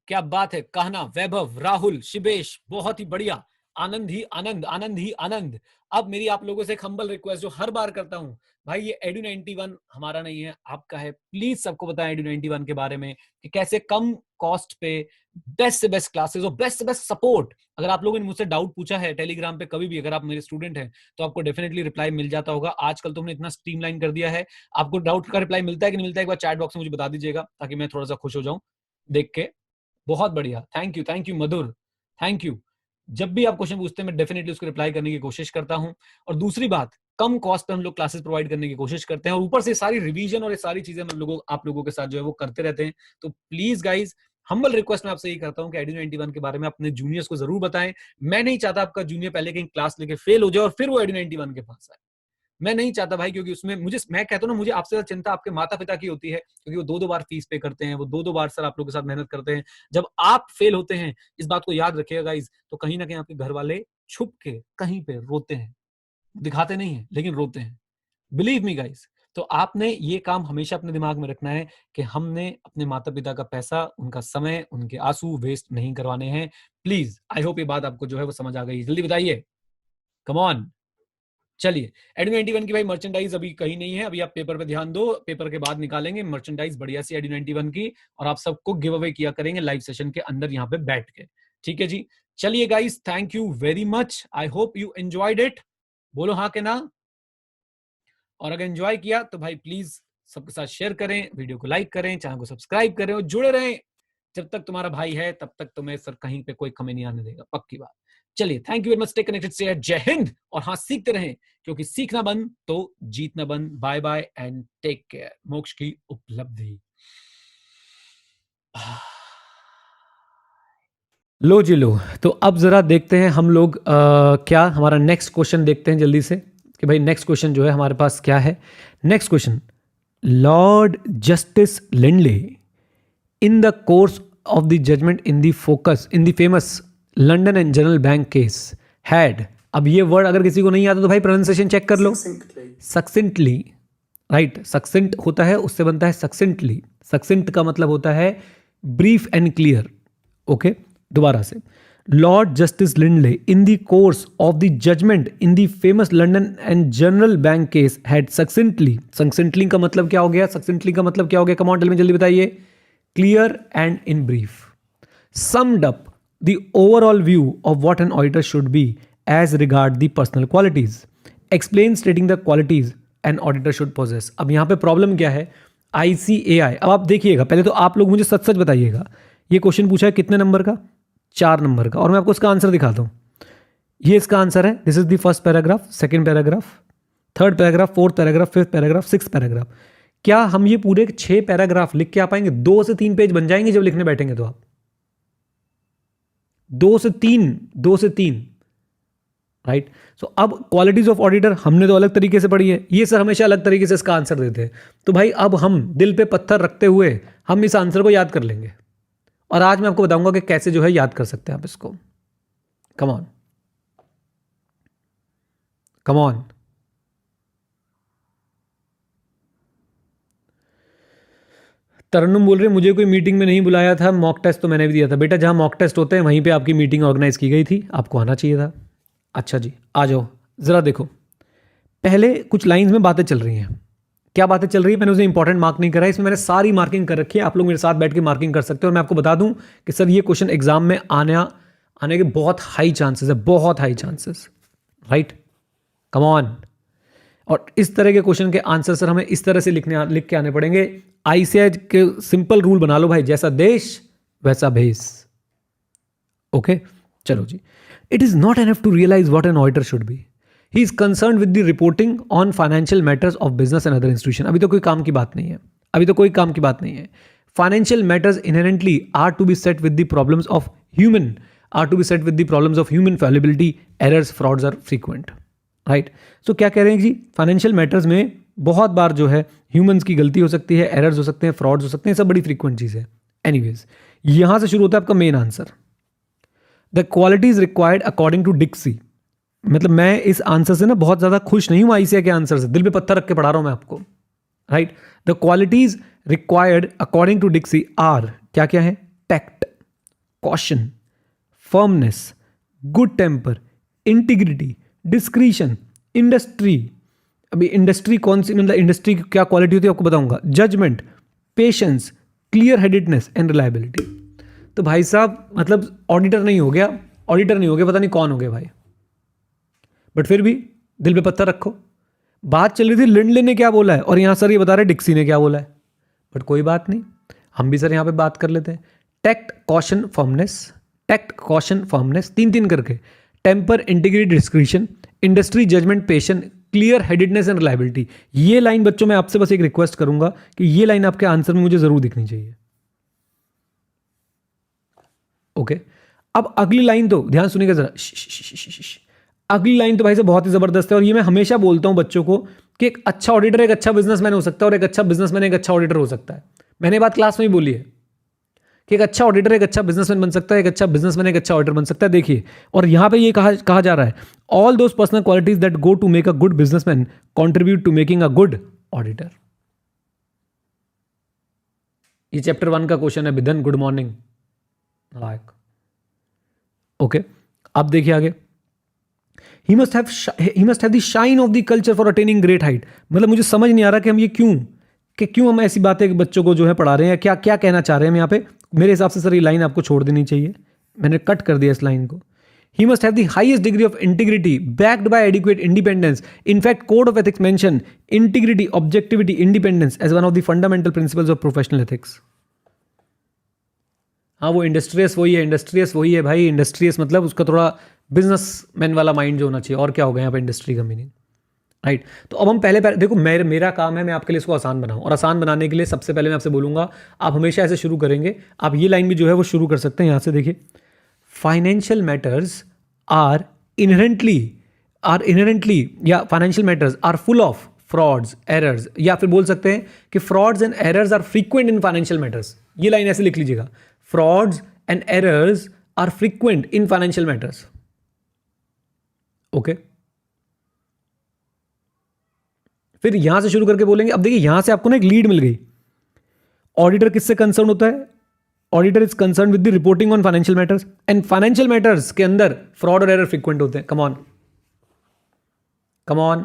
क्या बात है, कहना, वैभव, राहुल, शिवेश, बहुत ही बढ़िया, आनंद ही आनंद, आनंद ही आनंद। अब मेरी आप लोगों से एक हम्बल रिक्वेस्ट जो हर बार करता हूं, भाई ये एडू 91 हमारा नहीं है, आपका है। प्लीज सबको बताएं एडू 91 के बारे में कि कैसे कम कॉस्ट पे बेस्ट से बेस्ट क्लासेस और बेस्ट से बेस्ट सपोर्ट। अगर आप लोगों ने मुझसे डाउट पूछा है टेलीग्राम पे कभी भी, अगर आप मेरे स्टूडेंट हैं तो आपको डेफिनेटली रिप्लाई मिल जाता होगा। आजकल तो हमने इतना स्ट्रीमलाइन कर दिया है, आपको डाउट का रिप्लाई मिलता है कि नहीं मिलता है, एक बार चैट बॉक्स में मुझे बता दीजिएगा ताकि मैं थोड़ा सा खुश हो जाऊं देख के। बहुत बढ़िया, thank you Madhur, thank you. जब भी आप क्वेश्चन पूछते हैं मैं डेफिनेटली उसको रिप्लाई करने की कोशिश करता हूं। और दूसरी बात, कम कॉस्ट पे हम लोग क्लासेस प्रोवाइड करने की कोशिश करते हैं, और ऊपर से सारी रिवीजन और ये सारी चीजें हम आप लोगों के साथ जो है वो करते रहते हैं। तो प्लीज गाइज, हम्बल रिक्वेस्ट मैं आपसे यही करता हूं कि एडू 91 के बारे में अपने जूनियर्स को जरूर बताएं। मैं नहीं चाहता आपका जूनियर पहले कहीं क्लास लेके फेल हो जाए और फिर वो एडू 91 के पास आए। मैं नहीं चाहता भाई, क्योंकि उसमें मुझे, मैं कहता हूँ ना, मुझे आपसे ज्यादा चिंता आपके माता पिता की होती है, क्योंकि वो दो दो बार फीस पे करते हैं, वो दो दो बार सर आप लोगों के साथ मेहनत करते हैं। जब आप फेल होते हैं, इस बात को याद रखिएगा गाइज, तो कहीं ना कहीं आपके घर वाले छुप के कहीं पे रोते हैं, दिखाते नहीं है लेकिन रोते हैं, बिलीव मी गाइज। तो आपने ये काम हमेशा अपने दिमाग में रखना है कि हमने अपने माता पिता का पैसा, उनका समय, उनके आंसू वेस्ट नहीं करवाने हैं। प्लीज, आई होप ये बात आपको जो है वो समझ आ गई। जल्दी बताइए, कम ऑन। चलिए, एडी 91 की भाई मर्चेंडाइज अभी कहीं नहीं है, अभी आप पेपर पे ध्यान दो, पेपर के बाद निकालेंगे मर्चेंडाइज बढ़िया सी एडी 91 की, और आप सबको गिव अवे किया करेंगे लाइव सेशन के अंदर यहाँ पे बैठ के। ठीक है जी, चलिए guys, thank you very much, I hope you enjoyed it. बोलो हाँ के ना, और अगर एंजॉय किया तो भाई प्लीज सबके साथ शेयर करें, वीडियो को लाइक करें, चैनल को सब्सक्राइब करें और जुड़े रहें। जब तक तुम्हारा भाई है तब तक तुम्हें सर कहीं पे कोई कमी नहीं आने देगा, पक्की बात। चलिए, thank you very much, stay connected से, जय हिंद, और हाँ सीखते रहें, क्योंकि सीखना बंद तो जीतना बंद। Bye bye and take care. मोक्ष की उपलब्धि। लो जी लो, तो अब जरा देखते हैं हम लोग क्या हमारा नेक्स्ट क्वेश्चन देखते हैं जल्दी से, कि भाई नेक्स्ट क्वेश्चन जो है हमारे पास क्या है। Next question, Lord Justice Lindley in the course of the judgment in the focus in the famous London and General Bank case had, अब ये वर्ड अगर किसी को नहीं आता तो भाई प्रोनाउंसिएशन चेक कर लो। सक्सेंटली, राइट, सक्सेंट होता है उससे बनता है सक्सेंटली। सक्सेंट का मतलब होता है ब्रीफ एंड क्लियर। ओके, दोबारा से, Lord Justice Lindley in the course of the judgment in the famous London and General Bank case had succinctly, succinctly का मतलब क्या हो गया, सक्सेंटली का मतलब क्या हो गया, कम ऑन टेल मी, जल्दी बताइए। Clear and in brief, summed up the overall view of what an auditor should be as regard the personal qualities, explain stating the qualities an auditor should possess। अब यहाँ पे problem क्या है, ICAI। अब आप देखिएगा, पहले तो आप लोग मुझे सच सच बताइएगा, ये क्वेश्चन पूछा है कितने नंबर का, 4 नंबर का, और मैं आपको इसका आंसर दिखाता हूँ। ये इसका आंसर है, this is the first paragraph, second paragraph, third paragraph, fourth paragraph, fifth paragraph, six paragraph. क्या हम ये पूरे 6 पैराग्राफ लिख के आ पाएंगे? 2 से 3 पेज बन जाएंगे जब लिखने बैठेंगे तो आप 2 से 3, राइट। सो अब क्वालिटीज ऑफ ऑडिटर हमने तो अलग तरीके से पढ़ी है, ये सर हमेशा अलग तरीके से इसका आंसर देते हैं। तो भाई अब हम दिल पे पत्थर रखते हुए हम इस आंसर को याद कर लेंगे, और आज मैं आपको बताऊंगा कि कैसे जो है याद कर सकते हैं आप इसको। कम ऑन, कम ऑन। तरन्नुम बोल रहे मुझे कोई मीटिंग में नहीं बुलाया था, मॉक टेस्ट तो मैंने भी दिया था। बेटा जहाँ मॉक टेस्ट होते हैं वहीं पे आपकी मीटिंग ऑर्गेनाइज की गई थी, आपको आना चाहिए था। अच्छा जी, आ जाओ ज़रा देखो, पहले कुछ लाइंस में बातें चल रही हैं। क्या बातें चल रही है, मैंने उसे इंपॉर्टेंट मार्क नहीं करा है, इसमें मैंने सारी मार्किंग कर रखी है। आप लोग मेरे साथ बैठ के मार्किंग कर सकते हो, और मैं आपको बता दूं कि सर ये क्वेश्चन एग्जाम में आने के बहुत हाई चांसेस है, बहुत high chances, right. Come on. और इस तरह के क्वेश्चन के आंसर सर हमें इस तरह से लिख के आने पड़ेंगे। आईसीआई के सिंपल रूल बना लो भाई, जैसा देश वैसा भेष। ओके, चलो जी। It is not enough to realise what an auditor should be, he is concern with the reporting on financial matters of business and other institution. अभी तो कोई काम की बात नहीं है, अभी तो कोई काम की बात नहीं है। Financial matters inherently are to be set with the problems of human, are to be set with the problems of human fallibility, errors, frauds are frequent, right. So क्या कह रहे हैं जी, फाइनेंशियल मैटर्स में बहुत बार जो है ह्यूमंस की गलती हो सकती है, एरर्स हो सकते हैं, फ्रॉड्स हो सकते हैं, सब बड़ी फ्रीक्वेंट चीज़ है। एनीवेज, यहां से शुरू होता है आपका main answer, the qualities required according to Dicksee. मतलब मैं इस आंसर से ना बहुत ज़्यादा खुश नहीं हूं आईसीआई के आंसर से, दिल पे पत्थर रख के पढ़ा रहा हूं मैं आपको, right. The qualities required according to Dicksee are, क्या क्या है, tact, caution, firmness, good temper, integrity, discretion, industry. अभी इंडस्ट्री कौन सी, मतलब इंडस्ट्री की क्या क्वालिटी होती है आपको बताऊंगा, judgement, patience, clear headedness and reliability. तो भाई साहब मतलब ऑडिटर नहीं हो गया, ऑडिटर नहीं हो गया, पता नहीं कौन हो गया भाई, बट फिर भी दिल पे पत्थर रखो। बात चल रही थी लिंडले ने क्या बोला है, और यहां सर ये बता रहे डिक्सी ने क्या बोला है, बट कोई बात नहीं, हम भी सर यहां पे बात कर लेते हैं। Tact, caution, firmness, tact, caution, firmness, 3 करके, temper, integrity, discretion, industry, judgement, patience, clear headedness and reliability. ये लाइन बच्चों मैं आपसे बस एक रिक्वेस्ट करूंगा कि ये लाइन आपके आंसर में मुझे जरूर दिखनी चाहिए। ओके, अब अगली लाइन तो ध्यान सुनिएगा जरा, अगली लाइन तो भाई से बहुत ही जबरदस्त है, और ये मैं हमेशा बोलता हूं बच्चों को कि एक अच्छा ऑडिटर एक अच्छा बिजनेसमैन हो सकता है, और एक अच्छा बिजनेसमैन एक अच्छा ऑडिटर हो सकता है। मैंने बात क्लास में ही बोली है कि एक अच्छा ऑडिटर एक अच्छा बिजनेसमैन बन सकता है, एक अच्छा बिजनेसमैन एक अच्छा ऑडिटर बन सकता है। देखिए, और यहां पे ये कहा जा रहा है, all those personal qualities that go to make a good businessman contribute to making a good auditor. ये चैप्टर 1 का क्वेश्चन है। बिधन, गुड मॉर्निंग। ओके, अब देखिए आगे, ही must have the shine of the culture for attaining great height. मतलब मुझे समझ नहीं आ रहा कि हम ये क्यों हम ऐसी बातें बच्चों को जो है पढ़ा रहे हैं, क्या क्या कहना चाह रहे हैं हम यहाँ पे। मेरे हिसाब से सर ये लाइन आपको छोड़ देनी चाहिए, मैंने कट कर दिया इस लाइन को। He must have the highest degree of integrity backed by adequate independence. In fact, Code of Ethics mention integrity, objectivity, independence as one of the fundamental principles of professional ethics. हाँ, वो industrious वही है भाई। Industrious मतलब उसका थोड़ा businessman वाला mind जो होना चाहिए, और क्या होगा यहाँ पे इंडस्ट्री का मीनिंग, राइट। तो अब हम पहले देखो, मेरा काम है मैं आपके लिए इसको आसान बनाऊं, और आसान बनाने के लिए सबसे पहले मैं आपसे बोलूंगा, आप हमेशा ऐसे शुरू करेंगे। आप ये लाइन भी जो है वो शुरू कर सकते हैं यहाँ से, देखिए, फाइनेंशियल मैटर्स आर इनहेरेंटली या financial matters are full of frauds, errors, या फिर बोल सकते हैं कि frauds and errors are frequent in financial matters. ये लाइन ऐसे लिख लीजिएगा, frauds and errors are frequent in financial matters. Okay, फिर यहां से शुरू करके बोलेंगे। अब देखिए यहां से आपको ना एक लीड मिल गई। ऑडिटर किससे कंसर्न होता है? Auditor is concern with the reporting on financial matters, and financial matters के अंदर फ्रॉड और एरर फ्रीक्वेंट होते हैं। कम ऑन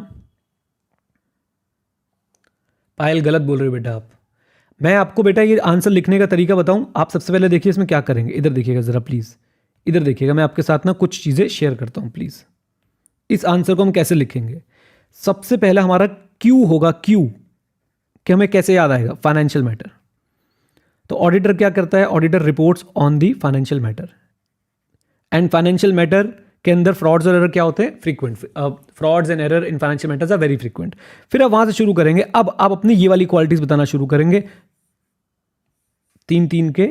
पायल, गलत बोल रहे हो बेटा आप। मैं आपको बेटा ये आंसर लिखने का तरीका बताऊं। आप सबसे पहले देखिए इसमें क्या करेंगे, इधर देखिएगा जरा प्लीज, इधर देखिएगा। मैं आपके साथ ना कुछ चीजें शेयर करता हूं प्लीज। इस आंसर को हम कैसे लिखेंगे? सबसे पहला हमारा क्यू होगा, क्यू कि हमें कैसे याद आएगा, फाइनेंशियल मैटर। तो ऑडिटर क्या करता है? Auditor reports on the financial matter, and financial matter के अंदर फ्रॉड्स और एरर क्या होते हैं? Frequent. Frauds and error in financial matters are very frequent. फिर अब वहां से शुरू करेंगे। अब आप अपनी ये वाली क्वालिटीज बताना शुरू करेंगे 3 के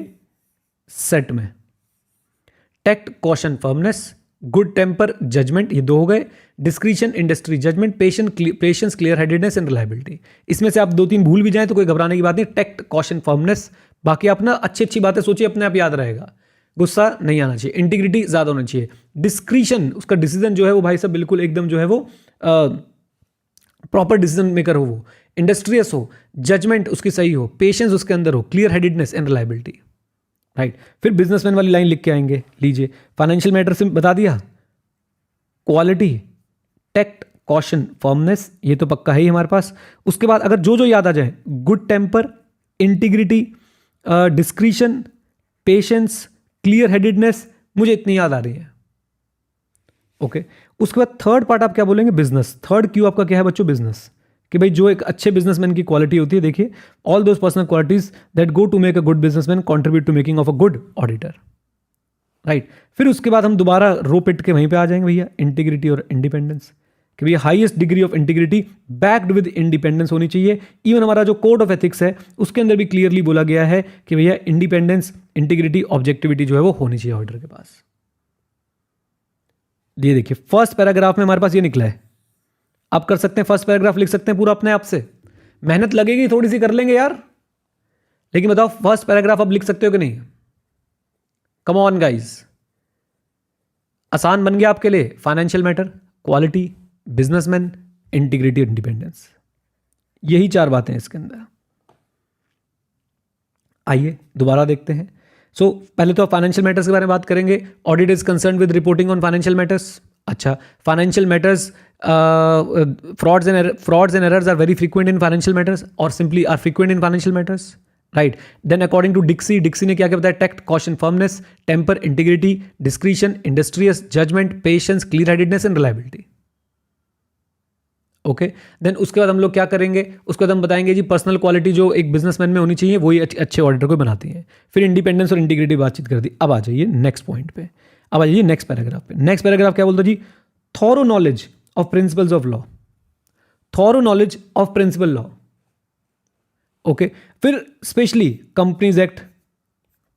सेट में। Tact, caution, firmness, good temper, judgment, ये 2 हो गए। Discretion, industry, judgement, patience, clear headedness and reliability. इसमें से आप 2-3 भूल भी जाएं तो कोई घबराने की बात नहीं। टैक्ट, कॉशन, फर्मनेस, बाकी आप ना अच्छी बातें सोचिए, अपने आप याद रहेगा। गुस्सा नहीं आना चाहिए, इंटीग्रिटी ज्यादा होना चाहिए, डिस्क्रीशन, उसका डिसीजन जो है वो भाई साहब बिल्कुल एकदम जो है वो प्रॉपर डिसीजन मेकर हो, वो इंडस्ट्रियस हो, जजमेंट उसकी सही हो, पेशेंस उसके अंदर हो, clear headedness and reliability, right. फिर बिजनेसमैन वाली लाइन लिख के आएंगे, लीजिए। फाइनेंशियल मैटर से बता दिया, क्वालिटी, टैक्ट, कॉशन, फर्मनेस, ये तो पक्का है ही हमारे पास। उसके बाद अगर जो याद आ जाए, good temper, integrity, discretion, patience, clear headedness, मुझे इतनी याद आ रही है। ओके, उसके बाद थर्ड पार्ट आप क्या बोलेंगे? बिजनेस। थर्ड क्यू आपका क्या है बच्चों? बिजनेस। कि भाई जो एक अच्छे बिजनेसमैन की क्वालिटी होती है, देखिए, all those personal qualities that go to make a good businessman contribute to making of a good auditor, right. फिर उसके बाद हम दोबारा रो पिट के वहीं पे आ जाएंगे भैया, इंटीग्रिटी और इंडिपेंडेंस, कि भैया highest degree of integrity backed with independence होनी चाहिए। इवन हमारा जो कोड ऑफ एथिक्स है उसके अंदर भी क्लियरली बोला गया है कि भैया इंडिपेंडेंस, इंटीग्रिटी, ऑब्जेक्टिविटी जो है वो होनी चाहिए ऑडिटर के पास। ये देखिए फर्स्ट पैराग्राफ में हमारे पास ये निकला है। आप कर सकते हैं, फर्स्ट पैराग्राफ लिख सकते हैं पूरा अपने आप से। मेहनत लगेगी, थोड़ी सी कर लेंगे यार, लेकिन बताओ फर्स्ट पैराग्राफ आप लिख सकते हो कि नहीं? कम ऑन गाइस, आसान बन गया आपके लिए। Financial matter, quality, businessman, integrity, independence, यही 4 बातें हैं इसके अंदर। आइए दोबारा देखते हैं। सो पहले तो फाइनेंशियल मैटर्स के बारे में बात करेंगे। Audit is concern with reporting on financial matters. अच्छा, financial matters, frauds and errors are very frequent in financial matters, और simply are frequent in financial matters, right. Then according to Dicksee ने क्या क्या बताया? Tact, caution, firmness, temper, integrity, discretion, industrious, judgment, patience, clear headedness and reliability. Okay, then उसके बाद हम लोग क्या करेंगे? उसके बाद हम बताएंगे जी पर्सनल क्वालिटी जो एक बिजनेसमैन में होनी चाहिए वही अच्छे ऑडिटर को बनाती है। फिर इंडिपेंडेंस और इंटीग्रिटी बातचीत कर दी। अब आ जाइए नेक्स्ट पॉइंट पे, अब आ जाइए नेक्स्ट पैराग्राफ पे। नेक्स्ट पैराग्राफ क्या बोलता जी? Thorough knowledge of principles of law, thorough knowledge of principle law. Okay, फिर specially companies act,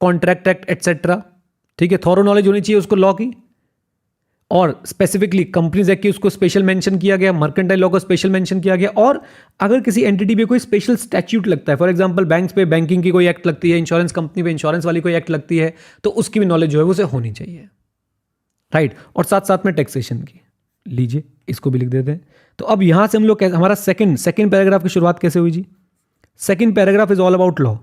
contract act etcetera, ठीक है। थॉरो नॉलेज होनी चाहिए उसको लॉ की, और स्पेसिफिकली कंपनीज एक्ट की उसको स्पेशल मेंशन किया गया, मर्केंटाइल लॉ को स्पेशल मेंशन किया गया। और अगर किसी एंटिटी पे कोई स्पेशल स्टैट्यूट लगता है, फॉर एग्जांपल बैंक्स पे बैंकिंग की कोई एक्ट लगती है, इंश्योरेंस कंपनी पे इंश्योरेंस वाली कोई एक्ट लगती है, तो उसकी भी नॉलेज जो है उसे होनी चाहिए, राइट। और साथ साथ में टैक्सेशन की, लीजिए इसको भी लिख देते हैं। तो अब यहां से हम लोग हमारा सेकंड पैराग्राफ की शुरुआत कैसे हुई जी? Second paragraph is all about law.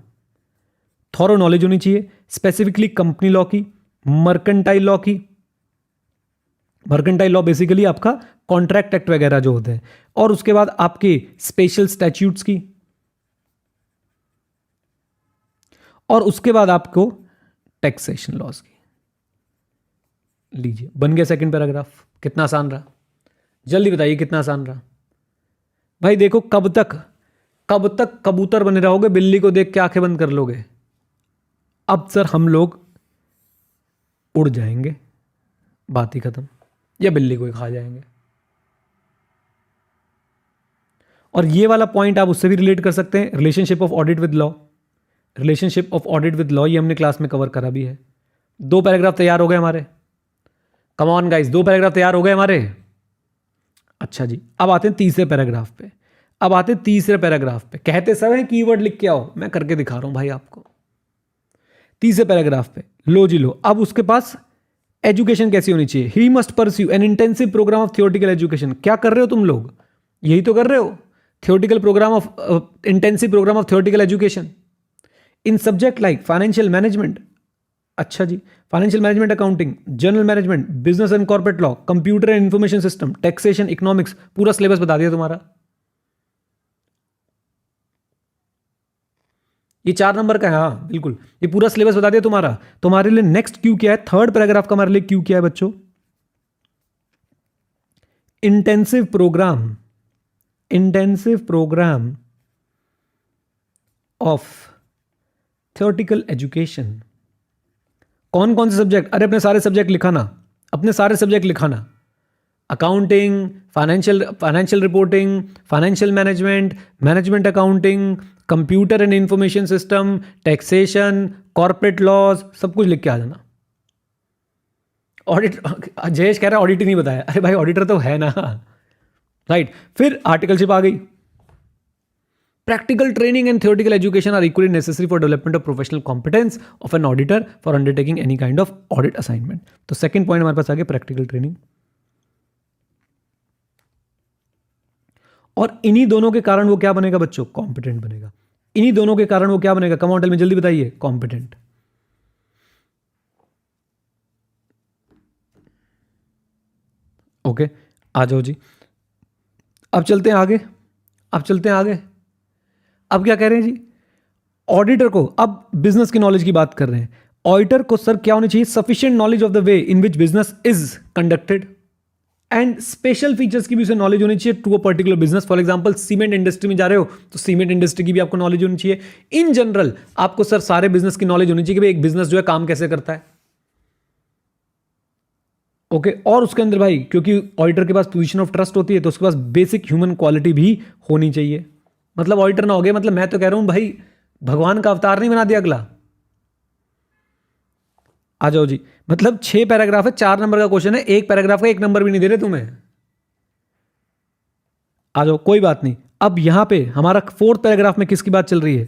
Thorough knowledge होनी चाहिए, स्पेसिफिकली कंपनी लॉ की, मर्केंटाइल लॉ की, मर्केंटाइल लॉ बेसिकली आपका कॉन्ट्रैक्ट एक्ट वगैरह जो होते हैं, और उसके बाद आपके स्पेशल स्टैट्यूट्स की, और उसके बाद आपको टैक्सेशन लॉज की। लीजिए बन गया सेकंड पैराग्राफ। कितना आसान रहा, जल्दी बताइए कितना आसान रहा। भाई देखो, कब तक कबूतर बने रहोगे, बिल्ली को देख के आंखें बंद कर लोगे? अब सर हम लोग उड़ जाएंगे, बात ही खत्म, या बिल्ली को ही खा जाएंगे। और ये वाला पॉइंट आप उससे भी रिलेट कर सकते हैं, relationship of audit with law. Relationship of audit with law ये हमने क्लास में कवर करा भी है। 2 पैराग्राफ तैयार हो गए हमारे। कम ऑन गाइस, 2 पैराग्राफ तैयार हो गए हमारे। अच्छा जी, अब आते हैं तीसरे पैराग्राफ पे। कहते सब है कीवर्ड लिख के आओ, मैं करके दिखा रहा हूं भाई आपको। तीसरे पैराग्राफ पे लो जी लो। अब उसके पास एजुकेशन कैसी होनी चाहिए? He must pursue an intensive programme of theoretical education. क्या कर रहे हो तुम लोग? यही तो कर रहे हो, theoretical programme of intensive programme of theoretical education in subject like financial management. अच्छा जी, financial management, accounting, general management, business and corporate law, computer and information system, taxation, economics, पूरा सिलेबस बता दिया तुम्हारा। ये 4 नंबर का है, हाँ बिल्कुल, ये पूरा सिलेबस बता दिया तुम्हारा। तुम्हारे लिए नेक्स्ट क्यू क्या है? थर्ड पैराग्राफ का हमारे लिए क्यू क्या है बच्चों? Intensive programme of theoretical education. कौन कौन से सब्जेक्ट? अरे अपने सारे सब्जेक्ट लिखाना, accounting, financial reporting, financial management, management accounting, computer and information system, taxation, corporate laws, सब कुछ लिख के आ जाना। ऑडिट, जयेश कह रहा है ऑडिट ही नहीं बताया। अरे भाई ऑडिटर तो है ना, राइट। फिर आर्टिकलशिप आ गई। Practical training and theoretical education are equally necessary for development of professional competence of an auditor for undertaking any kind of audit assignment. तो सेकंड पॉइंट हमारे पास आ गया प्रैक्टिकल ट्रेनिंग। और इन्हीं दोनों के कारण वो क्या बनेगा बच्चों? कॉम्पिटेंट बनेगा। इन्हीं दोनों के कारण वो क्या बनेगा? कम ऑन टेल में जल्दी बताइए। कॉम्पिटेंट। ओके, आ जाओ जी, अब चलते हैं आगे। अब क्या कह रहे हैं जी? ऑडिटर को, अब बिजनेस की नॉलेज की बात कर रहे हैं। ऑडिटर को सर क्या होनी चाहिए? Sufficient knowledge of the way in which business is conducted, and special features की भी उसे नॉलेज होनी चाहिए to a particular business. For example cement industry में जा रहे हो तो सीमेंट इंडस्ट्री की भी आपको नॉलेज होनी चाहिए। इन जनरल आपको सर सारे बिजनेस की नॉलेज होनी चाहिए कि भाई एक बिजनेस जो है काम कैसे करता है। ओके, और उसके अंदर भाई क्योंकि ऑडिटर के पास पोजीशन ऑफ ट्रस्ट होती है तो उसके पास बेसिक ह्यूमन क्वालिटी भी होनी चाहिए। मतलब ऑडिटर ना हो गया, मतलब मैं तो कह रहा हूं भाई भगवान का अवतार नहीं बना दिया अगला। आ जाओ जी, मतलब 6 पैराग्राफ है, 4 नंबर का क्वेश्चन है, 1 पैराग्राफ का 1 नंबर भी नहीं दे रहे तुम्हें। आ जाओ, कोई बात नहीं। अब यहां पे हमारा 4th पैराग्राफ में किसकी बात चल रही है?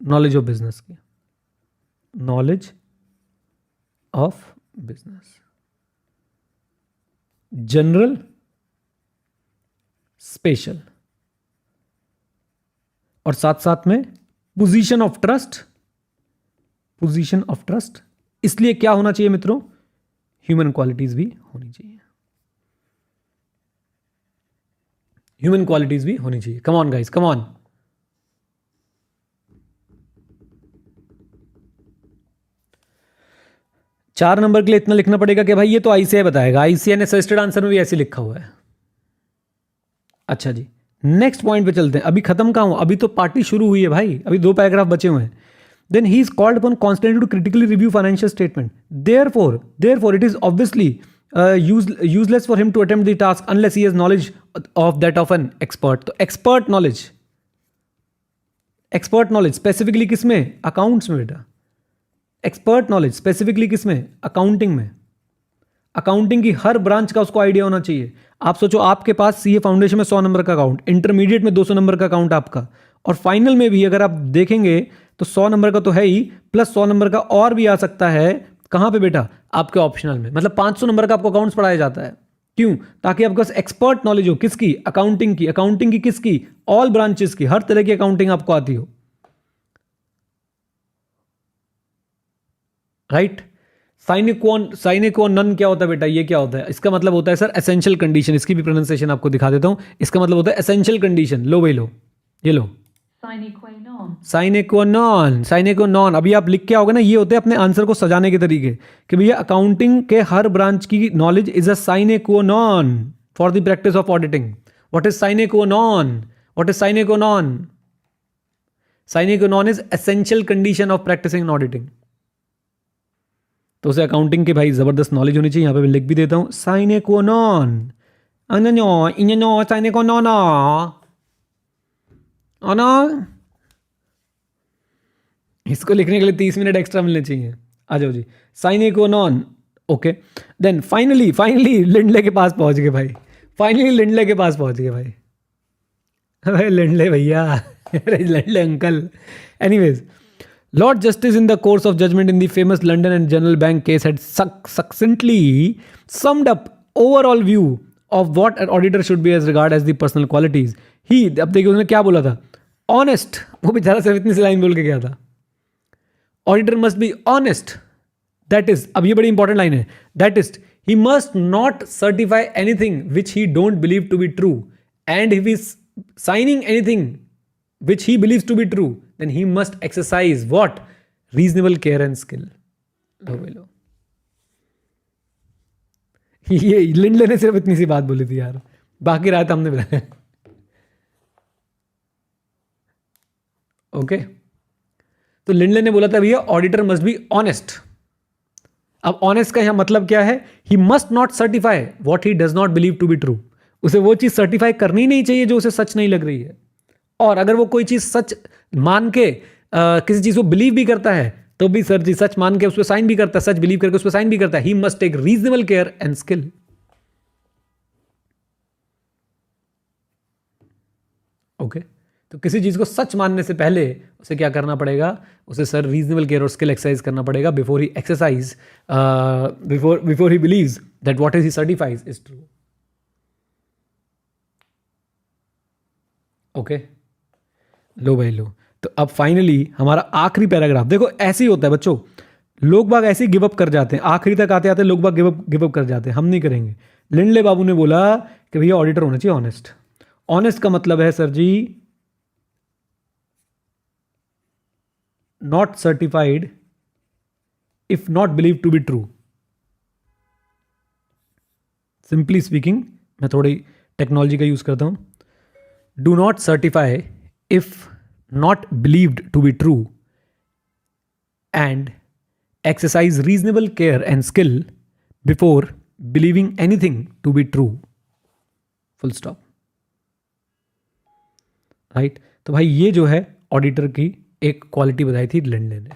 नॉलेज ऑफ बिजनेस की। Knowledge of business, general, special, और साथ साथ में पोजीशन ऑफ ट्रस्ट। इसलिए क्या होना चाहिए मित्रों? ह्यूमन क्वालिटीज भी होनी चाहिए। कम ऑन गाइस, कम ऑन। चार नंबर के लिए इतना लिखना पड़ेगा कि भाई ये तो आईसीआई बताएगा। आईसीआई ने सजेस्टेड आंसर में भी ऐसे लिखा हुआ है। अच्छा जी, नेक्स्ट पॉइंट पे चलते हैं। अभी खत्म कहां हूं? अभी तो पार्टी शुरू हुई है भाई, अभी 2 पैराग्राफ बचे हुए हैं। Then he is called upon constantly to critically review financial statement. Therefore, it is obviously useless for him to attempt the task unless he has knowledge of that of an expert. तो expert knowledge specifically किसमें? Accounts में बेटा। Expert knowledge specifically किसमें? Accounting में। Accounting की हर branch का उसको idea होना चाहिए। आप सोचो, आपके पास सीए फाउंडेशन में 100 नंबर का अकाउंट, इंटरमीडिएट में 200 नंबर का अकाउंट आपका, और फाइनल में भी अगर आप देखेंगे तो 100 नंबर का तो है ही, प्लस 100 नंबर का और भी आ सकता है। कहां पे बेटा? आपके ऑप्शनल में। मतलब 500 नंबर का आपको अकाउंट्स पढ़ाया जाता है। क्यों? ताकि आपके पास एक्सपर्ट नॉलेज हो। किसकी? अकाउंटिंग की किसकी? ऑल ब्रांचेस की, हर तरह की अकाउंटिंग आपको आती हो। राइट? साइने क्वा नन क्या होता है बेटा, ये क्या होता है? इसका मतलब होता है सर एसेंशियल कंडीशन। इसकी भी प्रोनाउंसिएशन आपको दिखा देता हूं। इसका मतलब होता है एसेंशियल कंडीशन। लो भाई लो, ये लो, साइने qua non. Sine qua non अभी आप लिख के आओगे ना, ये होते हैं अपने आंसर को सजाने के तरीके कि भैया अकाउंटिंग के हर ब्रांच की knowledge is a sine qua non for the practice of auditing. What is sine qua non? What is sine qua non? Sine qua non is essential condition of practising in auditing. तो उसे accounting के भाई जबरदस्त knowledge होनी चाहिए। यहाँ पे मैं लिख भी देता हूँ साइने qua non, sine qua non ना। इसको लिखने के लिए 30 मिनट एक्स्ट्रा मिलने चाहिए। आ जाओ जी, sine qua non. Okay then finally Lindley के पास पहुंच गए भाई। फाइनली लिंडले के पास पहुंच गए भाई। अरे लिंडले भैया, अरे Lindley uncle. Anyways, Lord Justice in the course of judgment in the famous London and General Bank case had succinctly summed up overall view of what an auditor should be as regard as the personal qualities. He, अब देखिए उसने क्या बोला था, honest। वो बेचारा सिर्फ इतनी सी लाइन बोल के गया था, auditor must be honest, that is, अब ये बड़ी इंपॉर्टेंट लाइन है, that is, he must not certify anything which he don't believe to be true, and if he is signing anything which he believes to be true, then he must exercise what? Reasonable care and skill. लो ये Lindley ने सिर्फ इतनी सी बात बोली थी यार, बाकी रात हमने बताया। ओके, तो लिंडले ने बोला था भैया ऑडिटर मस्ट बी ऑनेस्ट। अब ऑनेस्ट का यहां मतलब क्या है? He must not certify what he does not believe to be true. उसे वो चीज सर्टिफाई करनी नहीं चाहिए जो उसे सच नहीं लग रही है। और अगर वो कोई चीज सच मान के किसी चीज को बिलीव भी करता है तो भी सर जी सच मान के उस पर साइन भी करता है, सच बिलीव करके उस पर साइन भी करता है। He must take reasonable care and skill. Okay, तो किसी चीज को सच मानने से पहले उसे क्या करना पड़ेगा? उसे सर रीजनेबल केयर और स्किल एक्सरसाइज करना पड़ेगा before he exercise, before he believes that what is he certifies is true. Okay, लो भाई लो। तो अब फाइनली हमारा आखिरी पैराग्राफ देखो। ऐसे ही होता है बच्चों, लोग बाग ऐसे ही गिव अप कर जाते हैं, आखिरी तक आते आते लोग बाग गिव अप कर जाते हैं। हम नहीं करेंगे। लिंडले बाबू ने बोला कि भैया ऑडिटर होना चाहिए ऑनेस्ट। ऑनेस्ट का मतलब है sir ji not certified if not believe to be true. Simply speaking, मैं थोड़ी टेक्नोलॉजी का यूज करता हूं। Do not certify if not believed to be true and exercise reasonable care and skill before believing anything to be true, full stop, right? तो भाई ये जो है ऑडिटर की एक क्वालिटी बताई थी लिंडले ने।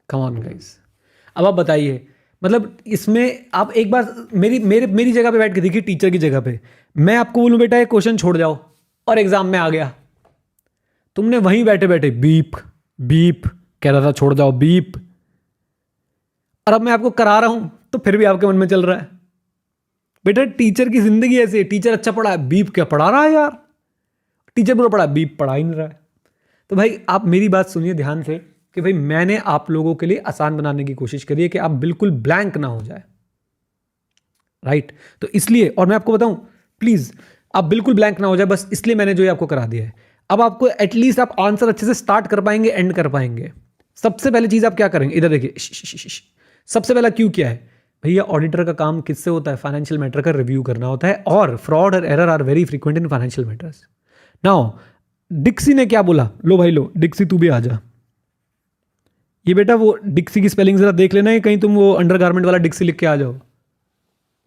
कम ऑन गाइस, अब आप बताइए, मतलब इसमें आप एक बार मेरी जगह पे बैठ के देखिए, टीचर की जगह पे मैं आपको बोलूं बेटा ये क्वेश्चन छोड़ जाओ और एग्जाम में आ गया, तुमने वहीं बैठे बैठे बीप बीप कह रहा था छोड़ जाओ बीप, और अब मैं आपको करा रहा हूं तो फिर भी आपके मन में चल रहा है। बेटा टीचर की जिंदगी ऐसी है, टीचर अच्छा पढ़ा है, बीप क्या पढ़ा रहा है यार, टीचर बुरा पढ़ा, बीप पढ़ा ही नहीं रहा है। तो भाई आप मेरी बात सुनिए ध्यान से कि भाई मैंने आप लोगों के लिए आसान बनाने की कोशिश करी है कि आप बिल्कुल ब्लैंक ना हो जाए, राइट? तो इसलिए, और मैं आपको बताऊं प्लीज आप बिल्कुल ब्लैंक ना हो जाए, बस इसलिए मैंने जो ये आपको करा दिया है। अब आपको एटलीस्ट आप आंसर अच्छे से स्टार्ट कर पाएंगे, एंड कर पाएंगे। सबसे पहले चीज आप क्या करेंगे, इधर देखिए, सबसे पहला क्यों क्या है भैया, ऑडिटर का काम किससे होता है? फाइनेंशियल मैटर का रिव्यू करना होता है, और फ्रॉड और error are very frequent in financial matters. Now Dicksee ने क्या बोला, लो भाई लो, डिक्सी तू भी आ जा। ये बेटा वो डिक्सी की स्पेलिंग जरा देख लेना है, कहीं तुम वो अंडरगारमेंट वाला डिक्सी लिख के आ जाओ।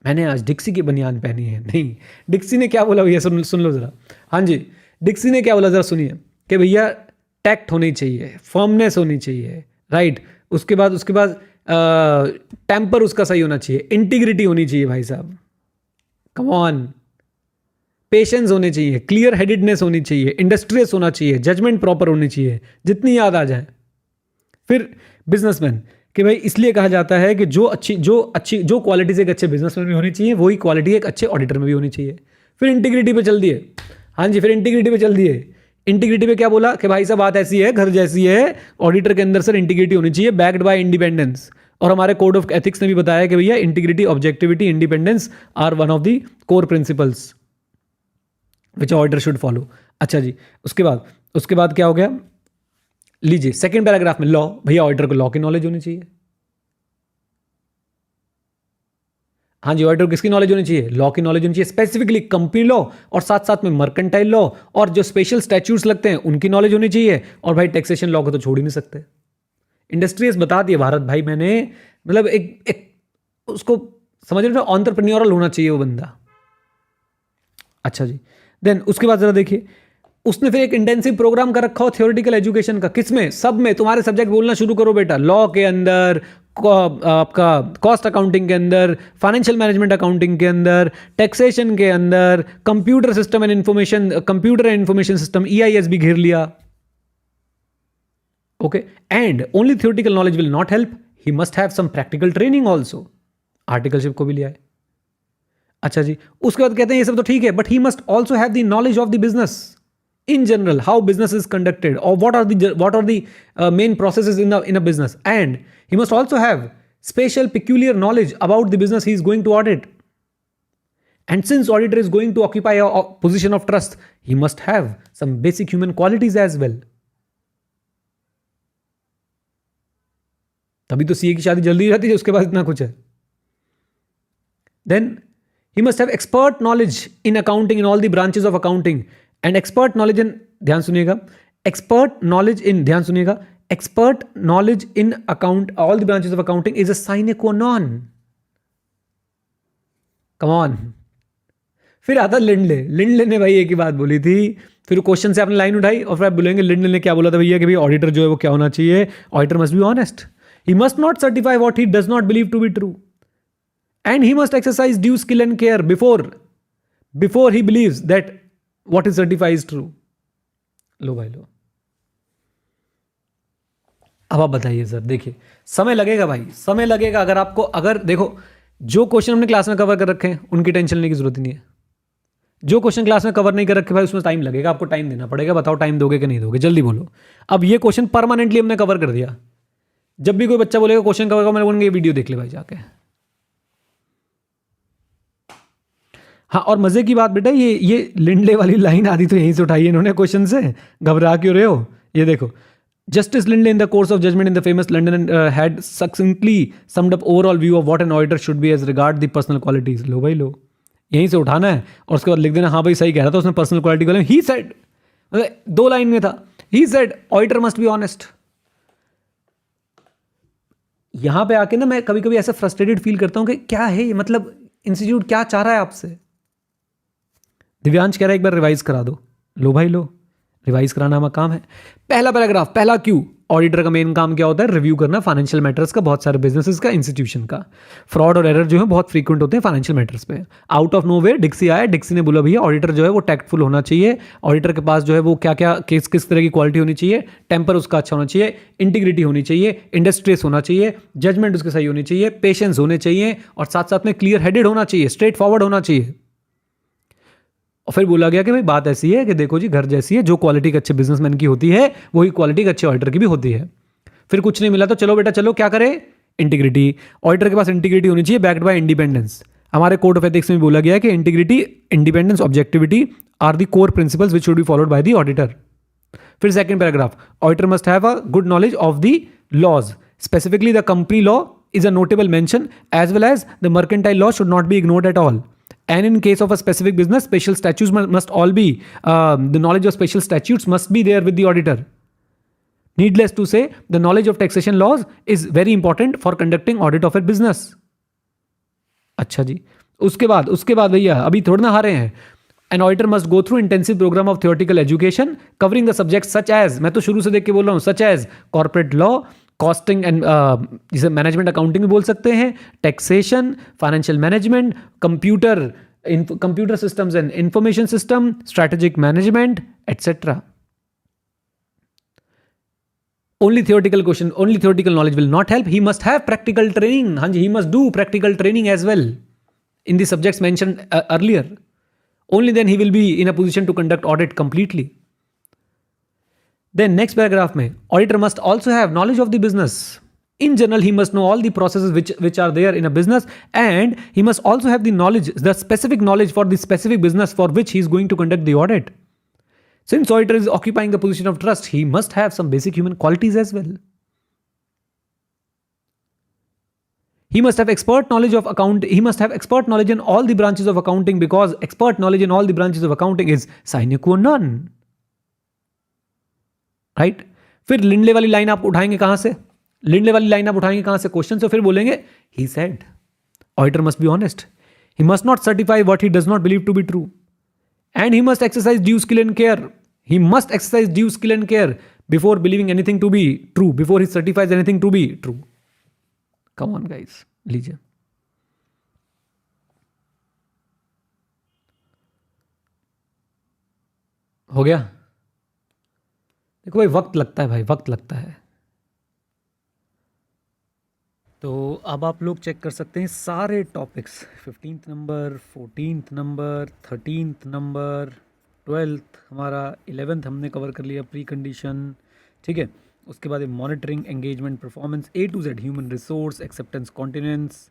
मैंने आज डिक्सी की बनियान पहनी है, नहीं। डिक्सी ने क्या बोला भैया, सुन लो जरा। हाँ जी, डिक्सी ने क्या बोला जरा सुनिए, कि भैया टैक्ट होनी चाहिए, फर्मनेस होनी चाहिए, राइट? उसके बाद टेम्पर उसका सही होना चाहिए, इंटीग्रिटी होनी चाहिए भाई साहब, कम ऑन, पेशेंस होने चाहिए, क्लियर हेडेडनेस होनी चाहिए, इंडस्ट्रियस होना चाहिए, जजमेंट प्रॉपर होनी चाहिए, जितनी याद आ जाए। फिर बिजनेसमैन, कि भाई इसलिए कहा जाता है कि जो क्वालिटीज एक अच्छे बिजनेसमैन में होनी चाहिए वही क्वालिटी एक अच्छे ऑडिटर में भी होनी चाहिए। फिर इंटीग्रिटी पे चल दिए, हाँ जी, फिर इंटीग्रिटी पे चल दिए इंटीग्रिटी पे क्या बोला कि भाई साहब बात ऐसी है, घर जैसी है, ऑडिटर के अंदर सर इंटीग्रिटी होनी चाहिए बैक्ड बाय इंडिपेंडेंस। और हमारे कोड ऑफ एथिक्स ने भी बताया कि भैया integrity, objectivity, independence are one of the core principles which auditor should follow. अच्छा जी, उसके बाद क्या हो गया, लीजिए सेकंड पैराग्राफ में लॉ, भैया ऑडिटर को लॉ की नॉलेज होनी चाहिए। हाँ जी, ऑडिटर किसकी नॉलेज होनी चाहिए, लॉ की नॉलेज होनी चाहिए, स्पेसिफिकली कंपनी लॉ और साथ साथ में मर्केंटाइल लॉ और जो स्पेशल स्टैट्यूट्स लगते हैं उनकी नॉलेज होनी चाहिए। और भाई टैक्सेशन लॉ को तो छोड़ ही नहीं सकते। इंडस्ट्रीज बता दिए भारत भाई मैंने, मतलब एक उसको समझ रहे हो, एंटरप्रेन्योरल होना चाहिए वो बंदा। अच्छा जी, देन उसके बाद जरा देखिए, उसने फिर एक इंटेंसिव प्रोग्राम कर रखा हो थ्योरेटिकल एजुकेशन का, किसमें, सब में तुम्हारे सब्जेक्ट बोलना शुरू करो बेटा, लॉ के अंदर, आपका कॉस्ट अकाउंटिंग के अंदर, फाइनेंशियल मैनेजमेंट अकाउंटिंग के अंदर, टैक्सेशन के अंदर, computer system and information, computer and information system EIS भी घेर लिया। Okay, and only theoretical knowledge will not help, he must have some practical training also, articleship को भी लिया है। अच्छा जी, उसके बाद कहते हैं ये सब तो ठीक है, but he must also have the knowledge of the business in general, how business is conducted, or what are the main processes in a business, and he must also have special peculiar knowledge about the business he is going to audit. And since auditor is going to occupy a position of trust, he must have some basic human qualities as well. तभी तो CA की शादी जल्दी हो जाती है, उसके बाद इतना कुछ है। Then he must have expert knowledge in accounting, in all the branches of accounting. And expert knowledge in, ध्यान सुनिएगा, expert knowledge in account, all the branches of accounting is a sine qua non. Come on. फिर आता Lindley ने भाई एक ही बात बोली थी, फिर क्वेश्चन से आपने लाइन उठाई और फिर आप बोलेंगे लिंडले ने क्या बोला था भैया कि भाई ऑडिटर जो है वो क्या होना चाहिए, auditor must be honest, he must not certify what he does not believe to be true, and he must exercise due skill and care before he believes that what is certified is true. लो भाई लो, अब आप बताइए sir, देखिए समय लगेगा भाई, समय लगेगा। अगर आपको, अगर देखो जो क्वेश्चन हमने क्लास में कवर कर रखे हैं उनकी टेंशन लेने की जरूरत नहीं है, जो क्वेश्चन क्लास में कवर नहीं कर रखे भाई उसमें टाइम लगेगा, आपको टाइम देना पड़ेगा। बताओ टाइम दोगे कि नहीं दोगे, जल्दी बोलो। अब ये क्वेश्चन परमानेंटली हमने कवर कर दिया, जब भी कोई बच्चा बोलेगा क्वेश्चन कवर कर, मैंने बोलूंगा ये वीडियो देख ले भाई जाके। हाँ, और मजे की बात बेटा, ये लिंडले वाली लाइन आदि तो यहीं से उठाई है इन्होंने क्वेश्चन से, घबरा क्यों रहे हो। ये देखो, Justice Lindley in the course of judgment in the famous London had succinctly summed up overall view of what an auditor should be as regard the personal qualities. लो भाई लो, यहीं से उठाना है और उसके बाद लिख देना हाँ भाई सही कह रहा था उसने पर्सनल क्वालिटी को। ही सेड, मतलब 2 लाइन में था, ही said auditor must be honest. यहां पे आके ना मैं कभी कभी ऐसा फ्रस्ट्रेटेड फील करता हूं कि क्या है ये, मतलब इंस्टीट्यूट क्या चाह रहा है आपसे। दिव्यांश कह रहा है एक बार रिवाइज करा दो। लो भाई लो, रिवाइज कराना हमारा काम है। पहला पैराग्राफ, पहला क्यू, ऑडिटर का मेन काम क्या होता है, रिव्यू करना फाइनेंशियल मैटर्स का, बहुत सारे बिजनेसेस का, इंस्टीट्यूशन का। फ्रॉड और एरर जो है बहुत फ्रीक्वेंट होते हैं फाइनेंशियल मैटर्स पे। आउट ऑफ नोवेयर डिक्सी आया, डिक्सी ने बोला भैया ऑडिटर जो है वो टैक्टफुल होना चाहिए, ऑडिटर के पास जो है वो क्या क्या किस तरह की क्वालिटी होनी चाहिए, टेम्पर उसका अच्छा होना चाहिए, इंटीग्रिटी होनी चाहिए, इंडस्ट्रियस होना चाहिए, जजमेंट उसके सही होनी चाहिए, पेशेंस होने चाहिए और साथ साथ में क्लियर हेडेड होना चाहिए, स्ट्रेट फॉरवर्ड होना चाहिए। और फिर बोला गया कि भाई बात ऐसी है कि देखो जी घर जैसी है, जो क्वालिटी एक अच्छे बिजनेसमैन की होती है वही क्वालिटी एक अच्छे ऑडिटर की भी होती है। फिर कुछ नहीं मिला तो चलो बेटा चलो क्या करें, इंटीग्रिटी। ऑडिटर के पास इंटीग्रिटी होनी चाहिए बैक्ड बाय इंडिपेंडेंस। हमारे कोड ऑफ एथिक्स में बोला गया है कि integrity, independence, objectivity are the core principles which should be followed by the auditor. फिर second paragraph, auditor must have a good knowledge of the laws, specifically the company law is a notable mention, as well as the mercantile law should not be ignored at all. And in case of a specific business, special statutes must all be, the knowledge of special statutes must be there with the auditor. Needless to say, the knowledge of taxation laws is very important for conducting audit of a business. अच्छा जी, उसके बाद भैया अभी थोड़ा ना हारे हैं। An auditor must go through intensive program of theoretical education covering the subjects such as, मैं तो शुरू से देख के बोल रहा हूँ, such as corporate law, costing and जिसे मैनेजमेंट अकाउंटिंग भी बोल सकते हैं, taxation, financial management, computer systems and information system, strategic management etcetera. Only theoretical question, only theoretical knowledge will not help, he must have practical training. हाँ जी, he must do practical training as well in the subjects mentioned earlier. Only then he will be in a position to conduct audit completely. Then next paragraph में auditor must also have knowledge of the business. In general, he must know all the processes which are there in a business, and he must also have the specific knowledge for the specific business for which he is going to conduct the audit. Since auditor is occupying the position of trust, he must have some basic human qualities as well. He must have expert knowledge of account. He must have expert knowledge in all the branches of accounting, because expert knowledge in all the branches of accounting is sine qua non. Right? फिर Lindley वाली line आप उठाएंगे कहां से? Lindley वाली line आप उठाएंगे कहां से? क्वेश्चन से. फिर बोलेंगे he said. Auditor must be honest. He must not certify what he does not believe to be true, and he must exercise due skill and care. He must exercise due skill and care before believing anything to be true, before he certifies anything to be true. Come on guys, लीजिए. हो गया? देखो भाई, वक्त लगता है भाई, वक्त लगता है. तो अब आप लोग चेक कर सकते हैं सारे topics. 15th number, 14th number, 13th number, 12th हमारा, 11th हमने कवर कर लिया, प्री कंडीशन. ठीक है. उसके बाद monitoring, engagement, performance, A to Z, human resource, acceptance, continence,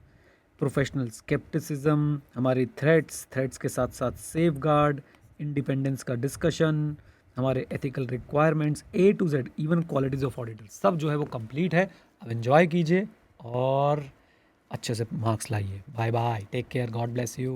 professional scepticism, हमारे थ्रेट्स के साथ साथ सेफ गार्ड, इंडिपेंडेंस का डिस्कशन, हमारे ethical requirements, A to Z, even qualities of auditor, सब जो है वो कंप्लीट है. अब एंजॉय कीजिए और अच्छे से मार्क्स लाइए. Bye bye, take care, God bless you.